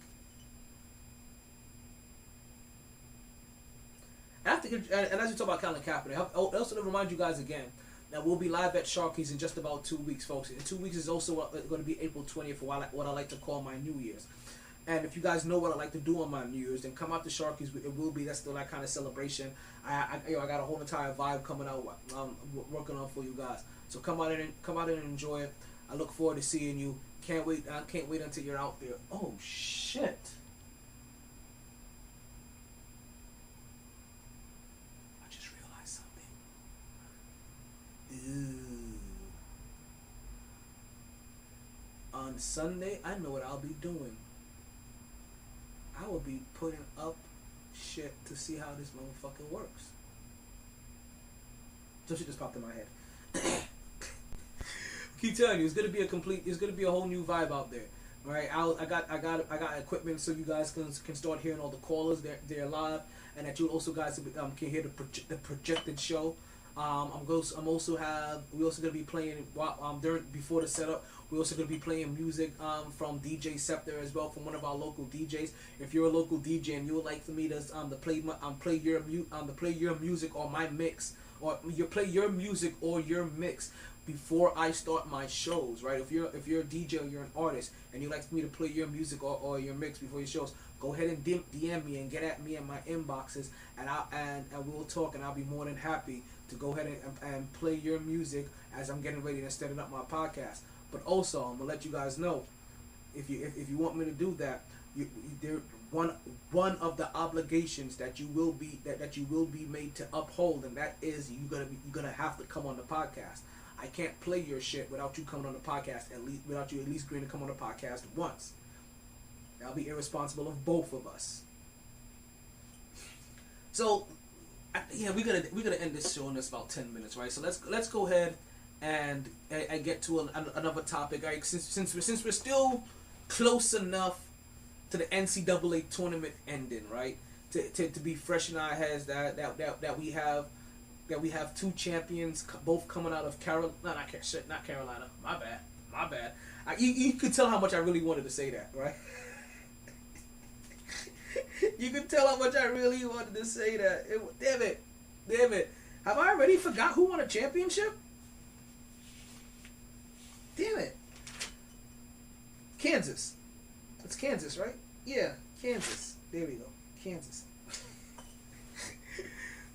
And as we talk about Colin Kaepernick, I also want to remind you guys again that we'll be live at Sharky's in just about 2 weeks, folks. And 2 weeks is also going to be April 20th for what I like to call my New Year's. And if you guys know what I like to do on my New Year's, then come out to Sharky's. It will be, that's still that kind of celebration. I got a whole entire vibe coming out, working on for you guys. So come out and enjoy it. I look forward to seeing you. Can't wait. I can't wait until you're out there. Oh shit! I just realized something. Ooh. On Sunday, I know what I'll be doing. I will be putting up shit to see how this motherfucker works. So shit just popped in my head. Keep telling you, it's gonna be a whole new vibe out there. All right, I got equipment so you guys can start hearing all the callers. They're live, and that you also guys can hear the projected show. We also gonna be playing before the setup. We're also gonna be playing music from DJ Scepter as well, from one of our local DJs. If you're a local DJ and you would like for me to play your music or my mix, or you play your music or your mix before I start my shows, right? If you're a DJ or you're an artist and you like for me to play your music or your mix before your shows, go ahead and DM me and get at me in my inboxes, and we'll talk, and I'll be more than happy to go ahead and play your music as I'm getting ready to set up my podcast. But also, I'm gonna let you guys know, if you want me to do that, one of the obligations that you will be made to uphold, and that is you're gonna have to come on the podcast. I can't play your shit without you coming on the podcast, without you at least agreeing to come on the podcast once. That'll be irresponsible of both of us. So, we're gonna end this show in just about 10 minutes, right? So let's go ahead and get to another topic, right? Since we're still close enough to the NCAA tournament ending, right? To be fresh in our heads that we have two champions both coming out of not Carolina. My bad. You could tell how much I really wanted to say that, right? You could tell how much I really wanted to say that. Damn it. Have I already forgot who won a championship? Damn it. Kansas. It's Kansas, right? Yeah, Kansas. There we go. Kansas.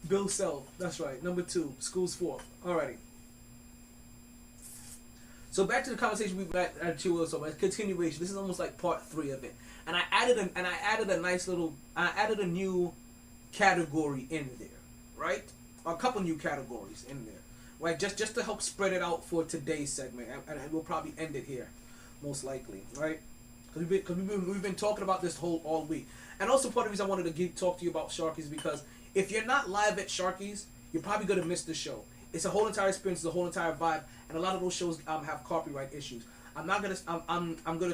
Bill Self. That's right. Number 2. School's 4th. Alrighty. So back to the conversation we had at so continuation. This is almost like part 3 of it. And I added a new category in there, right? A couple new categories in there, right? Just to help spread it out for today's segment, and we'll probably end it here, most likely, right? Because we've been talking about this all week, and also part of the reason I wanted to talk to you about Sharky's, because if you're not live at Sharky's, you're probably gonna miss the show. It's a whole entire experience, it's a whole entire vibe, and a lot of those shows have copyright issues. I'm gonna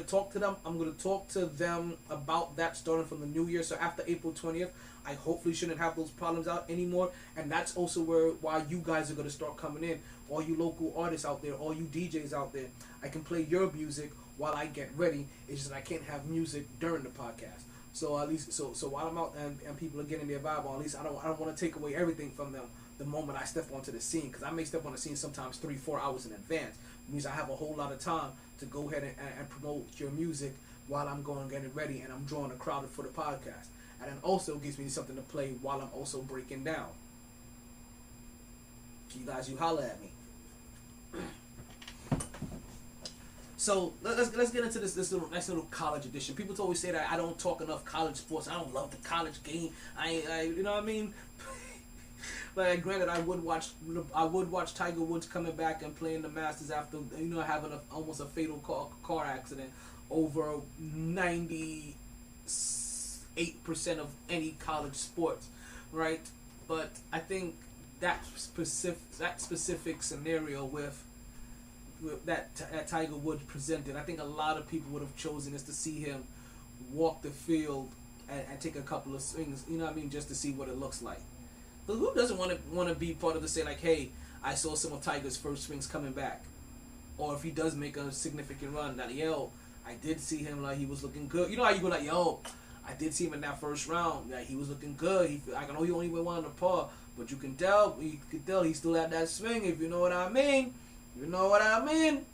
talk to them. I'm gonna talk to them about that starting from the new year. So after April 20th, I hopefully shouldn't have those problems out anymore. And that's also why you guys are gonna start coming in. All you local artists out there, all you DJs out there, I can play your music while I get ready. It's just I can't have music during the podcast. So at least so while I'm out and people are getting their vibe on, at least I don't want to take away everything from them the moment I step onto the scene, because I may step on the scene sometimes 3-4 hours in advance. It means I have a whole lot of time to go ahead and promote your music while I'm going and getting ready, and I'm drawing a crowd for the podcast. And then also gives me something to play while I'm also breaking down. You guys, you holler at me. So let's get into this little nice little college edition. People always say that I don't talk enough college sports. I don't love the college game. I you know what I mean? But granted, I would watch Tiger Woods coming back and playing the Masters after having almost a fatal car accident over 98% of any college sports, right? But I think that specific scenario with that Tiger Woods presented, I think a lot of people would have chosen is to see him walk the field and take a couple of swings, you know what I mean, just to see what it looks like. But who doesn't want to be part of the say like, hey, I saw some of Tiger's first swings coming back, or if he does make a significant run, that I did see him, like, he was looking good. You know how you go like, I did see him in that first round, like, he was looking good. I know he only went 1 under par, but you can tell he still had that swing, if you know what I mean. You know what I mean?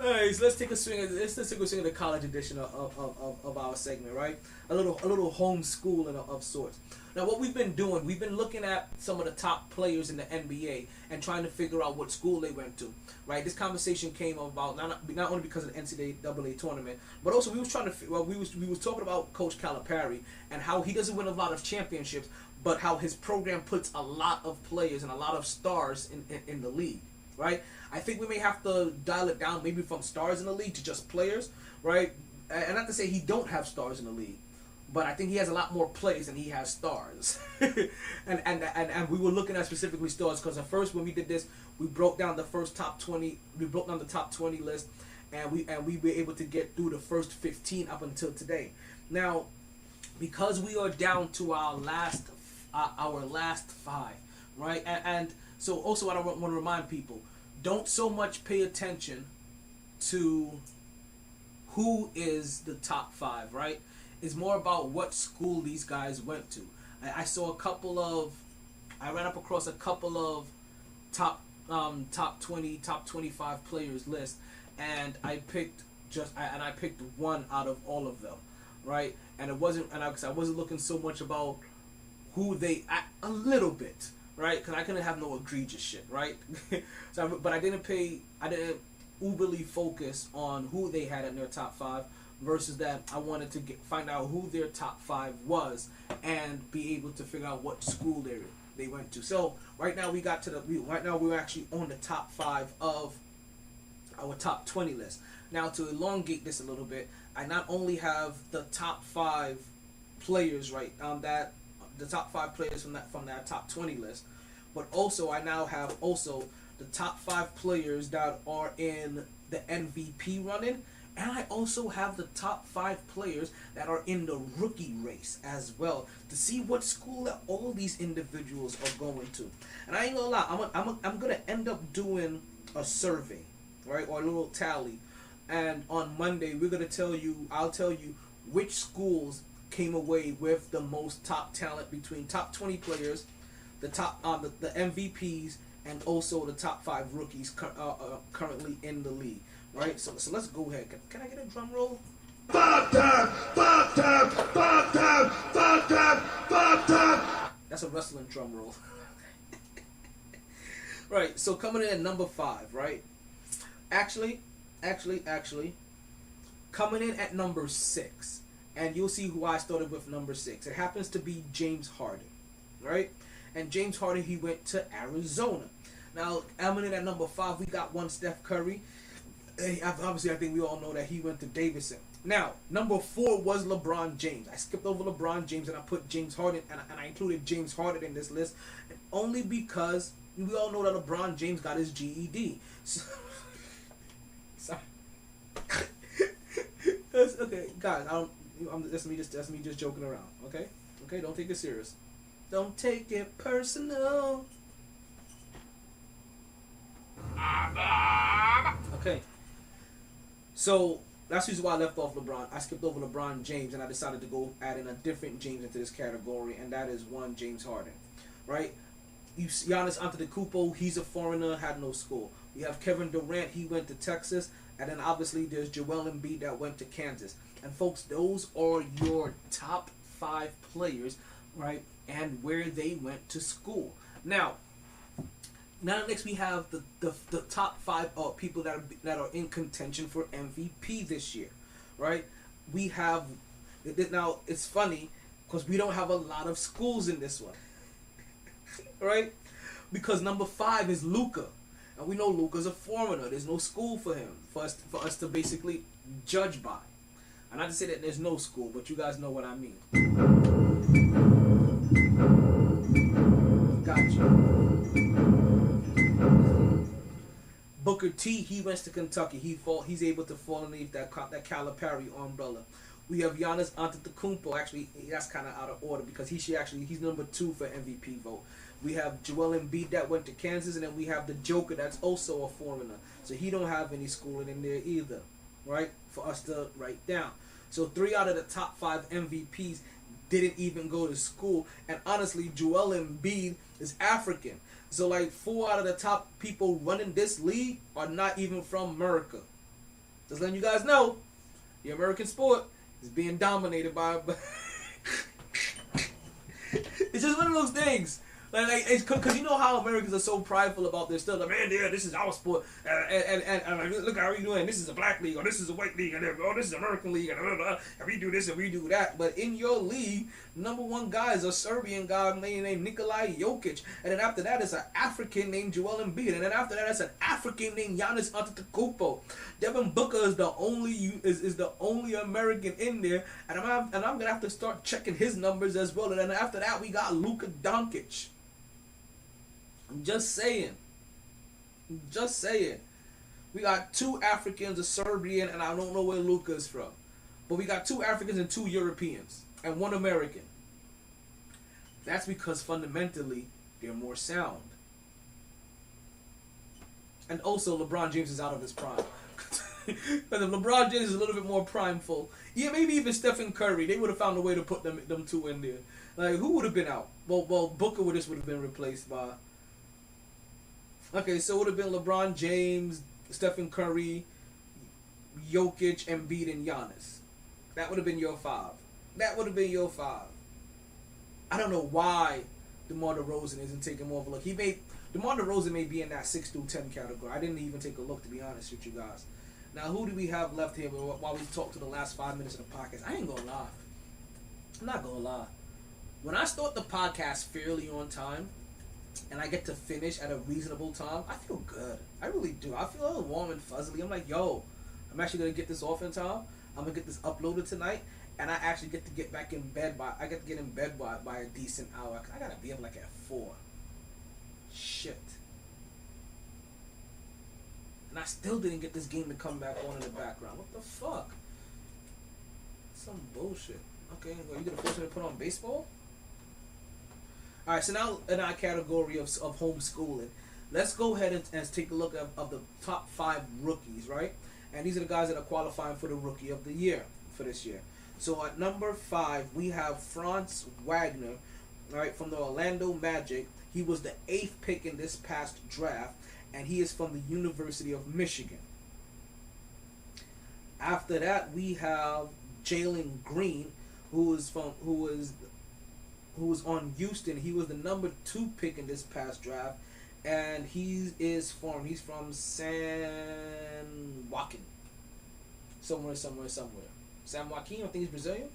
Alright, so let's take a swing at the college edition of our segment, right? A little homeschooling of sorts. Now, what we've been doing, we've been looking at some of the top players in the NBA and trying to figure out what school they went to, right? This conversation came about not only because of the NCAA tournament, but also we was talking about Coach Calipari and how he doesn't win a lot of championships, but how his program puts a lot of players and a lot of stars in the league, right? I think we may have to dial it down maybe from stars in the league to just players, right? And not to say he don't have stars in the league, but I think he has a lot more players than he has stars. and we were looking at specifically stars because at first when we did this, we broke down the first top 20. We broke down the top 20 list, and we were able to get through the first 15 up until today. Now, because we are down to our last 5, right? And so also I want to remind people, don't so much pay attention to who is the top 5, right? It's more about what school these guys went to. I ran up across a couple of top 20, top 25 players list, and I picked one out of all of them, right? And I wasn't looking so much about who they a little bit, right? Because I couldn't have no egregious shit, right? But I didn't uberly focus on who they had in their top 5 versus that I wanted to find out who their top 5 was and be able to figure out what school they went to. So right now we're actually on the top 5 of our top 20 list. Now to elongate this a little bit, I not only have the top 5 players the top 5 players from that top 20 list, but also I now have the top 5 players that are in the MVP running, and I also have the top 5 players that are in the rookie race as well, to see what school that all these individuals are going to. And I ain't gonna lie, I'm gonna end up doing a survey, right, or a little tally, and on Monday I'll tell you which schools came away with the most top talent between top 20 players, the top the MVPs, and also the top 5 rookies currently in the league, right? So let's go ahead. Can I get a drum roll? Bob time! Bob time! Bob time! Bob time! Bob time! That's a wrestling drum roll. Right. So coming in at number 5, right? Actually, coming in at number 6. And you'll see who I started with number 6. It happens to be James Harden, right? And James Harden, he went to Arizona. Now, coming in at number 5, we got one Steph Curry. Obviously, I think we all know that he went to Davidson. Now, number 4 was LeBron James. I skipped over LeBron James and I put James Harden, and I included James Harden in this list, only because we all know that LeBron James got his GED. So, sorry. Okay, guys, that's me just joking around. Okay, don't take it serious. Don't take it personal. Okay. So that's the reason why I left off LeBron. I skipped over LeBron James and I decided to go add in a different James into this category, and that is one James Harden, right? Giannis Antetokounmpo, he's a foreigner, had no school. We have Kevin Durant, he went to Texas, and then obviously there's Joel Embiid that went to Kansas. And folks, those are your top 5 players, right? And where they went to school. Now next we have the top 5 people that are in contention for MVP this year, right? We have, now it's funny because we don't have a lot of schools in this one, right? Because number 5 is Luka, and we know Luka's a foreigner. There's no school for him for us to basically judge by. And not to say that there's no school, but you guys know what I mean. Gotcha. Booker T, he went to Kentucky. He's able to fall underneath that Calipari umbrella. We have Giannis Antetokounmpo. Actually, that's kind of out of order because he's number 2 for MVP vote. We have Joel Embiid that went to Kansas, and then we have the Joker that's also a foreigner. So he don't have any schooling in there either, right? For us to write down. So 3 out of the top 5 MVPs didn't even go to school. And honestly, Joel Embiid is African. So like 4 out of the top people running this league are not even from America. Just letting you guys know, the American sport is being dominated by. It's just one of those things. Like it's because you know how Americans are so prideful about their stuff. Like, man, yeah, this is our sport, and look how we doing. This is a black league, or this is a white league, and oh, this is American league, and we do this and we do that. But in your league, #1 guy is a Serbian guy named Nikolai Jokic, and then after that, it's an African named Joel Embiid, and then after that, it's an African named Giannis Antetokounmpo. Devin Booker is the only American in there, and I'm gonna have to start checking his numbers as well. And then after that, we got Luka Doncic. I'm just saying. We got 2 Africans, a Serbian, and I don't know where Luka's from. But we got 2 Africans and 2 Europeans. And 1 American. That's because fundamentally, they're more sound. And also, LeBron James is out of his prime. Because if LeBron James is a little bit more primeful, yeah, maybe even Stephen Curry, they would have found a way to put them 2 in there. Like, who would have been out? Well, Booker would have been replaced by... Okay, so it would have been LeBron James, Stephen Curry, Jokic, Embiid, and Giannis. That would have been your 5. I don't know why DeMar DeRozan isn't taking more of a look. DeMar DeRozan may be in that 6 through 10 category. I didn't even take a look, to be honest with you guys. Now, who do we have left here while we talk to the last 5 minutes of the podcast? I ain't gonna lie. I'm not gonna lie. When I start the podcast fairly on time, and I get to finish at a reasonable time, I feel good. I really do. I feel a little warm and fuzzily. I'm like, yo, I'm actually going to get this off in time. I'm going to get this uploaded tonight. And I actually get to get back in bed by a decent hour. I got to be up like at 4. Shit. And I still didn't get this game to come back on in the background. What the fuck? Some bullshit. Okay, well, you going to force me to put on baseball? Alright, so now in our category of homeschooling, let's go ahead and take a look of the top 5 rookies, right? And these are the guys that are qualifying for the Rookie of the Year for this year. So at number 5, we have Franz Wagner, right, from the Orlando Magic. He was the 8th pick in this past draft, and he is from the University of Michigan. After that, we have Jalen Green, who was on Houston. He was the number 2 pick in this past draft, and he's from San Joaquin. Somewhere. San Joaquin, I think he's Brazilian.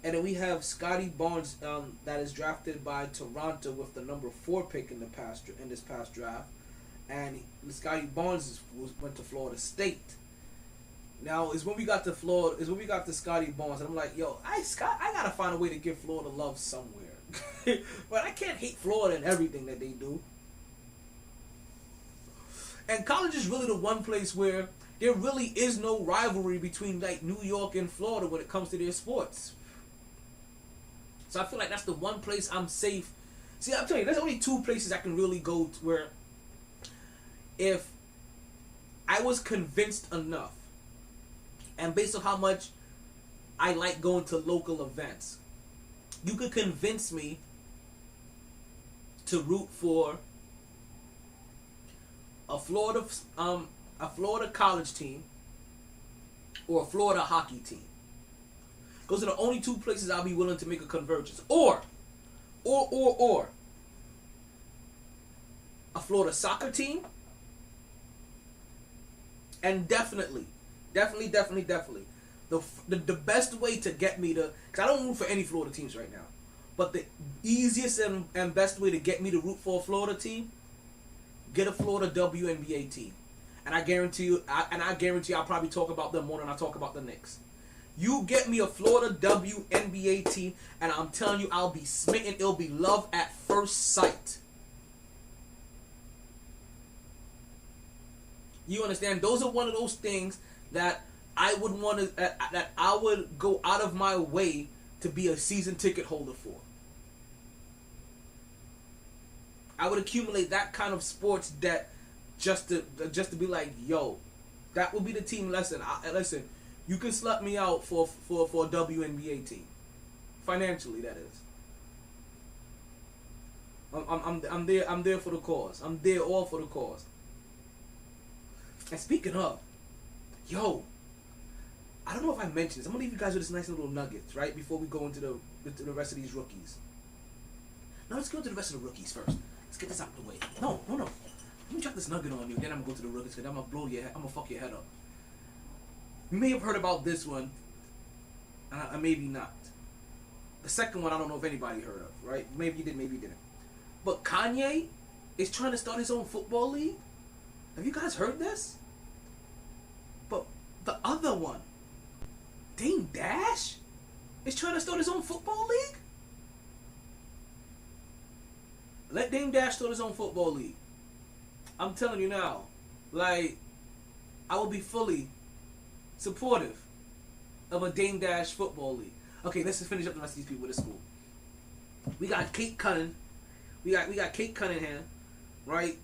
And then we have Scotty Barnes, that is drafted by Toronto with the number 4 pick in this past draft, and Scotty Barnes went to Florida State. Now is when we got to Scotty Barnes, and I'm like, yo, I gotta find a way to give Florida love somewhere. But I can't hate Florida and everything that they do. And college is really the one place where there really is no rivalry between like New York and Florida when it comes to their sports. So I feel like that's the one place I'm safe. See, I'm telling you, there's only 2 places I can really go to where if I was convinced enough, and based on how much I like going to local events, you could convince me to root for a Florida college team or a Florida hockey team. Those are the only 2 places I'll be willing to make a convergence. Or a Florida soccer team, and definitely, the best way to get me to, because I don't root for any Florida teams right now, but the easiest and best way to get me to root for a Florida team, get a Florida WNBA team, and I guarantee you I'll probably talk about them more than I talk about the Knicks. You get me a Florida WNBA team, and I'm telling you, I'll be smitten. It'll be love at first sight. You understand? Those are one of those things that I would want to, that I would go out of my way to be a season ticket holder for. I would accumulate that kind of sports debt just to be like, yo, that would be the team. Listen, you can slut me out for a WNBA team, financially, that is. I'm there for the cause. I'm there all for the cause. And speaking of, yo, I don't know if I mentioned this. I'm gonna leave you guys with this nice little nuggets, right? Before we go into the rest of these rookies. Now let's go into the rest of the rookies first. Let's get this out of the way. No. Let me drop this nugget on you. Then I'm gonna go to the rookies because I'm gonna blow your head. I'm gonna fuck your head up. You may have heard about this one. Maybe not. The second one, I don't know if anybody heard of, right? Maybe you did, maybe you didn't. But Kanye is trying to start his own football league. Have you guys heard this? But the other one, Dame Dash, is trying to start his own football league? Let Dame Dash start his own football league. I'm telling you now, like, I will be fully supportive of a Dame Dash football league. Okay, let's just finish up the rest of these people with the school. We got Kate Cunningham. We got Kate Cunningham, right?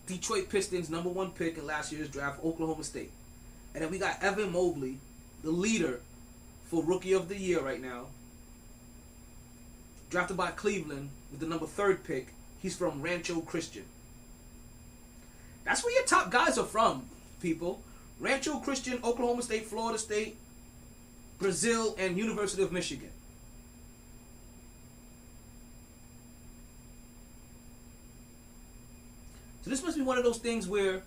Detroit Pistons #1 pick in last year's draft, Oklahoma State. And then we got Evan Mobley, the leader for Rookie of the Year right now. Drafted by Cleveland with the #3 pick. He's from Rancho Christian. That's where your top guys are from, people. Rancho Christian, Oklahoma State, Florida State, Brazil, and University of Michigan. So this must be one of those things where,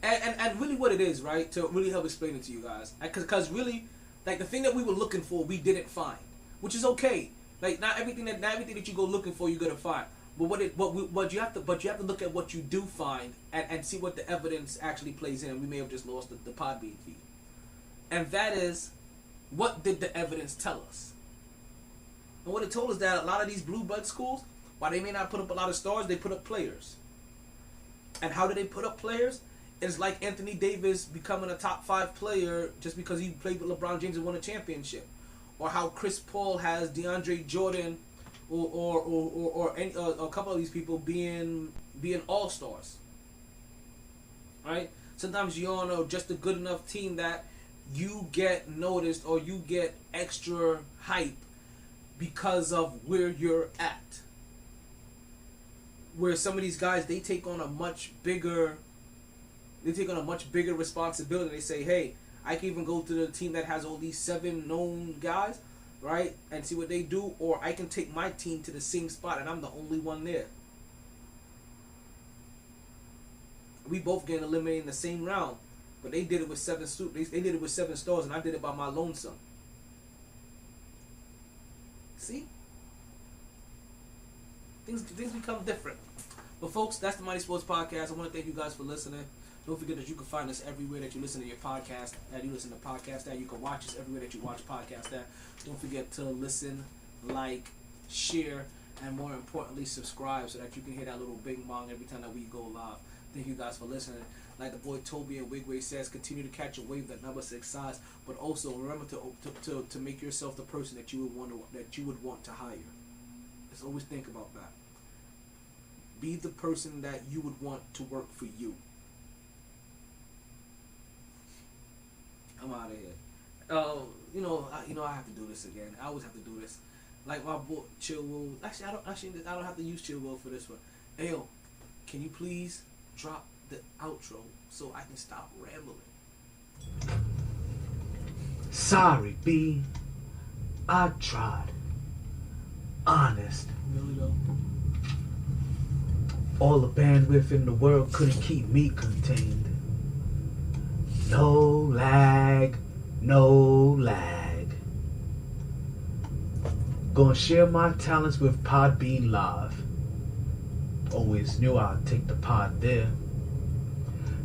and really what it is, right? To really help explain it to you guys, because really, like the thing that we were looking for, we didn't find, which is okay. Like not everything that you go looking for, you're gonna find. But what you have to look at what you do find and see what the evidence actually plays in. We may have just lost the podbean feed, and that is, what did the evidence tell us? And what it told us that a lot of these blue blood schools, while they may not put up a lot of stars, they put up players. And how do they put up players? It's like Anthony Davis becoming a top 5 player just because he played with LeBron James and won a championship, or how Chris Paul has DeAndre Jordan, or a couple of these people being all-stars. Right? Sometimes you're on just a good enough team that you get noticed or you get extra hype because of where you're at. Where some of these guys, they take on a much bigger responsibility. They say, hey, I can even go to the team that has all these 7 known guys, right, and see what they do, or I can take my team to the same spot and I'm the only one there. We both get eliminated in the same round, but they did it with 7 they did it with 7 stars, and I did it by my lonesome. See? Things become different. But folks, that's the Mighty Sports Podcast. I want to thank you guys for listening. Don't forget that you can find us everywhere that you listen to your podcast, that you listen to podcasts, that you can watch us everywhere that you watch podcasts at. Don't forget to listen, like, share, and more importantly, subscribe so that you can hear that little bing bong every time that we go live. Thank you guys for listening. Like the boy Toby and Wigway says, continue to catch a wave that never subsides, but also remember to make yourself the person that you would want to hire. Just always think about that. Be the person that you would want to work for you. I'm out of here. I have to do this again. I always have to do this. Like my boy Chill Will. Actually, I don't have to use Chill Will for this one. Hey, yo, can you please drop the outro so I can stop rambling? Sorry, B. I tried. Honest. Really though? All the bandwidth in the world couldn't keep me contained. No lag, no lag. Gonna share my talents with Podbean Live. Always knew I'd take the pod there.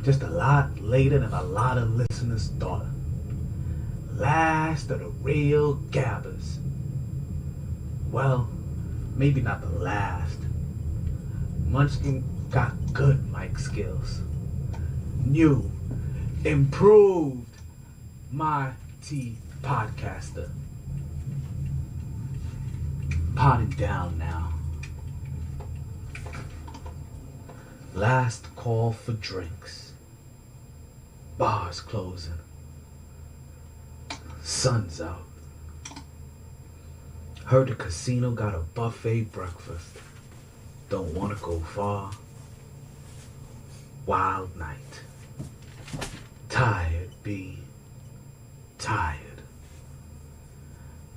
Just a lot later than a lot of listeners thought. Last of the real gabbers. Well, maybe not the last. Munchkin got good mic skills. New, improved MyT podcaster. Potting down now. Last call for drinks. Bars closing. Sun's out. Heard the casino got a buffet breakfast. Don't want to go far. wild night. Tired, be tired.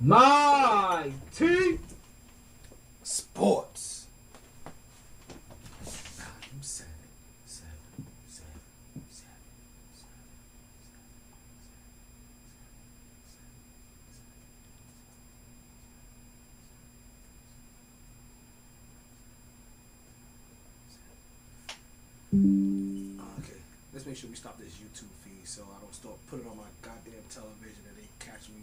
MyT Sports. I'm 7. Okay, let's make sure we stop this YouTube feed so I don't start putting it on my goddamn television and they catch me